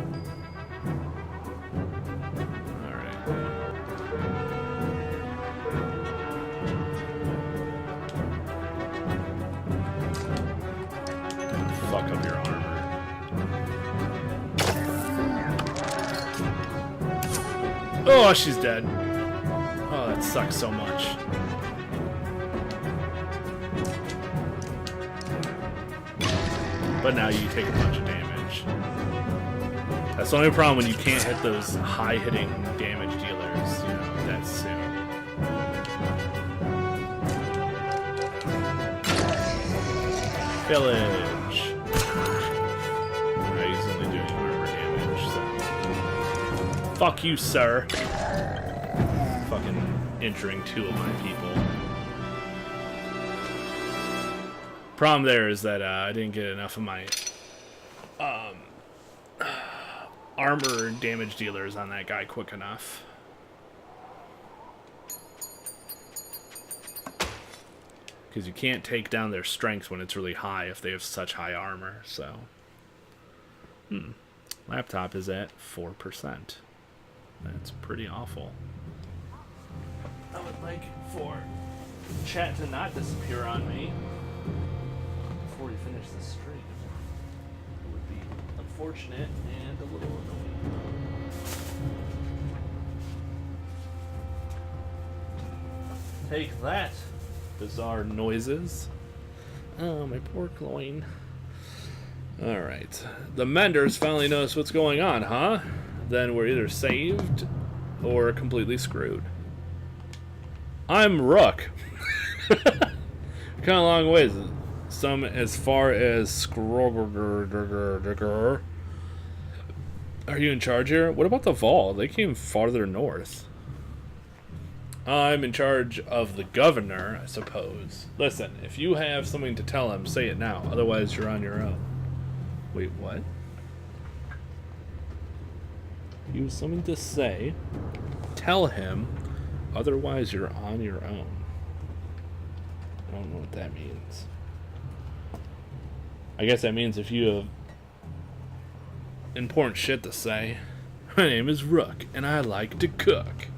Oh, she's dead. Oh, that sucks so much. But now you take a bunch of damage. That's the only problem when you can't hit those high-hitting damage dealers, you know, that soon. Village. He's only doing armor damage, so... Fuck you, sir. Fucking injuring two of my people. Problem there is that I didn't get enough of my armor damage dealers on that guy quick enough. Because you can't take down their strengths when it's really high if they have such high armor, so... Laptop is at 4%. That's pretty awful. I would like for chat to not disappear on me before we finish the stream. It would be unfortunate and a little annoying. Take that, bizarre noises. Oh, my poor cloyne. Alright. The Menders finally notice what's going on, huh? Then we're either saved or completely screwed. I'm Rook. Kind of long ways. Some as far as Scrogger. Are you in charge here? What about the Vol? They came farther north. I'm in charge of the governor, I suppose. Listen, if you have something to tell him, say it now. Otherwise, you're on your own. Wait, what? You have something to say. Tell him. Otherwise, you're on your own. I don't know what that means. I guess that means if you have important shit to say. My name is Rook, and I like to cook.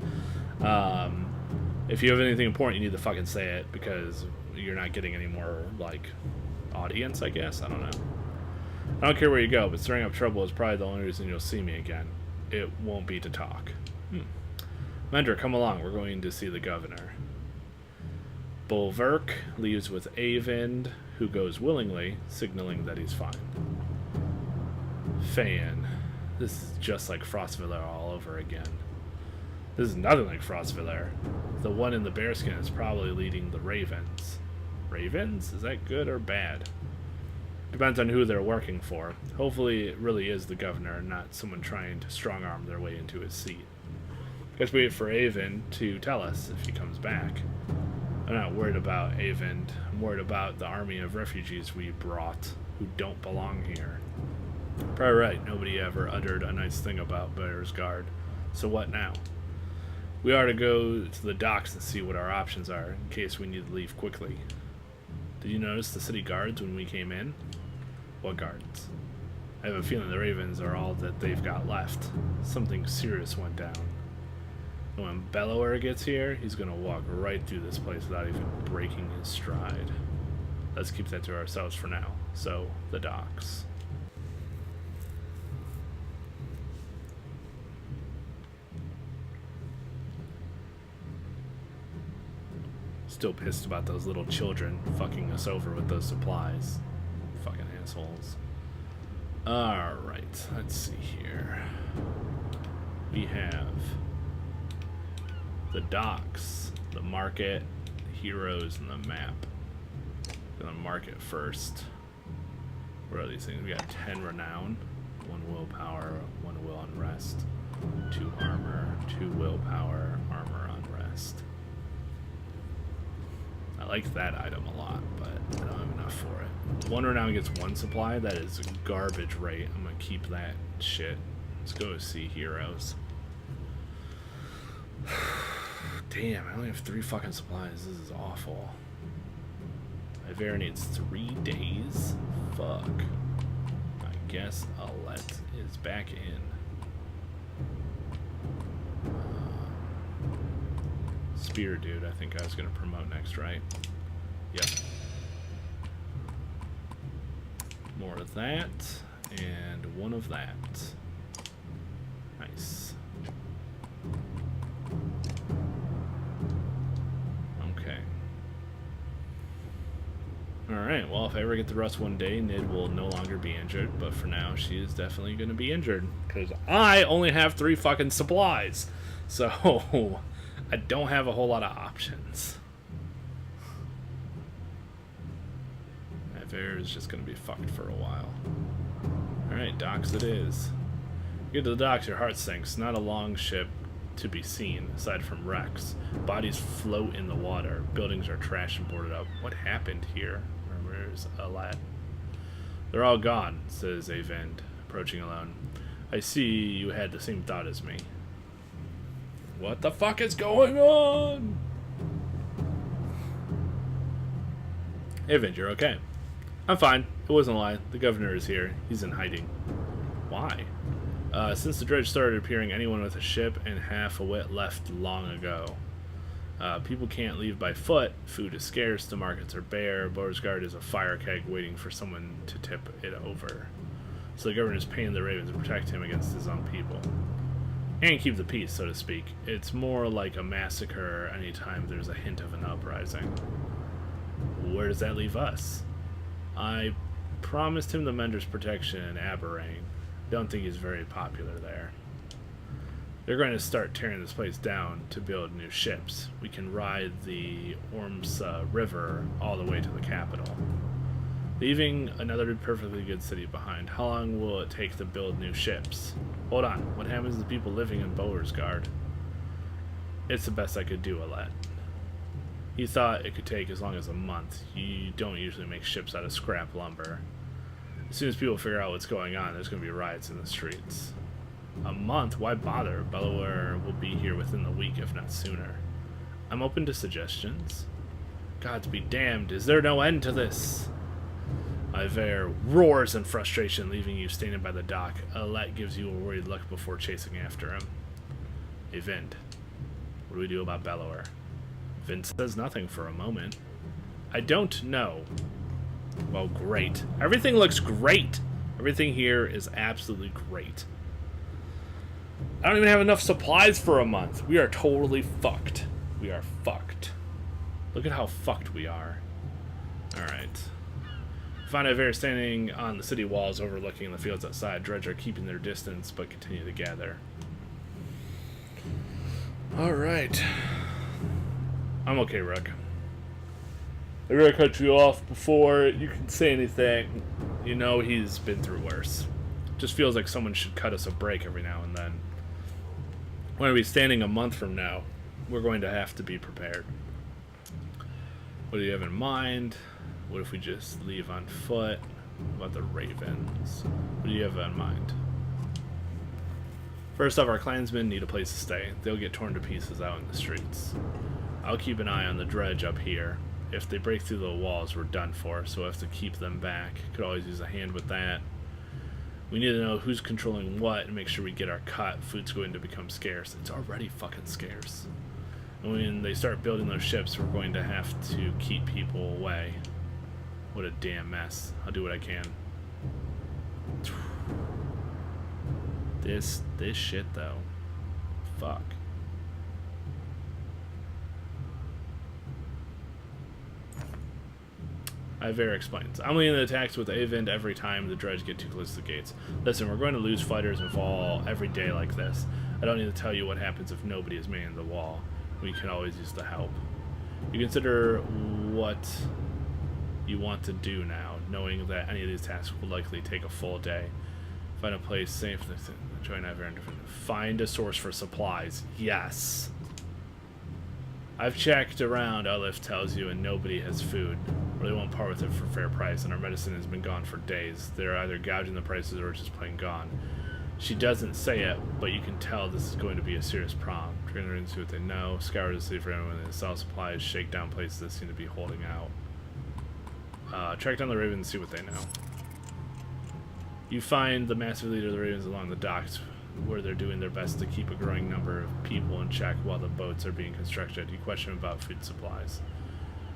If you have anything important, you need to fucking say it, because you're not getting any more, like, audience, I guess? I don't know. I don't care where you go, but stirring up trouble is probably the only reason you'll see me again. It won't be to talk. Mender, come along. We're going to see the governor. Bulwark leaves with Avind, who goes willingly, signaling that he's fine. Fan. This is just like Frostvilla all over again. This is nothing like Frostviller. The one in the bearskin is probably leading the Ravens. Ravens? Is that good or bad? Depends on who they're working for. Hopefully it really is the governor, not someone trying to strong-arm their way into his seat. Guess we wait for Avon to tell us if he comes back. I'm not worried about Avon. I'm worried about the army of refugees we brought who don't belong here. Probably right. Nobody ever uttered a nice thing about Banner's Guard. So what now? We are to go to the docks and see what our options are in case we need to leave quickly. Did you notice the city guards when we came in? What guards? I have a feeling the Ravens are all that they've got left. Something serious went down. And when Bellower gets here, he's gonna walk right through this place without even breaking his stride. Let's keep that to ourselves for now. So, the docks. Still pissed about those little children fucking us over with those supplies. Fucking assholes. Alright, let's see here. We have the docks, the market, the heroes, and the map. Gonna market first. What are these things? We got 10 renown, 1 willpower, 1 will unrest, 2 armor, 2 willpower, armor unrest. I like that item a lot, but I don't have enough for it. 1 renown gets 1 supply. That is a garbage rate. I'm gonna keep that shit. Let's go see heroes. Damn, I only have 3 fucking supplies. This is awful. Ivera needs 3 days. Fuck. I guess Alette is back in. Spear dude, I think I was gonna promote next, right? Yep. More of that, and 1 of that. Nice. Okay. Alright, well, if I ever get the rust one day, Nid will no longer be injured, but for now, she is definitely gonna be injured, because I only have 3 fucking supplies. So, I don't have a whole lot of options. Ivera is just gonna be fucked for a while. Alright, docks it is. You get to the docks, your heart sinks. Not a long ship to be seen, aside from wrecks. Bodies float in the water. Buildings are trashed and boarded up. What happened here? Where's Alette? They're all gone, says Avend, approaching alone. I see you had the same thought as me. What the fuck is going on? Avend, you're okay. I'm fine. It wasn't a lie. The governor is here. He's in hiding. Why? Since the dredge started appearing, anyone with a ship and half a wit left long ago. People can't leave by foot. Food is scarce. The markets are bare. Beauregard is a fire keg waiting for someone to tip it over. So the governor is paying the Ravens to protect him against his own people. And keep the peace, so to speak. It's more like a massacre anytime there's a hint of an uprising. Where does that leave us? I promised him the Mender's protection in Aberrain. Don't think he's very popular there. They're going to start tearing this place down to build new ships. We can ride the Ormsa River all the way to the capital, leaving another perfectly good city behind. How long will it take to build new ships? Hold on, what happens to the people living in Beauregard? It's the best I could do, Alette. He thought it could take as long as a month. You don't usually make ships out of scrap lumber. As soon as people figure out what's going on, there's going to be riots in the streets. A month? Why bother? Bellower will be here within the week, if not sooner. I'm open to suggestions. Gods be damned, is there no end to this? Ivere roars in frustration, leaving you standing by the dock. Alette gives you a worried look before chasing after him. Hey, Vind. What do we do about Bellower? Vind says nothing for a moment. I don't know. Well, great. Everything looks great. Everything here is absolutely great. I don't even have enough supplies for a month. We are totally fucked. We are fucked. Look at how fucked we are. Alright. Find Ivere standing on the city walls overlooking the fields outside. Dredge are keeping their distance, but continue to gather. Alright. I'm okay, Rook. I really cut you off before you can say anything. You know he's been through worse. Just feels like someone should cut us a break every now and then. We're going to be standing a month from now. We're going to have to be prepared. What do you have in mind? What if we just leave on foot? What about the ravens? What do you have in mind? First off, our clansmen need a place to stay. They'll get torn to pieces out in the streets. I'll keep an eye on the dredge up here. If they break through the walls, we're done for, so we'll have to keep them back. Could always use a hand with that. We need to know who's controlling what and make sure we get our cut. Food's going to become scarce. It's already fucking scarce. And when they start building those ships, we're going to have to keep people away. What a damn mess. I'll do what I can. This shit though. Fuck. Iver explains. I'm leading the attacks with Avend every time the dredge get too close to the gates. Listen, we're going to lose fighters and fall every day like this. I don't need to tell you what happens if nobody is manning the wall. We can always use the help. You consider what you want to do now, knowing that any of these tasks will likely take a full day. Find a place safe. Join Iver. Find a source for supplies. Yes. I've checked around, Olive tells you, and nobody has food. Or they won't part with it for fair price, and our medicine has been gone for days. They're either gouging the prices or just plain gone. She doesn't say it, but you can tell this is going to be a serious problem. Train her and see what they know. Scour the city for anyone that sell supplies. Shake down places that seem to be holding out. Track down the Ravens and see what they know. You find the massive leader of the Ravens along the docks, where they're doing their best to keep a growing number of people in check while the boats are being constructed. You question him about food supplies.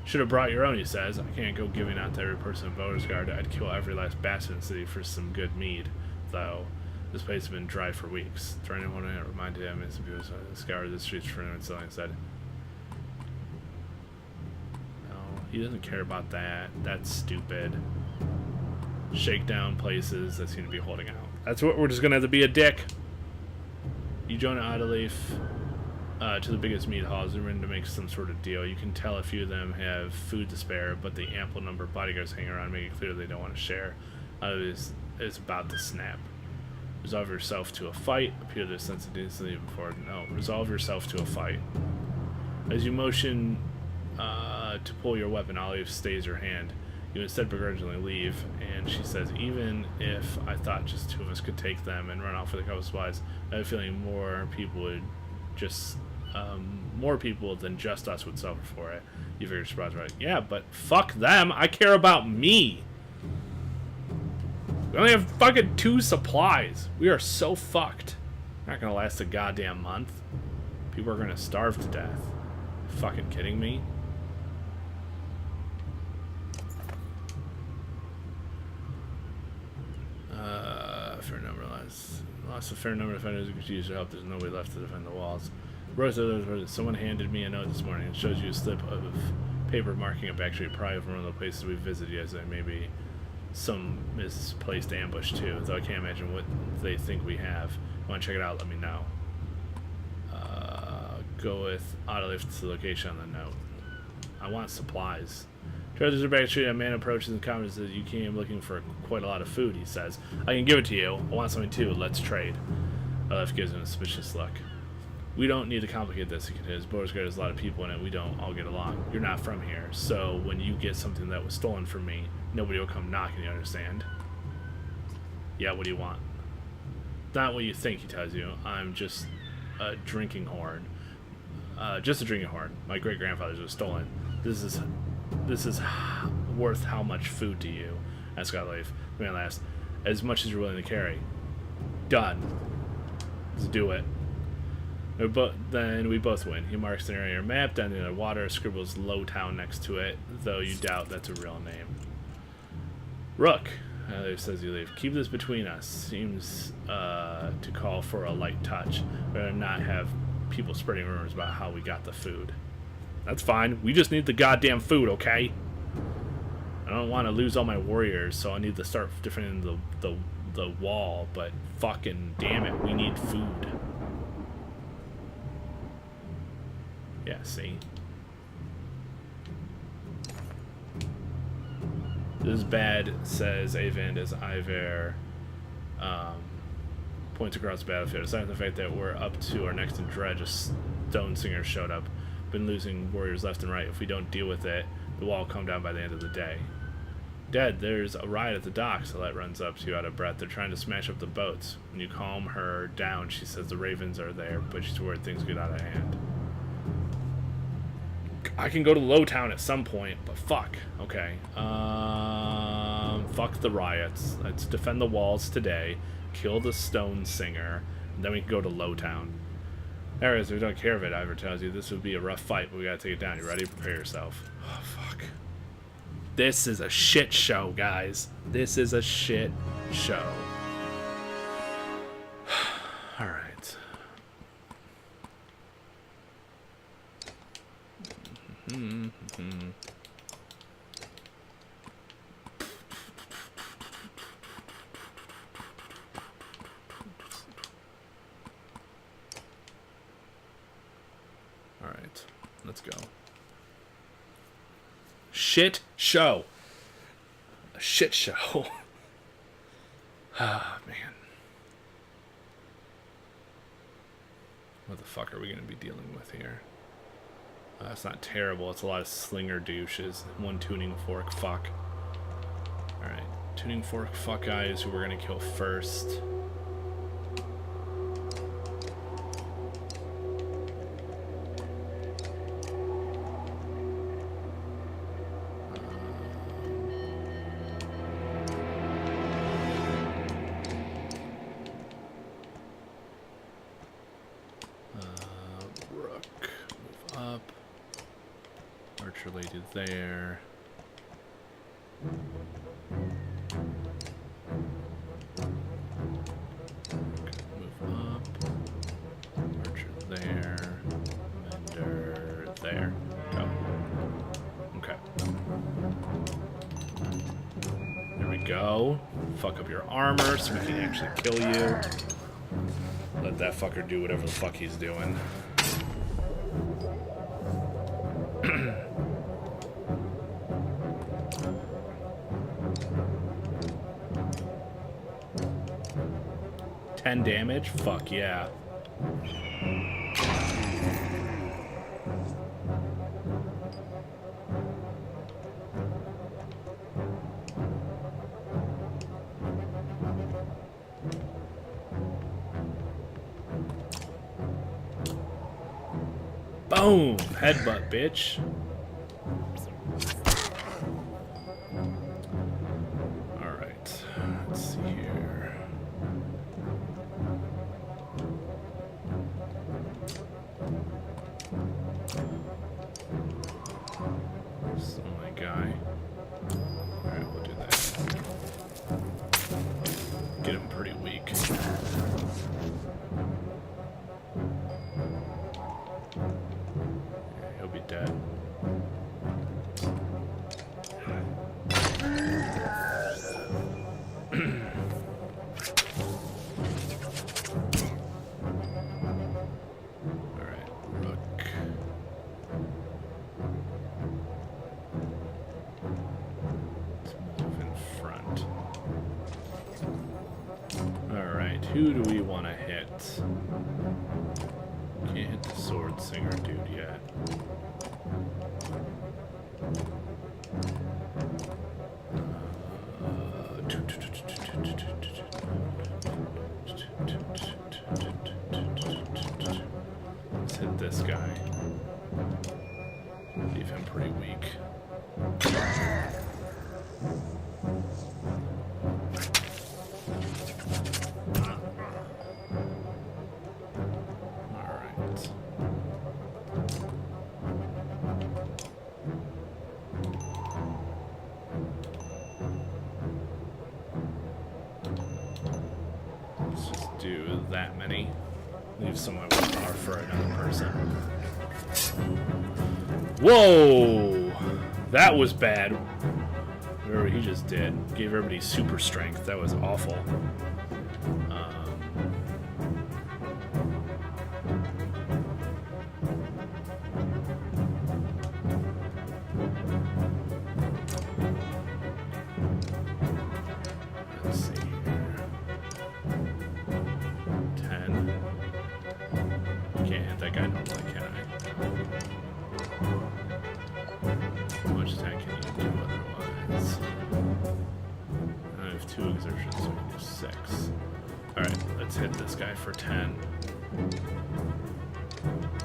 Should have brought your own, he says. I can't go giving out to every person in Voters Guard. I'd kill every last bastard in the city for some good mead, though. This place has been dry for weeks. Trying to remind him as he scour the streets for anyone selling, said. No, he doesn't care about that. That's stupid. Shake down places that seem to be holding out. That's what we're just gonna have to be a dick. You join Adaleaf to the biggest meat halls. They're ready to make some sort of deal. You can tell a few of them have food to spare, but the ample number of bodyguards hanging around make it clear they don't want to share. Adaleaf is about to snap. Resolve yourself to a fight. Appear to sense it instantly before. No, resolve yourself to a fight. As you motion to pull your weapon, Adaleaf stays your hand. You instead begrudgingly leave, and she says, even if I thought just two of us could take them and run off with a couple of supplies, I have a feeling more people than just us would suffer for it. You figure surprise, right? Yeah, but fuck them. I care about me. We only have fucking 2 supplies. We are so fucked. Not gonna last a goddamn month. People are gonna starve to death. Are you fucking kidding me? Lost a fair number of defenders who could use your help. There's nobody left to defend the walls. Someone handed me a note this morning. It shows you a slip of paper marking a backstreet probably from one of the places we visited yesterday. Maybe some misplaced ambush too, though I can't imagine what they think we have. You want to check it out? Let me know. Go with Autolift to the location on the note. I want supplies. Treasures are back street. A man approaches and comments that you came looking for quite a lot of food, he says. I can give it to you. I want something too. Let's trade. Autolift gives him a suspicious look. We don't need to complicate this, he continues. Voters Guard has a lot of people in it. We don't all get along. You're not from here, so when you get something that was stolen from me, nobody will come knocking, you understand? Yeah, what do you want? Not what you think, he tells you. I'm just a drinking horn. Just a drinking horn. My great-grandfather's was stolen. This is worth how much food to you? Asked Godleaf. The man laughs. As much as you're willing to carry. Done. Let's do it. Then we both win. He marks an area on your map down in the water, scribbles Low Town next to it, though you doubt that's a real name. Rook, says you leave. Keep this between us. Seems to call for a light touch. Rather not have people spreading rumors about how we got the food. That's fine. We just need the goddamn food, okay? I don't want to lose all my warriors, so I need to start defending the wall, but fucking damn it, we need food. Yeah, see? This is bad, says Avand as Iver points across the battlefield. Aside from the fact that we're up to our next in dredge, a stone singer showed up. Been losing warriors left and right. If we don't deal with it, the wall will come down by the end of the day. Dad, there's a riot at the docks. Alette runs up to you out of breath. They're trying to smash up the boats. When you calm her down, she says the ravens are there, but she's worried things get out of hand. I can go to Lowtown at some point, but fuck. Okay. Fuck the riots. Let's defend the walls today. Kill the stone singer. And then we can go to Lowtown. There it is. We don't care if it ever tells you. This would be a rough fight, but we gotta take it down. You ready? Prepare yourself. Oh, fuck. This is a shit show, guys. This is a shit show. Alright. Alright. Let's go. Shit show. A shit show. Ah, man. What the fuck are we going to be dealing with here? It's not terrible. It's a lot of slinger douches. One tuning fork fuck. Alright. Tuning fork fuck guy is who we're going to kill first. Lady there. Move up. Archer there. Mender there. Go. Okay. There we go. Fuck up your armor so we can actually kill you. Let that fucker do whatever the fuck he's doing. Damage? Fuck yeah. Boom! Headbutt, bitch. Alright. Let's see here. Who do we want to hit? Can't hit the sword singer dude yet. Let's hit this guy. Leave him pretty weak. That many. Leave some of my power for another person. Whoa! That was bad. Whatever he just did. Gave everybody super strength. That was awful. let's hit this guy for 10. What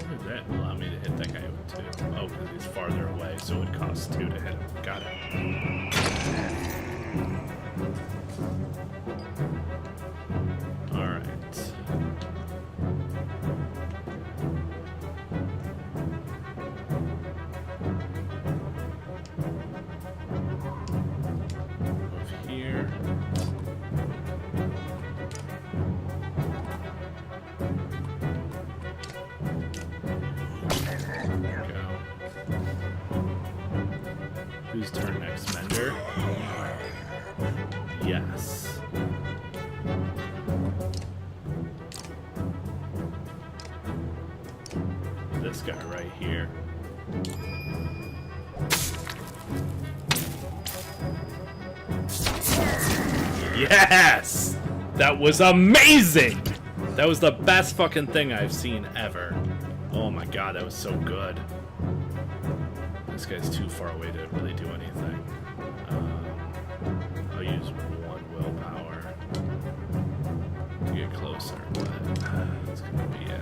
does that allow me to hit that guy with 2? Oh, because he's farther away, so it costs 2 to hit him. Got it. Alright. Move here. Whose turn next, Mender? Yes. This guy right here. Yes! That was amazing! That was the best fucking thing I've seen ever. Oh my god, that was so good. This guy's too far away to really do anything. I'll use 1 willpower to get closer, but that's gonna be it.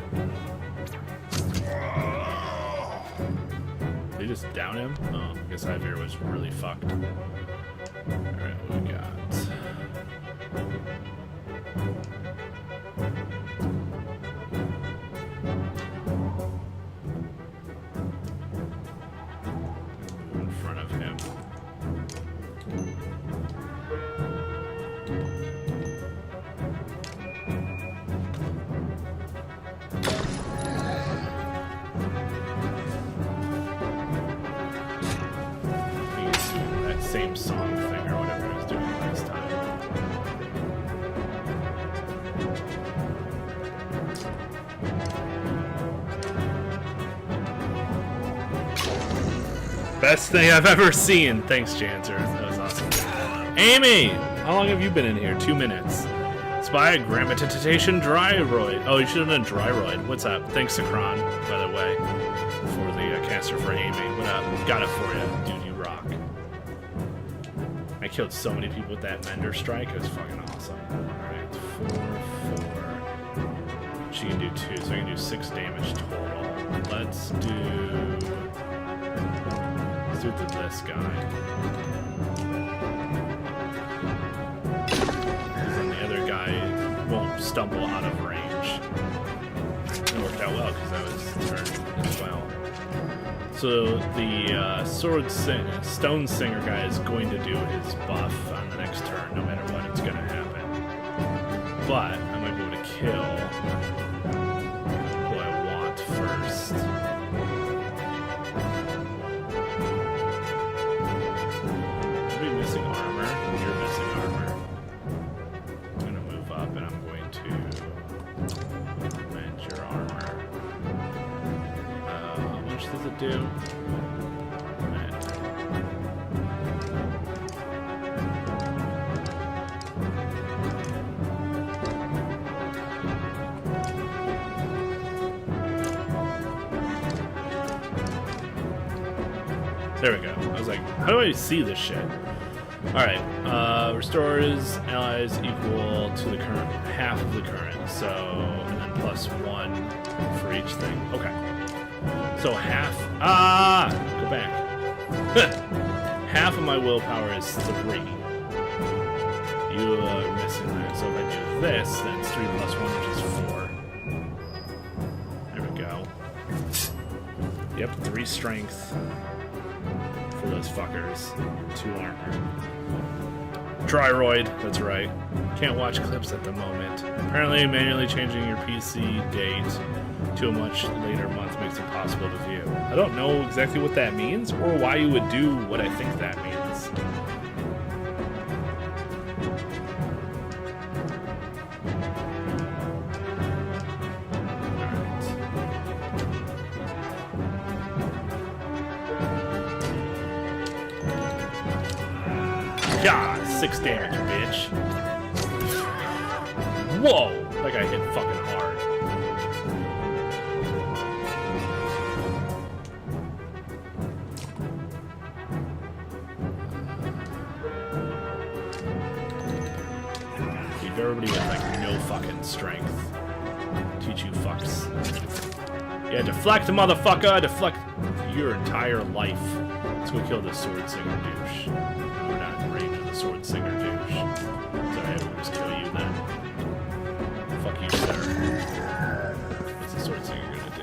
They just down him? Oh, I guess Ivir was really fucked. Alright, what we got? In front of him. He's doing that same song thing or whatever he was doing last time. Best thing I've ever seen. Thanks, Janser. That was awesome. Amy! How long have you been in here? 2 minutes. Spy, Grammatitation, Dryroid. Oh, you should have done Dryroid. What's up? Thanks, Sakron, by the way, for the caster for Amy. What up? Got it for you. Dude, you rock. I killed so many people with that Mender strike. It was fucking awesome. Alright, 4. She can do 2, so I can do 6 damage total. Let's do this guy. And then the other guy won't stumble out of range. It worked out well because that was turn as well. So the Stone Singer guy is going to do his buff on the next turn, no matter what, it's going to happen. But I might be able to kill who I want first. Missing armor. You're missing armor. I'm going to move up and I'm going to mend your armor. How much does it do? Mend. There we go. I was like, how do I see this shit? Alright, restores allies equal to the current, half of the current, so, and then plus 1 for each thing. Okay. So half, go back. Half of my willpower is 3. You are missing that, so if I do this, then it's 3 plus 1, which is 4. There we go. Yep, 3 strength. For those fuckers. 2 armor. Dryroid, that's right. Can't watch clips at the moment. Apparently, manually changing your PC date to a much later month makes it possible to view. I don't know exactly what that means or why you would do what I think that means. God, 6 damage, bitch. Whoa! That guy hit fucking hard. Keep everybody somebody with like no fucking strength. Teach you fucks. Yeah, deflect, motherfucker! Deflect your entire life. Let's go kill this sword singer douche. We're not in range of the sword singer douche. It's alright, we'll just kill you then. Fuck you, sir. What's the sword singer gonna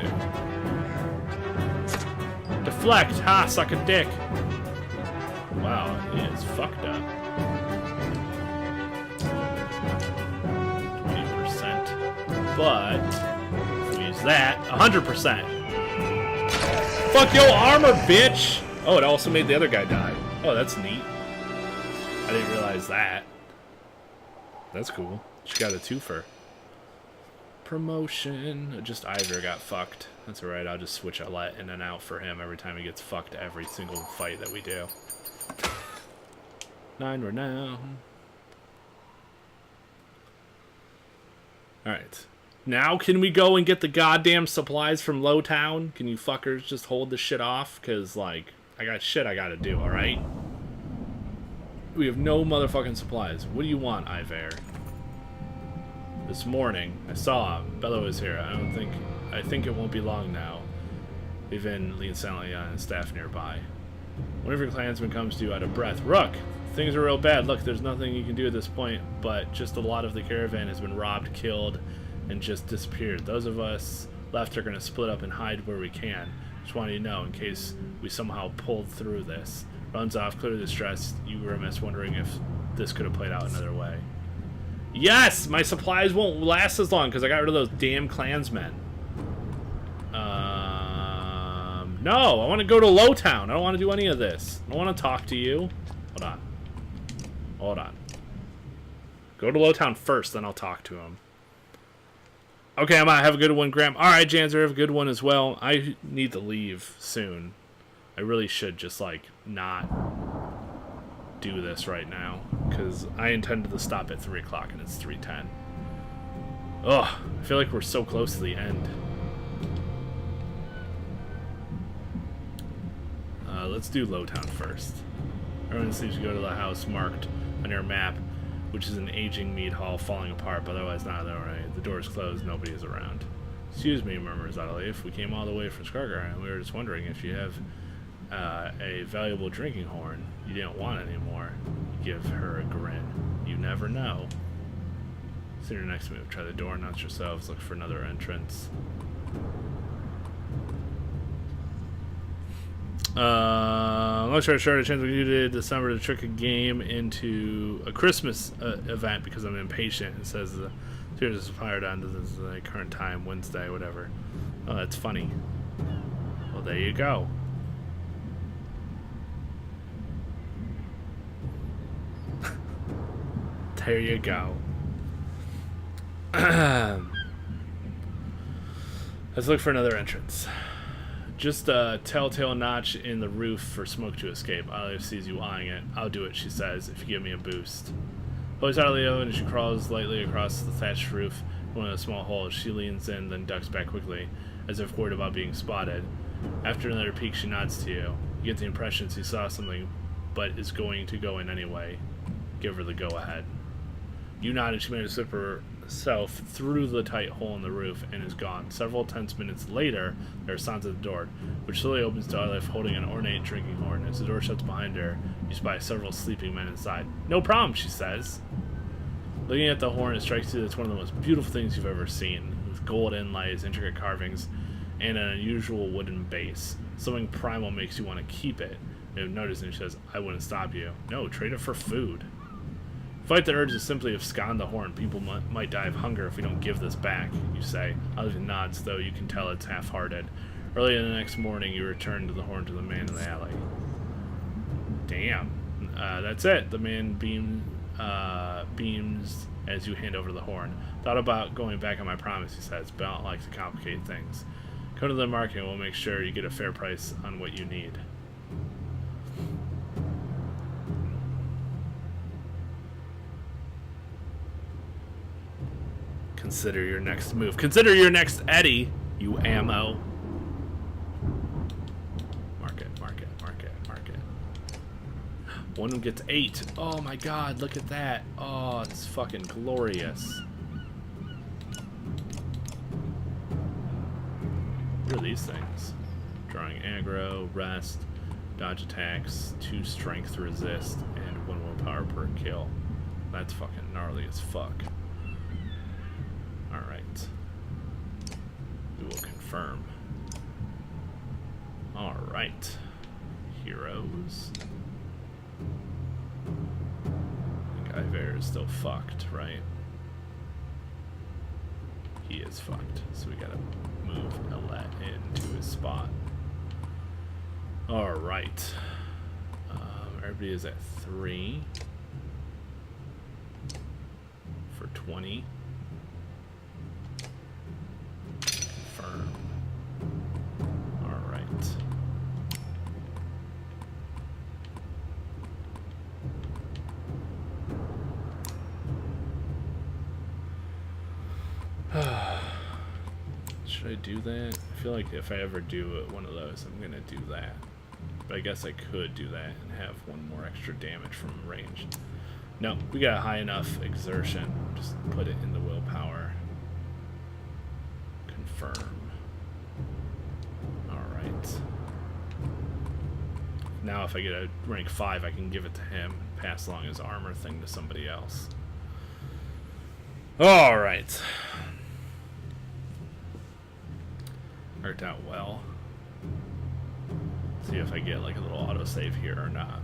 do? Deflect! Ha! Suck a dick! Wow, it is fucked up. 20%. But if we use that, 100%. Fuck your armor, bitch! Oh, it also made the other guy die. Oh, that's neat. I didn't realize that. That's cool. She got a twofer. Promotion. Just Ivor got fucked. That's alright, I'll just switch Alette in and out for him every time he gets fucked every single fight that we do. 9 renown. Alright. Now can we go and get the goddamn supplies from Lowtown? Can you fuckers just hold the shit off? Because, like, I got shit I gotta do, alright? We have no motherfucking supplies. What do you want, Ivor? This morning, I saw him. Bella was here. I think it won't be long now. Even leaned silently on his staff nearby. One of your clansmen comes to you out of breath. Rook! Things are real bad. Look, there's nothing you can do at this point, but just a lot of the caravan has been robbed, killed, and just disappeared. Those of us left are going to split up and hide where we can. Just wanted you to know in case we somehow pulled through this. Runs off, clearly distressed. You were remiss wondering if this could have played out another way. Yes! My supplies won't last as long because I got rid of those damn clansmen. No, I want to go to Lowtown. I don't want to do any of this. I don't want to talk to you. Hold on. Hold on. Go to Lowtown first, then I'll talk to him. Okay, I might have a good one, Graham. Alright, Janzer, have a good one as well. I need to leave soon. I really should just, like, not do this right now. Because I intended to stop at 3 o'clock and it's 3:10. Ugh, I feel like we're so close to the end. Let's do Lowtown first. Everyone seems to go to the house marked on your map, which is an aging mead hall falling apart, but otherwise not alright. The door is closed, nobody is around. Excuse me, murmurs Adelaide. We came all the way from Skargar, and we were just wondering if you have a valuable drinking horn. You didn't want it anymore. Give her a grin. You never know. See your next move. Try the door, announce yourselves, look for another entrance. Long story short, a chance we did December to trick a game into a Christmas event because I'm impatient. It says the series is fired on. This is the current time, Wednesday, whatever. Oh, that's funny. Well, there you go. There you go. Let's look for another entrance. Just a telltale notch in the roof for smoke to escape. Olive sees you eyeing it. I'll do it, she says, if you give me a boost. Pulls out of the oven and she crawls lightly across the thatched roof. One of the small holes. She leans in, then ducks back quickly, as if worried about being spotted. After another peek, she nods to you. You get the impression she saw something, but is going to go in anyway. Give her the go-ahead. You nod and she manages to slip herself through the tight hole in the roof and is gone. Several tense minutes later, there are sounds at the door, which slowly opens to Olive holding an ornate drinking horn. As the door shuts behind her, you spy several sleeping men inside. No problem, she says. Looking at the horn, it strikes you that it's one of the most beautiful things you've ever seen, with gold inlays, intricate carvings, and an unusual wooden base. Something primal makes you want to keep it. You notice, and she says, I wouldn't stop you. No, trade it for food. Fight the urge to simply abscond the horn. People might die of hunger if we don't give this back, you say. Olive nods, though you can tell it's half-hearted. Early in the next morning, you return to the horn to the man in the alley. Damn. That's it. The man beams as you hand over the horn. Thought about going back on my promise, he says, but I don't like to complicate things. Come to the market and we'll make sure you get a fair price on what you need. Consider your next move. Consider your next Eddie, you ammo. Market, market, market, market. One gets 8. Oh my god, look at that. Oh, it's fucking glorious. What are these things? Drawing aggro, rest, dodge attacks, 2 strength to resist, and 1 willpower per kill. That's fucking gnarly as fuck. Alright. We will confirm. Alright. Heroes. I think Iver is still fucked, right? He is fucked. So we gotta move Alet into his spot. Alright. Everybody is at 3. For 20. Confirm. Alright. Should I do that? I feel like if I ever do one of those, I'm gonna do that. But I guess I could do that and have 1 more extra damage from range. No, we got high enough exertion. Just put it in the willpower. Confirm. Alright. Now if I get a rank 5, I can give it to him. Pass along his armor thing to somebody else. Alright. Worked out well. See if I get like a little autosave here or not.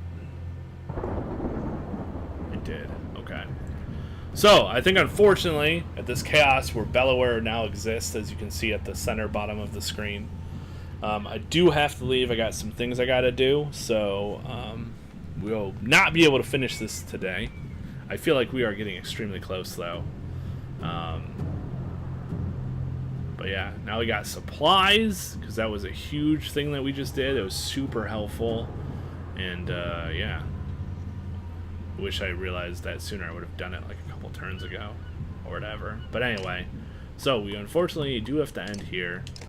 It did. Okay. So, I think unfortunately, at this chaos where Bellower now exists, as you can see at the center bottom of the screen, I do have to leave. I got some things I gotta do, so we'll not be able to finish this today. I feel like we are getting extremely close, though. But yeah, now we got supplies, because that was a huge thing that we just did. It was super helpful, and yeah. I wish I realized that sooner. I would have done it like a couple turns ago, or whatever. But anyway, so we unfortunately do have to end here.